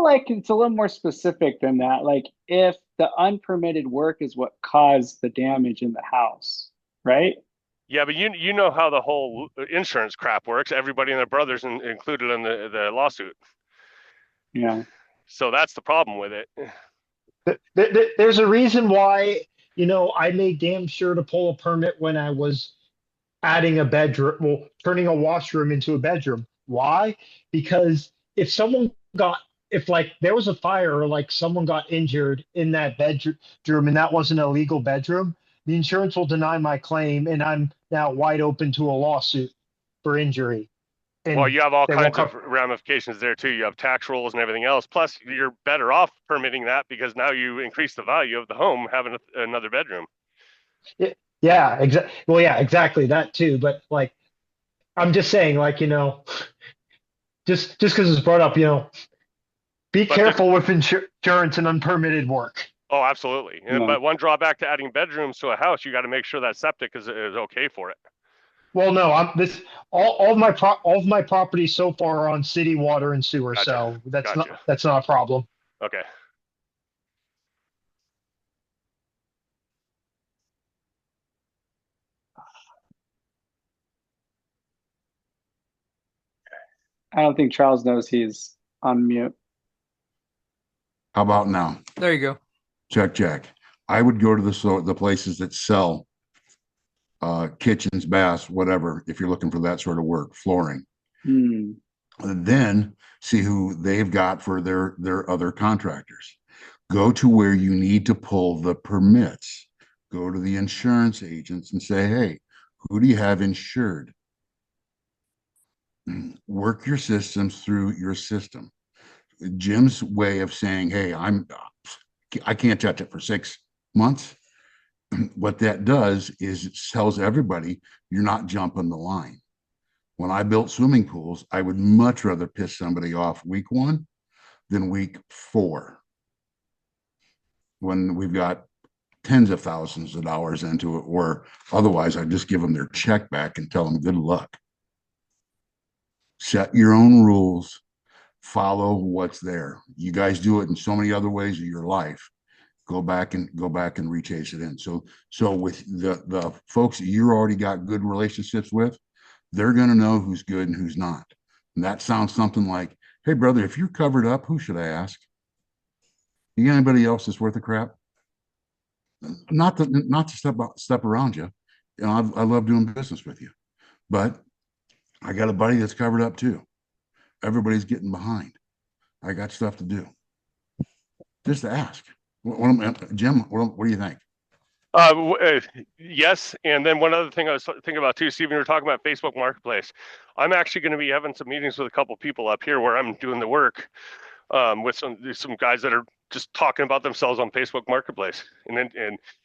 like it's a little more specific than that. Like, if the unpermitted work is what caused the damage in the house, right? Yeah, but you know how the whole insurance crap works. Everybody and their brothers included in the lawsuit. Yeah. So that's the problem with it. There's a reason why, I made damn sure to pull a permit when I was adding a bedroom, well, turning a washroom into a bedroom. Why? Because if there was a fire or like someone got injured in that bedroom and that wasn't a legal bedroom, the insurance will deny my claim and I'm now wide open to a lawsuit for injury. And well, you have all kinds of ramifications there too. You have tax rolls and everything else. Plus, you're better off permitting that because now you increase the value of the home having another bedroom. Yeah, exactly. Well, yeah, exactly that too. But like, I'm just saying, like, just because it's brought up, be careful with insurance and unpermitted work. Oh, absolutely. But one drawback to adding bedrooms to a house, you got to make sure that septic is okay for it. Well, no, all of my properties so far are on city water and sewer, gotcha. So that's not a problem. Okay. I don't think Charles knows he's on mute. How about now? There you go. Check. I would go to the places that sell kitchens, baths, whatever, if you're looking for that sort of work, flooring. Hmm. And then see who they've got for their other contractors. Go to where you need to pull the permits. Go to the insurance agents and say, hey, who do you have insured? Work your systems through your system. Jim's way of saying, hey, I can't touch it for 6 months. What that does is it tells everybody you're not jumping the line. When I built swimming pools, I would much rather piss somebody off week 1 than week 4, when we've got tens of thousands of dollars into it, or otherwise I just give them their check back and tell them good luck. Set your own rules, follow what's there. You guys do it in so many other ways of your life. Go back and rechase it in. So with the folks that you already got good relationships with, they're going to know who's good and who's not. And that sounds something like, hey brother, if you're covered up, who should I ask? You got anybody else that's worth a crap? Not to step around you. You know, I love doing business with you, but I got a buddy that's covered up too. Everybody's getting behind. I got stuff to do. Just ask. Jim, what do you think? Yes, and then one other thing I was thinking about too, Stephen, you were talking about Facebook Marketplace. I'm actually going to be having some meetings with a couple people up here where I'm doing the work with some guys that are just talking about themselves on Facebook Marketplace and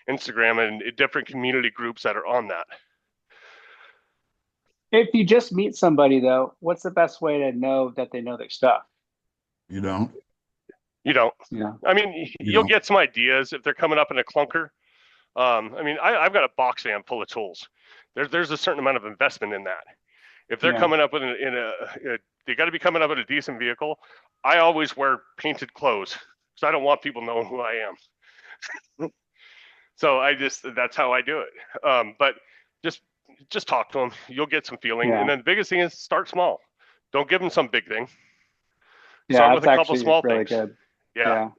Instagram and different community groups that are on that. If you just meet somebody, though, what's the best way to know that they know their stuff? You don't. Yeah. I mean, you'll get some ideas if they're coming up in a clunker. I mean, I've got a box van full of tools. There's a certain amount of investment in that. If they're coming up they got to be coming up in a decent vehicle. I always wear painted clothes because I don't want people knowing who I am. So that's how I do it. But just talk to them. You'll get some feeling. And then the biggest thing is start small. Don't give them some big thing. Start with a couple small really things. Good. Yeah.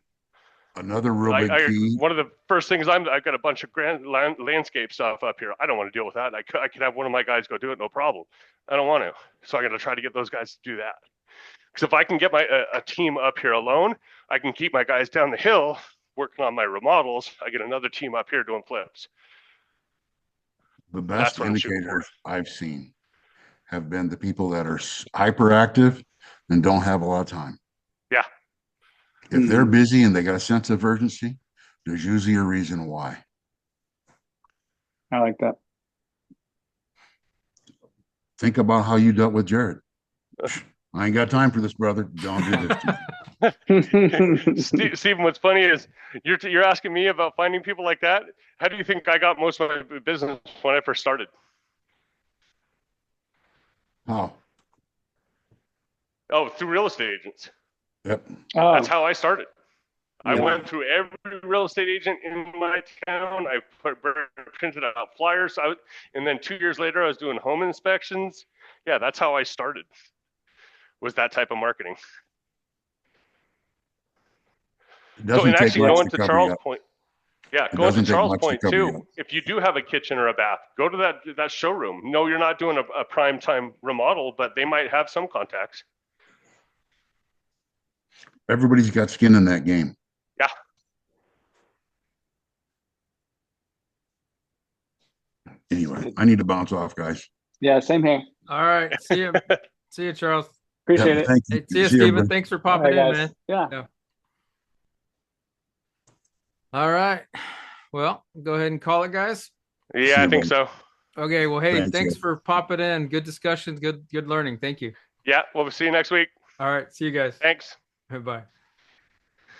Another real big key. One of the first things I've got a bunch of grand landscape stuff up here. I don't want to deal with that. I could have one of my guys go do it, no problem. I don't want to. So I got to try to get those guys to do that. Because if I can get a team up here alone, I can keep my guys down the hill working on my remodels. I get another team up here doing flips. The best indicators I've seen have been the people that are hyperactive and don't have a lot of time. Yeah. If they're busy and they got a sense of urgency, there's usually a reason why. I like that. Think about how you dealt with Jared. I ain't got time for this, brother. Don't do this. Stephen, what's funny is you're asking me about finding people like that. How do you think I got most of my business when I first started? How? Oh, through real estate agents. Yep. That's how I started. I went through every real estate agent in my town. I printed out flyers. And then 2 years later, I was doing home inspections. Yeah, that's how I started. Was that type of marketing. So, and actually going to Charles' point, going to Charles' point too, if you do have a kitchen or a bath, go to that showroom. No, you're not doing a prime time remodel, but they might have some contacts. Everybody's got skin in that game. Yeah. Anyway, I need to bounce off, guys. Yeah, same here. All right. See you. See you, Charles. Appreciate it. Thank you. Hey, see you, Stephen. Thanks for popping in, man. Yeah. All right. Well, go ahead and call it, guys. Yeah, I think so. Okay. Well, hey, thanks for popping in. Good discussions. Good learning. Thank you. Yeah. We'll see you next week. All right. See you guys. Thanks. Bye.